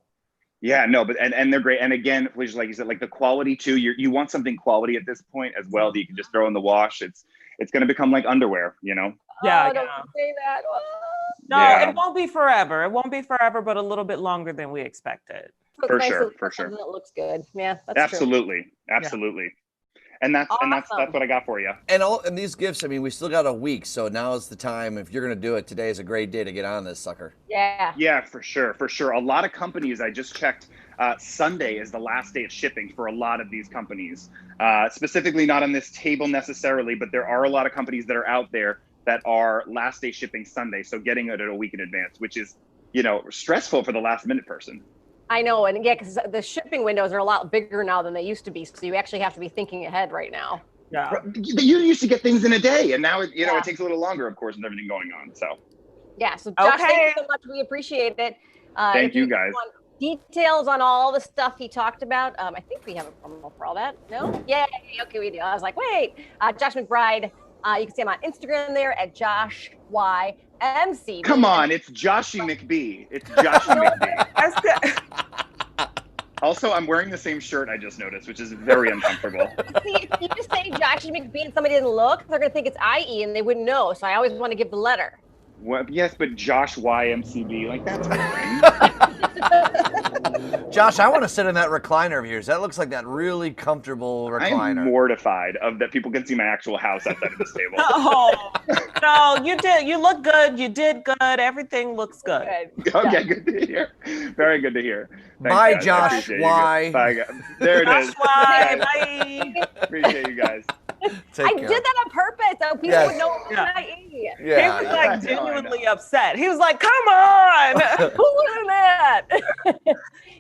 Speaker 11: Yeah, no, but and they're great. And again, Felicia, like you said, like the quality too, you want something quality at this point as well that you can just throw in the wash. It's going to become like underwear,
Speaker 2: Yeah.
Speaker 4: Don't say that. Oh.
Speaker 2: No, it won't be forever. It won't be forever, but a little bit longer than we expected.
Speaker 4: So
Speaker 11: For
Speaker 4: nice
Speaker 11: sure,
Speaker 4: to
Speaker 11: for sure.
Speaker 4: something that looks good. Yeah, that's
Speaker 11: Absolutely. And that's what I got for you.
Speaker 3: And these gifts, I mean, we still got a week, so now is the time. If you're going to do it, today is a great day to get on this sucker.
Speaker 4: Yeah.
Speaker 11: Yeah, for sure. A lot of companies, I just checked, Sunday is the last day of shipping for a lot of these companies. Specifically not on this table necessarily, but there are a lot of companies that are out there that are last day shipping Sunday. So getting it a week in advance, which is, stressful for the last minute person.
Speaker 4: I know, and because the shipping windows are a lot bigger now than they used to be, so you actually have to be thinking ahead right now.
Speaker 2: Yeah.
Speaker 11: You used to get things in a day, and now it takes a little longer, of course, with everything going on. So.
Speaker 4: Yeah. So Josh, thank you so much. We appreciate it.
Speaker 11: Thank you guys.
Speaker 4: Details on all the stuff he talked about. I think we have a promo for all that. No? Yay. Okay, we do. I was like, wait. Josh McBride. You can see him on Instagram there at Josh Y. MC.
Speaker 11: Come on, it's Joshy McBee. It's Joshy McBee. Also, I'm wearing the same shirt I just noticed, which is very uncomfortable.
Speaker 4: See, if you just say Joshy McBee and somebody didn't look, they're going to think it's IE and they wouldn't know. So I always want to give the letter.
Speaker 11: Well, yes, but Josh YMCB, like that's boring.
Speaker 3: Josh, I want to sit in that recliner of yours. That looks like that really comfortable recliner.
Speaker 11: I'm mortified that people can see my actual house outside of this table.
Speaker 2: Oh, no, you did. You look good. You did good. Everything looks good.
Speaker 11: Okay, good to hear. Very good to hear. Thanks,
Speaker 3: bye,
Speaker 11: guys.
Speaker 3: Josh Y.
Speaker 11: Bye, guys. There it is.
Speaker 2: Josh Y. Bye.
Speaker 11: Appreciate you guys.
Speaker 4: I did that on purpose so people would know it was IE.
Speaker 2: He was like genuinely upset. He was like, come on.
Speaker 4: Who was that?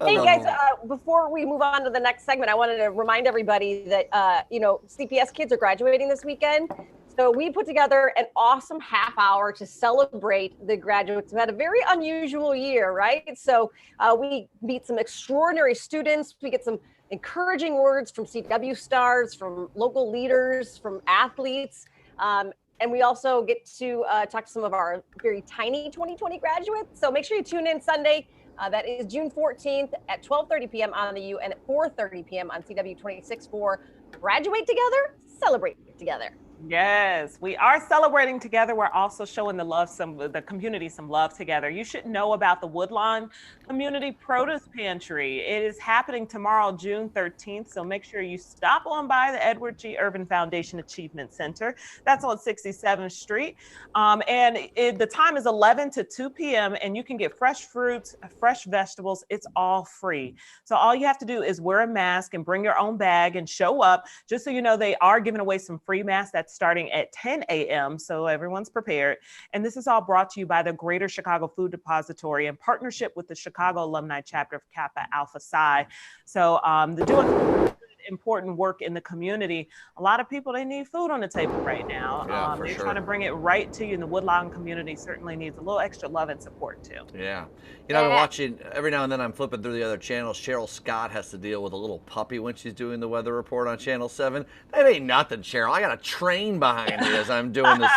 Speaker 4: Hey guys, before we move on to the next segment, I wanted to remind everybody that CPS kids are graduating this weekend. So we put together an awesome half hour to celebrate the graduates. We've had a very unusual year, right? So we meet some extraordinary students. We get some encouraging words from CW stars, from local leaders, from athletes. And we also get to talk to some of our very tiny 2020 graduates. So make sure you tune in Sunday. That is June 14th at 12:30 p.m. on the U and at 4:30 p.m. on CW26 for Graduate Together, Celebrate Together.
Speaker 2: Yes, we are celebrating together. We're also showing the community some love together. You should know about the Woodlawn Community Produce Pantry. It is happening tomorrow, June 13th. So make sure you stop on by the Edward G. Irvin Foundation Achievement Center. That's on 67th Street. The time is 11 to 2 p.m. and you can get fresh fruits, fresh vegetables. It's all free. So all you have to do is wear a mask and bring your own bag and show up. Just so you know, they are giving away some free masks. That that's starting at 10 a.m. So everyone's prepared. And this is all brought to you by the Greater Chicago Food Depository in partnership with the Chicago Alumni Chapter of Kappa Alpha Psi. So they're doing important work in the community. A lot of people, they need food on the table right now.
Speaker 3: Yeah, for
Speaker 2: they're
Speaker 3: sure.
Speaker 2: trying to bring it right to you, and the Woodlawn community certainly needs a little extra love and support too.
Speaker 3: Yeah. You know, I've been watching, every now and then I'm flipping through the other channels. Cheryl Scott has to deal with a little puppy when she's doing the weather report on Channel 7. That ain't nothing, Cheryl. I got a train behind me as I'm doing this.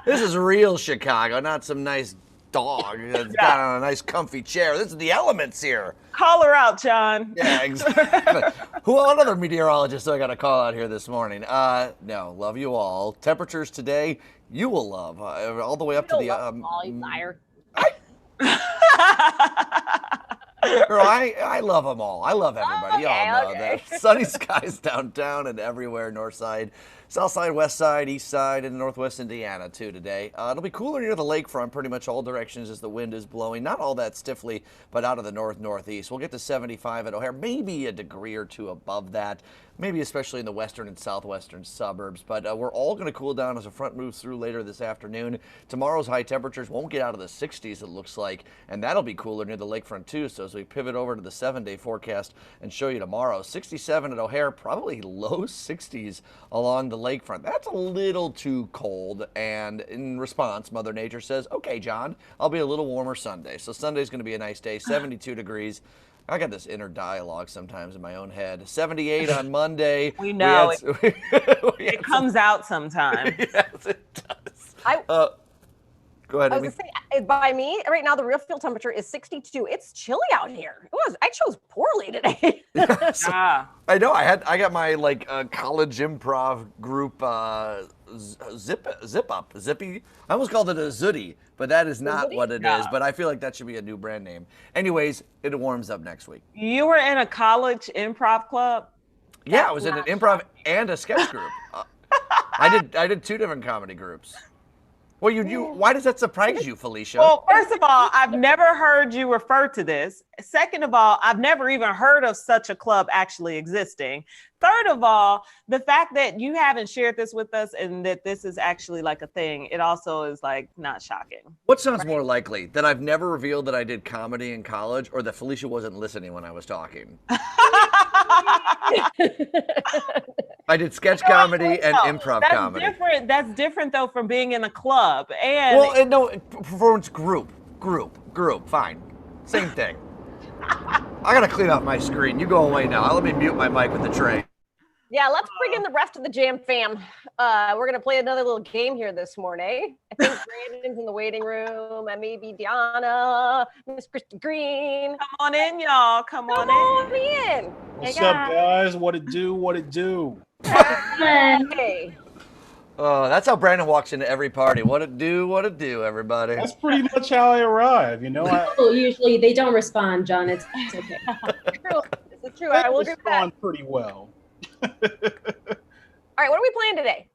Speaker 3: This is real Chicago, not some nice dog that's got on a nice comfy chair. This is the elements here.
Speaker 2: Call her out, John.
Speaker 3: Yeah, exactly. What other meteorologist do I got to call out here this morning? No, love you all. Temperatures today, you will love all the way up to the.
Speaker 4: All you liar.
Speaker 3: Girl, I love them all. I love everybody. Y'all know that. Sunny skies downtown and everywhere, north side, south side, west side, east side, and northwest Indiana too today. It'll be cooler near the lakefront, pretty much all directions as the wind is blowing. Not all that stiffly, but out of the north-northeast. We'll get to 75 at O'Hare, maybe a degree or two above that. Maybe especially in the western and southwestern suburbs. But we're all going to cool down as a front moves through later this afternoon. Tomorrow's high temperatures won't get out of the 60s, it looks like, and that'll be cooler near the lakefront too. So as we pivot over to the 7-day forecast and show you tomorrow, 67 at O'Hare, probably low 60s along the lakefront. That's a little too cold, and in response, Mother Nature says, okay, John, I'll be a little warmer Sunday. So Sunday's going to be a nice day, 72 degrees. I got this inner dialogue sometimes in my own head. 78 on Monday.
Speaker 2: We know it comes out sometime.
Speaker 3: Yes, it does. Go ahead,
Speaker 4: I was
Speaker 3: Amy.
Speaker 4: gonna say, by me, right now the real field temperature is 62. It's chilly out here. I chose poorly today.
Speaker 3: I know. I got my college improv group Zippy. I almost called it a Zooty, but that is not what it is. But I feel like that should be a new brand name. Anyways, it warms up next week.
Speaker 2: You were in a college improv club?
Speaker 3: Yeah, I was in an improv and a sketch group. I did two different comedy groups. Well, why does that surprise you, Felicia?
Speaker 2: Well, first of all, I've never heard you refer to this. Second of all, I've never even heard of such a club actually existing. Third of all, the fact that you haven't shared this with us and that this is actually like a thing, it also is like not shocking.
Speaker 3: What sounds more likely, that I've never revealed that I did comedy in college, or that Felicia wasn't listening when I was talking? I did sketch comedy and improv comedy.
Speaker 2: That's different though from being in a club. And
Speaker 3: no, performance group, fine, same thing. I gotta clean up my screen. You go away now. Let me mute my mic with the tray.
Speaker 4: Yeah, let's bring in the rest of the Jam fam. We're gonna play another little game here this morning. I think Brandon's in the waiting room, and maybe Deanna, Miss Christy Green.
Speaker 2: Come on in, y'all. Come on
Speaker 4: in.
Speaker 1: What's up, guys? What it do? What it do?
Speaker 4: Hey.
Speaker 3: Oh, that's how Brandon walks into every party. What it do, everybody.
Speaker 1: That's pretty much how I arrive, you know.
Speaker 12: Usually they don't respond, John. It's okay.
Speaker 4: True. It's true. I will agree with that.
Speaker 1: Respond pretty well.
Speaker 4: All right, what are we playing today?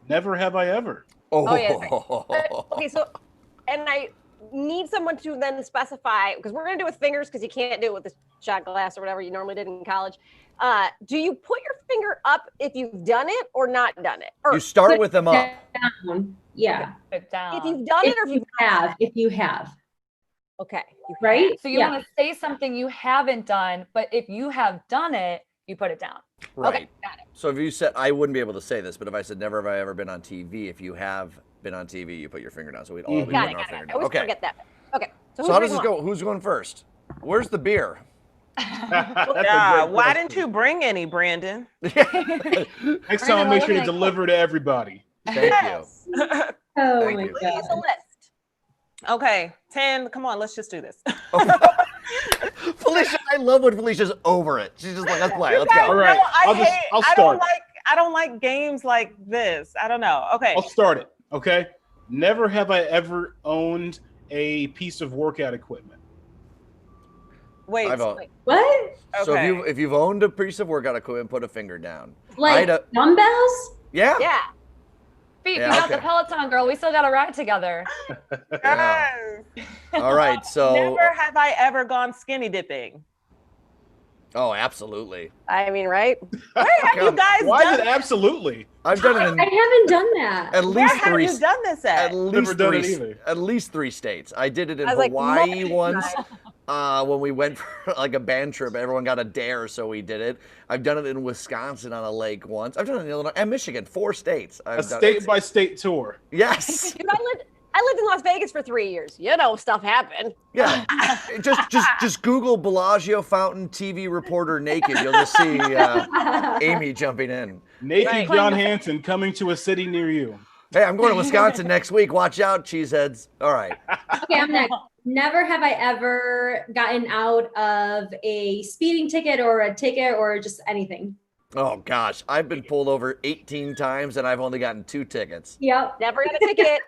Speaker 1: Never have I ever.
Speaker 4: Oh yeah. Okay, so, and I need someone to then specify, because we're gonna do it with fingers, because you can't do it with the shot glass or whatever you normally did in college. Do you put your finger up if you've done it or not done it? Or
Speaker 3: you start with them up.
Speaker 12: Down. Yeah.
Speaker 6: Put it down.
Speaker 4: If you've done it or
Speaker 12: if you have.
Speaker 4: Okay.
Speaker 12: Right?
Speaker 6: So you want to say something you haven't done, but if you have done it, you put it down.
Speaker 3: Right.
Speaker 6: Okay, got it.
Speaker 3: So if you said, I wouldn't be able to say this, but if I said never have I ever been on TV, if you have been on TV, you put your finger down. So we'd all be putting our finger down.
Speaker 4: I always
Speaker 3: Okay.
Speaker 4: forget that. Okay.
Speaker 3: So how does this go? Who's going first? Where's the beer?
Speaker 2: Why didn't you bring any, Brandon?
Speaker 1: Next time I'll make sure to deliver to everybody.
Speaker 3: Thank you.
Speaker 12: Oh
Speaker 3: Thank
Speaker 12: my
Speaker 3: you.
Speaker 12: God.
Speaker 4: It's a list.
Speaker 2: Okay, 10. Come on, let's just do this.
Speaker 3: Felicia, I love when Felicia's over it. She's just like, let's play. Let's go.
Speaker 1: All right. I'll start.
Speaker 2: I don't like games like this. I don't know. Okay.
Speaker 1: I'll start it. Okay. Never have I ever owned a piece of workout equipment.
Speaker 2: Wait.
Speaker 12: What?
Speaker 3: So if you've owned a piece of workout equipment, put a finger down.
Speaker 12: Like dumbbells?
Speaker 3: Yeah.
Speaker 4: Yeah.
Speaker 6: Beat,
Speaker 3: Yeah,
Speaker 6: we got
Speaker 3: okay.
Speaker 6: the Peloton, girl. We still got to ride together.
Speaker 3: Yeah. All right. So
Speaker 2: Never have I ever gone skinny dipping.
Speaker 3: Oh, absolutely.
Speaker 4: I mean, right?
Speaker 2: Where have you guys
Speaker 1: Why is
Speaker 2: done
Speaker 1: it absolutely?
Speaker 3: I've done it
Speaker 12: I
Speaker 3: in
Speaker 12: haven't done that.
Speaker 3: at
Speaker 2: Where
Speaker 3: least
Speaker 2: have
Speaker 3: three.
Speaker 2: you done this at?
Speaker 3: At least
Speaker 1: Never done it
Speaker 3: three.
Speaker 1: either.
Speaker 3: At least 3 states. I did it in
Speaker 4: I was like,
Speaker 3: Hawaii
Speaker 4: multiple
Speaker 3: once. When we went for like a band trip, everyone got a dare, so we did it. I've done it in Wisconsin on a lake once. I've done it in Illinois and Michigan. 4 states.
Speaker 1: A state-by-state tour.
Speaker 3: Yes.
Speaker 4: Dude, I lived in Las Vegas for 3 years. You know, stuff happened.
Speaker 3: Yeah. just Google Bellagio fountain TV reporter naked. You'll just see Amy jumping in.
Speaker 1: Naked John Hanson coming to a city near you.
Speaker 3: Hey, I'm going to Wisconsin next week. Watch out, cheeseheads. All right.
Speaker 12: Okay, I'm next. Never have I ever gotten out of a speeding ticket or a ticket or just anything.
Speaker 3: Oh gosh, I've been pulled over 18 times and I've only gotten 2 tickets.
Speaker 12: Yep.
Speaker 4: Never had a ticket.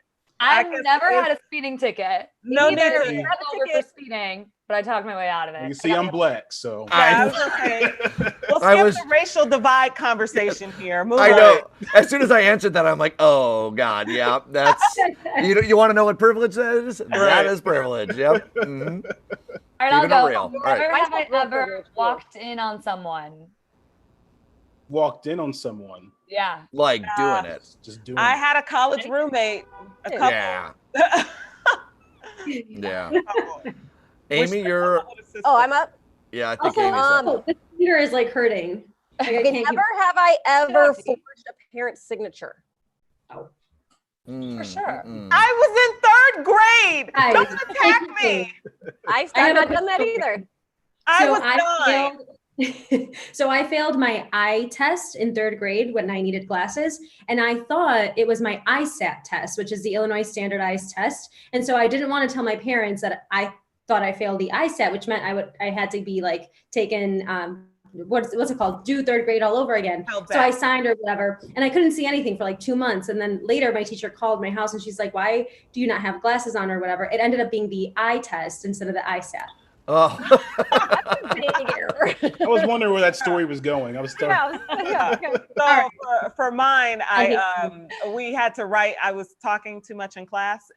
Speaker 13: I've never had a speeding ticket.
Speaker 2: No,
Speaker 13: Either
Speaker 2: neither.
Speaker 13: I got over for speeding, but I talked my way out of it.
Speaker 1: You see, I'm black, so.
Speaker 2: Yeah, I was okay. We'll skip the racial divide conversation here. Move
Speaker 3: I
Speaker 2: on.
Speaker 3: know. As soon as I answered that, I'm like, oh God, yeah, that's. You want to know what privilege is? That is privilege. Yep. Mm-hmm.
Speaker 13: All right, I'll
Speaker 3: Keeping it
Speaker 13: go.
Speaker 3: real.
Speaker 13: Never
Speaker 3: All right.
Speaker 13: have I ever walked in on someone.
Speaker 1: Walked in on someone.
Speaker 13: Yeah.
Speaker 3: Like doing it.
Speaker 1: Just doing
Speaker 2: I
Speaker 1: it.
Speaker 2: had a college roommate. A couple.
Speaker 3: Yeah. Yeah. Amy, you're.
Speaker 4: Oh, I'm up.
Speaker 3: Yeah, I think
Speaker 12: Also,
Speaker 3: Amy's up.
Speaker 12: the computer is like hurting. Like, I
Speaker 4: Okay,
Speaker 12: can't
Speaker 4: never have I ever forged a parent's signature.
Speaker 3: For
Speaker 13: sure.
Speaker 2: I was in 3rd grade.
Speaker 12: Guys,
Speaker 2: Don't attack me.
Speaker 4: I
Speaker 12: I have
Speaker 4: haven't
Speaker 12: a
Speaker 4: done that
Speaker 12: question.
Speaker 4: either.
Speaker 2: I
Speaker 12: So
Speaker 2: was
Speaker 12: I
Speaker 2: 9.
Speaker 12: failed. So I failed my eye test in 3rd grade when I needed glasses, and I thought it was my ISAT test, which is the Illinois Standardized Test. And so I didn't want to tell my parents that I thought I failed the ISAT, which meant I had to be like taken. What's it called? Do 3rd grade all over again. So I signed or whatever, and I couldn't see anything for like 2 months. And then later, my teacher called my house, and she's like, "Why do you not have glasses on or whatever?" It ended up being the eye test instead of the ISAT.
Speaker 3: Oh.
Speaker 1: I was wondering where that story was going. I was starting.
Speaker 2: Yeah. So for mine, we had to write. I was talking too much in class.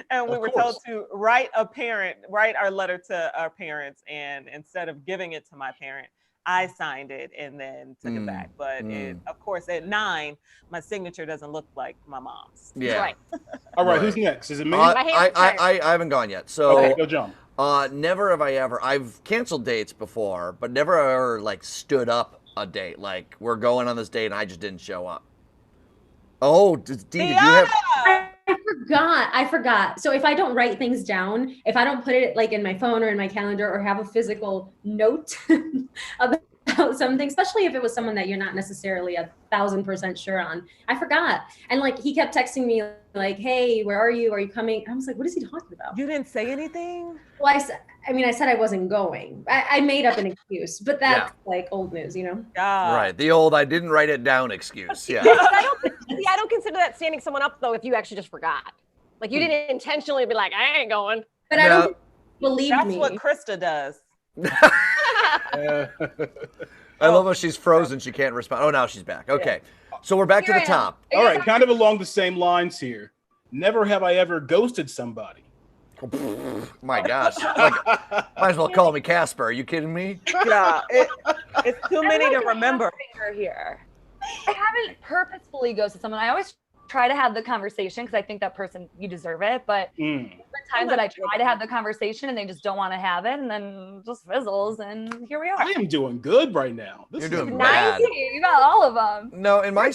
Speaker 2: And we were told to write our letter to our parents, and instead of giving it to my parent, I signed it and then took it back. But of course, at 9, my signature doesn't look like my mom's.
Speaker 3: Yeah.
Speaker 2: Right.
Speaker 1: All right, who's next? Is it me?
Speaker 3: I haven't gone yet. So
Speaker 1: Okay, go John.
Speaker 3: Never have I ever. I've canceled dates before, but never ever like stood up a date. Like we're going on this date and I just didn't show up. Oh, Dee, did you have?
Speaker 12: I forgot. So if I don't write things down, if I don't put it like in my phone or in my calendar or have a physical note about something, especially if it was someone that you're not necessarily 1,000% sure on, I forgot. And like he kept texting me like, "Hey, where are you? Are you coming?" I was like, "What is he talking about?"
Speaker 2: You didn't say anything?
Speaker 12: Well, I said I wasn't going. I made up an excuse, but that's like old news, you know?
Speaker 3: Right, the old "I didn't write it down" excuse. Yeah.
Speaker 4: I don't consider that standing someone up though if you actually just forgot. Like you didn't intentionally be like, "I ain't going."
Speaker 12: But I don't believe
Speaker 2: That's
Speaker 12: me.
Speaker 2: what Krista does.
Speaker 3: I love how she's frozen. She can't respond. Oh, now she's back. Okay. So we're back to the top.
Speaker 1: All right, kind of along the same lines here. Never have I ever ghosted somebody.
Speaker 3: My gosh. Like, might as well call me Casper. Are you kidding me?
Speaker 2: Yeah. It's too many to remember.
Speaker 13: Here. I haven't purposefully ghosted someone. I always try to have the conversation because I think that person, you deserve it. But the times that I try to have the conversation and they just don't want to have it, and then just fizzles, and here we are.
Speaker 1: I am doing good right now.
Speaker 3: You're doing
Speaker 13: Nice.
Speaker 3: bad.
Speaker 13: You got all of them.
Speaker 3: No, in my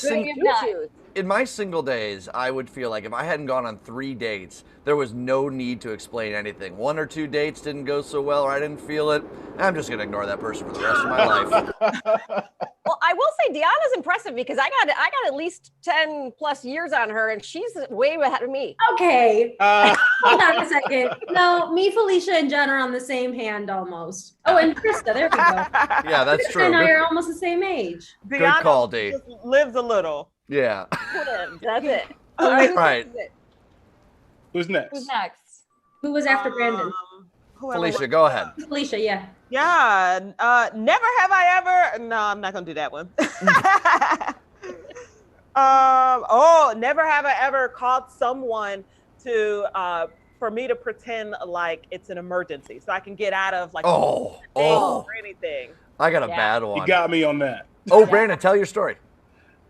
Speaker 13: in
Speaker 3: my single days, I would feel like if I hadn't gone on 3 dates, there was no need to explain anything. 1 or 2 dates didn't go so well, or I didn't feel it. I'm just gonna ignore that person for the rest of my life.
Speaker 4: Well, I will say Deanna's impressive because I got at least 10 plus years on her, and she's way ahead of me.
Speaker 12: Okay. Hold on a second. No, me, Felicia, and Jen are on the same hand almost. Oh, and Krista, there we go.
Speaker 3: Yeah, that's
Speaker 12: Krista
Speaker 3: true.
Speaker 12: and I
Speaker 3: Good-
Speaker 12: are almost the same age.
Speaker 3: Good call, Dee.
Speaker 2: Just lives a little.
Speaker 3: Yeah.
Speaker 4: That's it.
Speaker 3: Right.
Speaker 1: Who's next?
Speaker 13: Who's next?
Speaker 12: Who was after Brandon?
Speaker 3: Felicia, go ahead.
Speaker 12: Felicia, yeah.
Speaker 2: Yeah. Never have I ever. No, I'm not gonna do that one. Never have I ever called someone to for me to pretend like it's an emergency, so I can get out of like
Speaker 3: Oh.
Speaker 2: or anything.
Speaker 3: I got a bad one.
Speaker 1: You got me on that.
Speaker 3: Oh, Brandon, tell your story.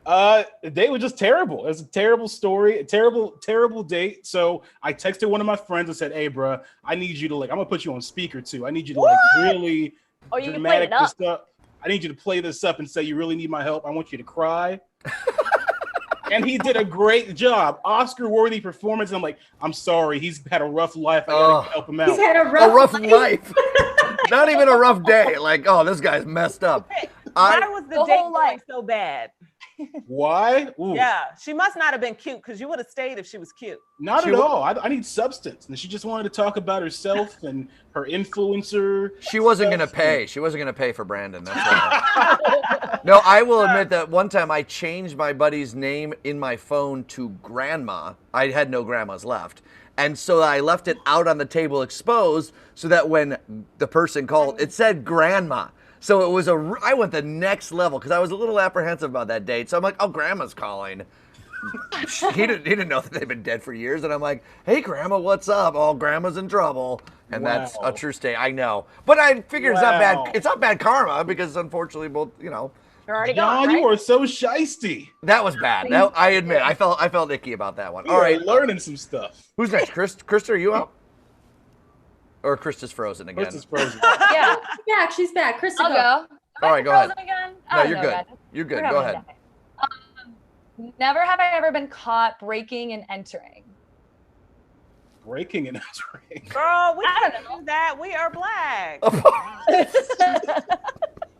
Speaker 1: The date was just terrible. It was a terrible story, a terrible date. So I texted one of my friends and said, "Hey, bro, I need you to I'm gonna put you on speaker too. I need you to really dramatic this up. I need you to play this up and say you really need my help. I want you to cry." And he did a great job, Oscar-worthy performance. And I'm like, I'm sorry, he's had a rough life. I gotta help him out.
Speaker 12: He's had a
Speaker 3: rough life. Not even a rough day. Like, oh, this guy's messed up.
Speaker 2: Why was the date going so bad?
Speaker 1: Why? Ooh.
Speaker 2: Yeah, she must not have been cute because you would have stayed if she was cute.
Speaker 1: Not at all. I need substance. And she just wanted to talk about herself and her influencer.
Speaker 3: She wasn't going to pay. She wasn't going to pay for Brandon. That's why. No, I will admit that one time I changed my buddy's name in my phone to Grandma. I had no grandmas left. And so I left it out on the table exposed so that when the person called, it said Grandma. So it was I went the next level because I was a little apprehensive about that date. So I'm like, oh, Grandma's calling. he didn't know that they've been dead for years. And I'm like, hey, Grandma, what's up? Oh, Grandma's in trouble. And that's a true state. I know. But I figure it's not bad. It's not bad karma because unfortunately both,
Speaker 4: You're already
Speaker 1: John,
Speaker 4: gone, right?
Speaker 1: you are so shisty.
Speaker 3: That was bad. I admit. I felt icky about that one.
Speaker 1: You
Speaker 3: All right.
Speaker 1: learning some stuff.
Speaker 3: Who's next? Krista, are you out? Or Krista's frozen again?
Speaker 1: Krista's frozen.
Speaker 12: Yeah, she's back. Krista,
Speaker 13: I'll go.
Speaker 3: All right, go ahead.
Speaker 13: Again?
Speaker 3: No, you're good. You're good. Go ahead.
Speaker 13: Never have I ever been caught breaking and entering.
Speaker 1: Breaking and entering.
Speaker 2: Girl, we don't do that. We are black.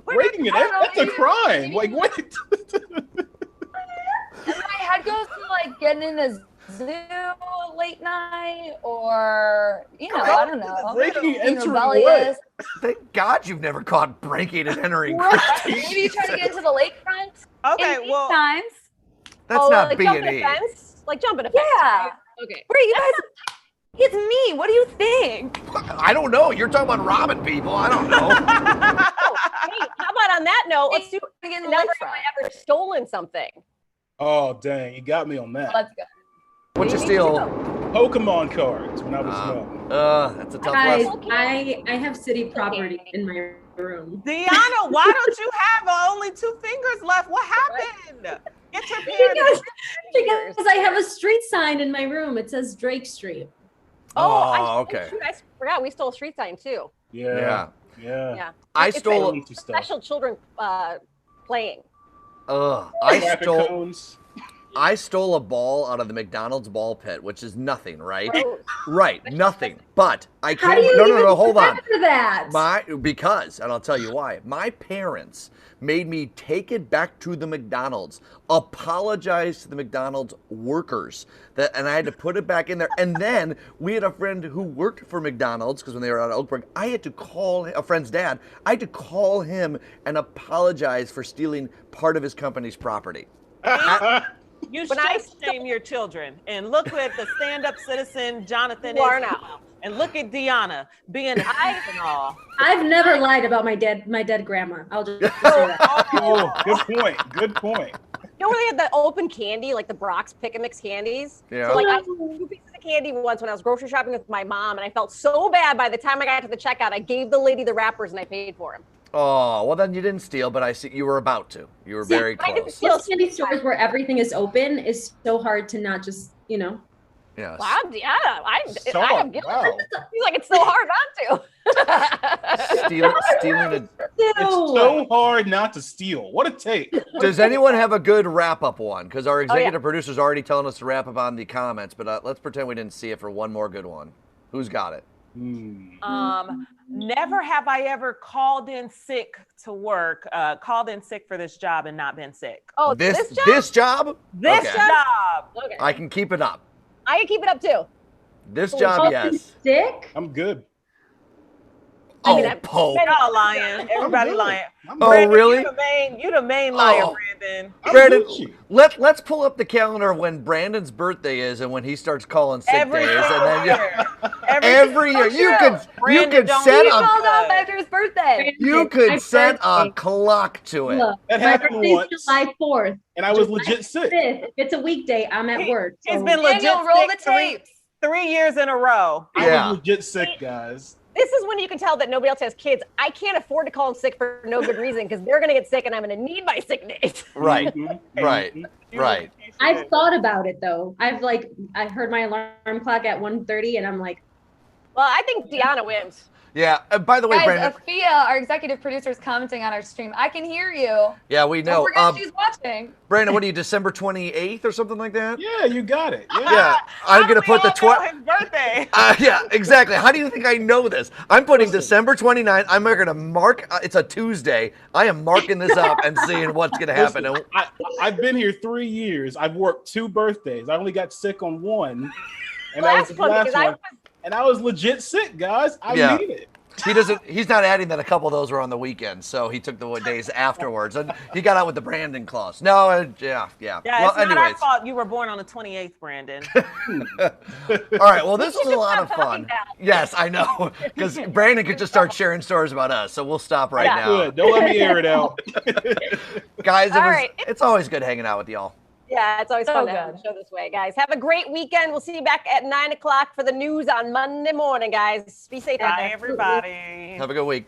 Speaker 1: Breaking and entering? That's a crime. Like, what?
Speaker 13: And my head goes to like getting in the zoo late night or, I don't know.
Speaker 3: Breaking and entering what? Thank God you've never caught breaking and entering.
Speaker 13: Right. Maybe you try to get into the lakefront.
Speaker 2: Okay, well.
Speaker 13: Times.
Speaker 3: That's not
Speaker 4: like
Speaker 3: B&E.
Speaker 4: jumping a fence? Like jumping a fence.
Speaker 13: Yeah.
Speaker 4: Okay.
Speaker 13: Where you guys? It's me. What do you think?
Speaker 3: I don't know. You're talking about robbing people. I don't know.
Speaker 4: Hey, how about on that note, let's do
Speaker 13: Never
Speaker 4: never have I ever stolen something.
Speaker 1: Oh, dang. You got me on that.
Speaker 13: Let's go.
Speaker 3: What'd you steal?
Speaker 1: Pokemon cards when I was young.
Speaker 3: That's a tough
Speaker 12: Guys,
Speaker 3: lesson.
Speaker 12: I have city property in my room.
Speaker 2: Deanna, why don't you have only 2 fingers left? What happened? Get your parents.
Speaker 12: Because I have a street sign in my room. It says Drake Street.
Speaker 3: Okay.
Speaker 4: Shoot, I forgot we stole a street sign too.
Speaker 1: Yeah.
Speaker 3: I
Speaker 4: It's
Speaker 3: stole
Speaker 4: a special children playing.
Speaker 3: I stole a ball out of the McDonald's ball pit, which is nothing, right? Right, nothing. But I
Speaker 12: How
Speaker 3: can't.
Speaker 12: do you
Speaker 3: No, hold on.
Speaker 12: remember that?
Speaker 3: Because, and I'll tell you why. My parents made me take it back to the McDonald's, apologize to the McDonald's workers, and I had to put it back in there. And then we had a friend who worked for McDonald's because when they were out of Oakbrook, I had to call a friend's dad. I had to call him and apologize for stealing part of his company's property.
Speaker 2: You should shame your children and look at the stand-up citizen Jonathan
Speaker 4: You are
Speaker 2: is
Speaker 4: now.
Speaker 2: and look at Deanna being nice and all.
Speaker 12: I've never lied about my dead grandma. I'll just say that.
Speaker 1: Oh, good point. Good point.
Speaker 4: You know where they had the open candy, like the Brock's Pick and Mix candies?
Speaker 3: Yeah.
Speaker 4: So like I took 2 pieces of candy once when I was grocery shopping with my mom, and I felt so bad by the time I got to the checkout. I gave the lady the wrappers and I paid for them.
Speaker 3: Oh, well then you didn't steal, but I see you were about to. You were very close.
Speaker 12: Those candy stores where everything is open is so hard to not just,
Speaker 3: Yes.
Speaker 4: Wow, yeah, I am guilty.
Speaker 1: Wow.
Speaker 4: He's like, it's so hard not to.
Speaker 3: Stealing
Speaker 1: It's so hard not to steal. What a take.
Speaker 3: Does anyone have a good wrap-up one? Because our executive producer's already telling us to wrap up on the comments, but let's pretend we didn't see it for one more good one. Who's got it?
Speaker 2: Never have I ever called in sick to work, called in sick for this job and not been sick.
Speaker 4: Oh,
Speaker 3: This job?
Speaker 2: This
Speaker 3: Okay.
Speaker 2: job.
Speaker 4: Okay.
Speaker 3: I can keep it up.
Speaker 4: I can keep it up too.
Speaker 3: This job, yes.
Speaker 12: Sick?
Speaker 1: I'm good.
Speaker 3: Oh, Pope.
Speaker 2: Y'all lying. Everybody
Speaker 1: good.
Speaker 2: lying.
Speaker 3: Oh,
Speaker 2: Brandon,
Speaker 3: really?
Speaker 2: You the main liar,
Speaker 3: Oh.
Speaker 2: Brandon.
Speaker 3: Brandon, let's pull up the calendar of when Brandon's birthday is and when he starts calling sick
Speaker 2: Every
Speaker 3: days, and
Speaker 2: single
Speaker 3: then
Speaker 2: year.
Speaker 3: every year you could
Speaker 2: Brandon don't
Speaker 3: set
Speaker 13: He
Speaker 2: even
Speaker 3: a
Speaker 13: called off after his birthday.
Speaker 3: you could set a clock to it.
Speaker 12: Look,
Speaker 1: That
Speaker 12: my
Speaker 1: happened
Speaker 12: birthday's
Speaker 1: once.
Speaker 12: July 4th.
Speaker 1: and I was
Speaker 12: July
Speaker 1: legit sick.
Speaker 12: 5th. If it's a weekday, I'm at work.
Speaker 2: He's
Speaker 12: so-
Speaker 2: been legit
Speaker 13: Daniel, roll the
Speaker 2: sick 3
Speaker 13: tapes.
Speaker 2: 3 years in a row.
Speaker 1: I was legit sick, guys.
Speaker 4: This is when you can tell that nobody else has kids. I can't afford to call them sick for no good reason because they're going to get sick and I'm going to need my sick days.
Speaker 3: Right, right.
Speaker 12: I've thought about it though. I heard my alarm clock at 1:30 and I'm like,
Speaker 4: well, I think Deanna wins.
Speaker 3: Yeah. By the way,
Speaker 13: Guys,
Speaker 3: Brandon.
Speaker 13: Afia, our executive producer, is commenting on our stream. I can hear you.
Speaker 3: Yeah, we know.
Speaker 13: Don't forget she's watching.
Speaker 3: Brandon, what are you, December 28th or something like that?
Speaker 1: Yeah, you got it.
Speaker 3: Yeah. I'm going to put the
Speaker 2: his birthday.
Speaker 3: Yeah, exactly. How do you think I know this? I'm putting December 29th. I'm going to mark. It's a Tuesday. I am marking this up and seeing what's going to happen.
Speaker 1: Listen, I've been here 3 years. I've worked 2 birthdays. I only got sick on one, and that was the last one. And I was legit sick, guys. I mean it.
Speaker 3: He's not adding that a couple of those were on the weekend, so he took the days afterwards. And he got out with the Brandon clause. No, yeah.
Speaker 2: Yeah,
Speaker 3: well,
Speaker 2: it's not our fault you were born on the 28th, Brandon.
Speaker 3: All right, well, this was a lot of fun. Yes, I know. Because Brandon could just start sharing stories about us, so we'll stop right now.
Speaker 1: Good. Don't let me air it out.
Speaker 3: Guys, it's always good hanging out with y'all.
Speaker 4: Yeah, it's always fun to have the show this way, guys. Have a great weekend. We'll see you back at 9 o'clock for the news on Monday morning, guys. Be safe out there.
Speaker 2: Bye, everybody.
Speaker 3: Have a good week.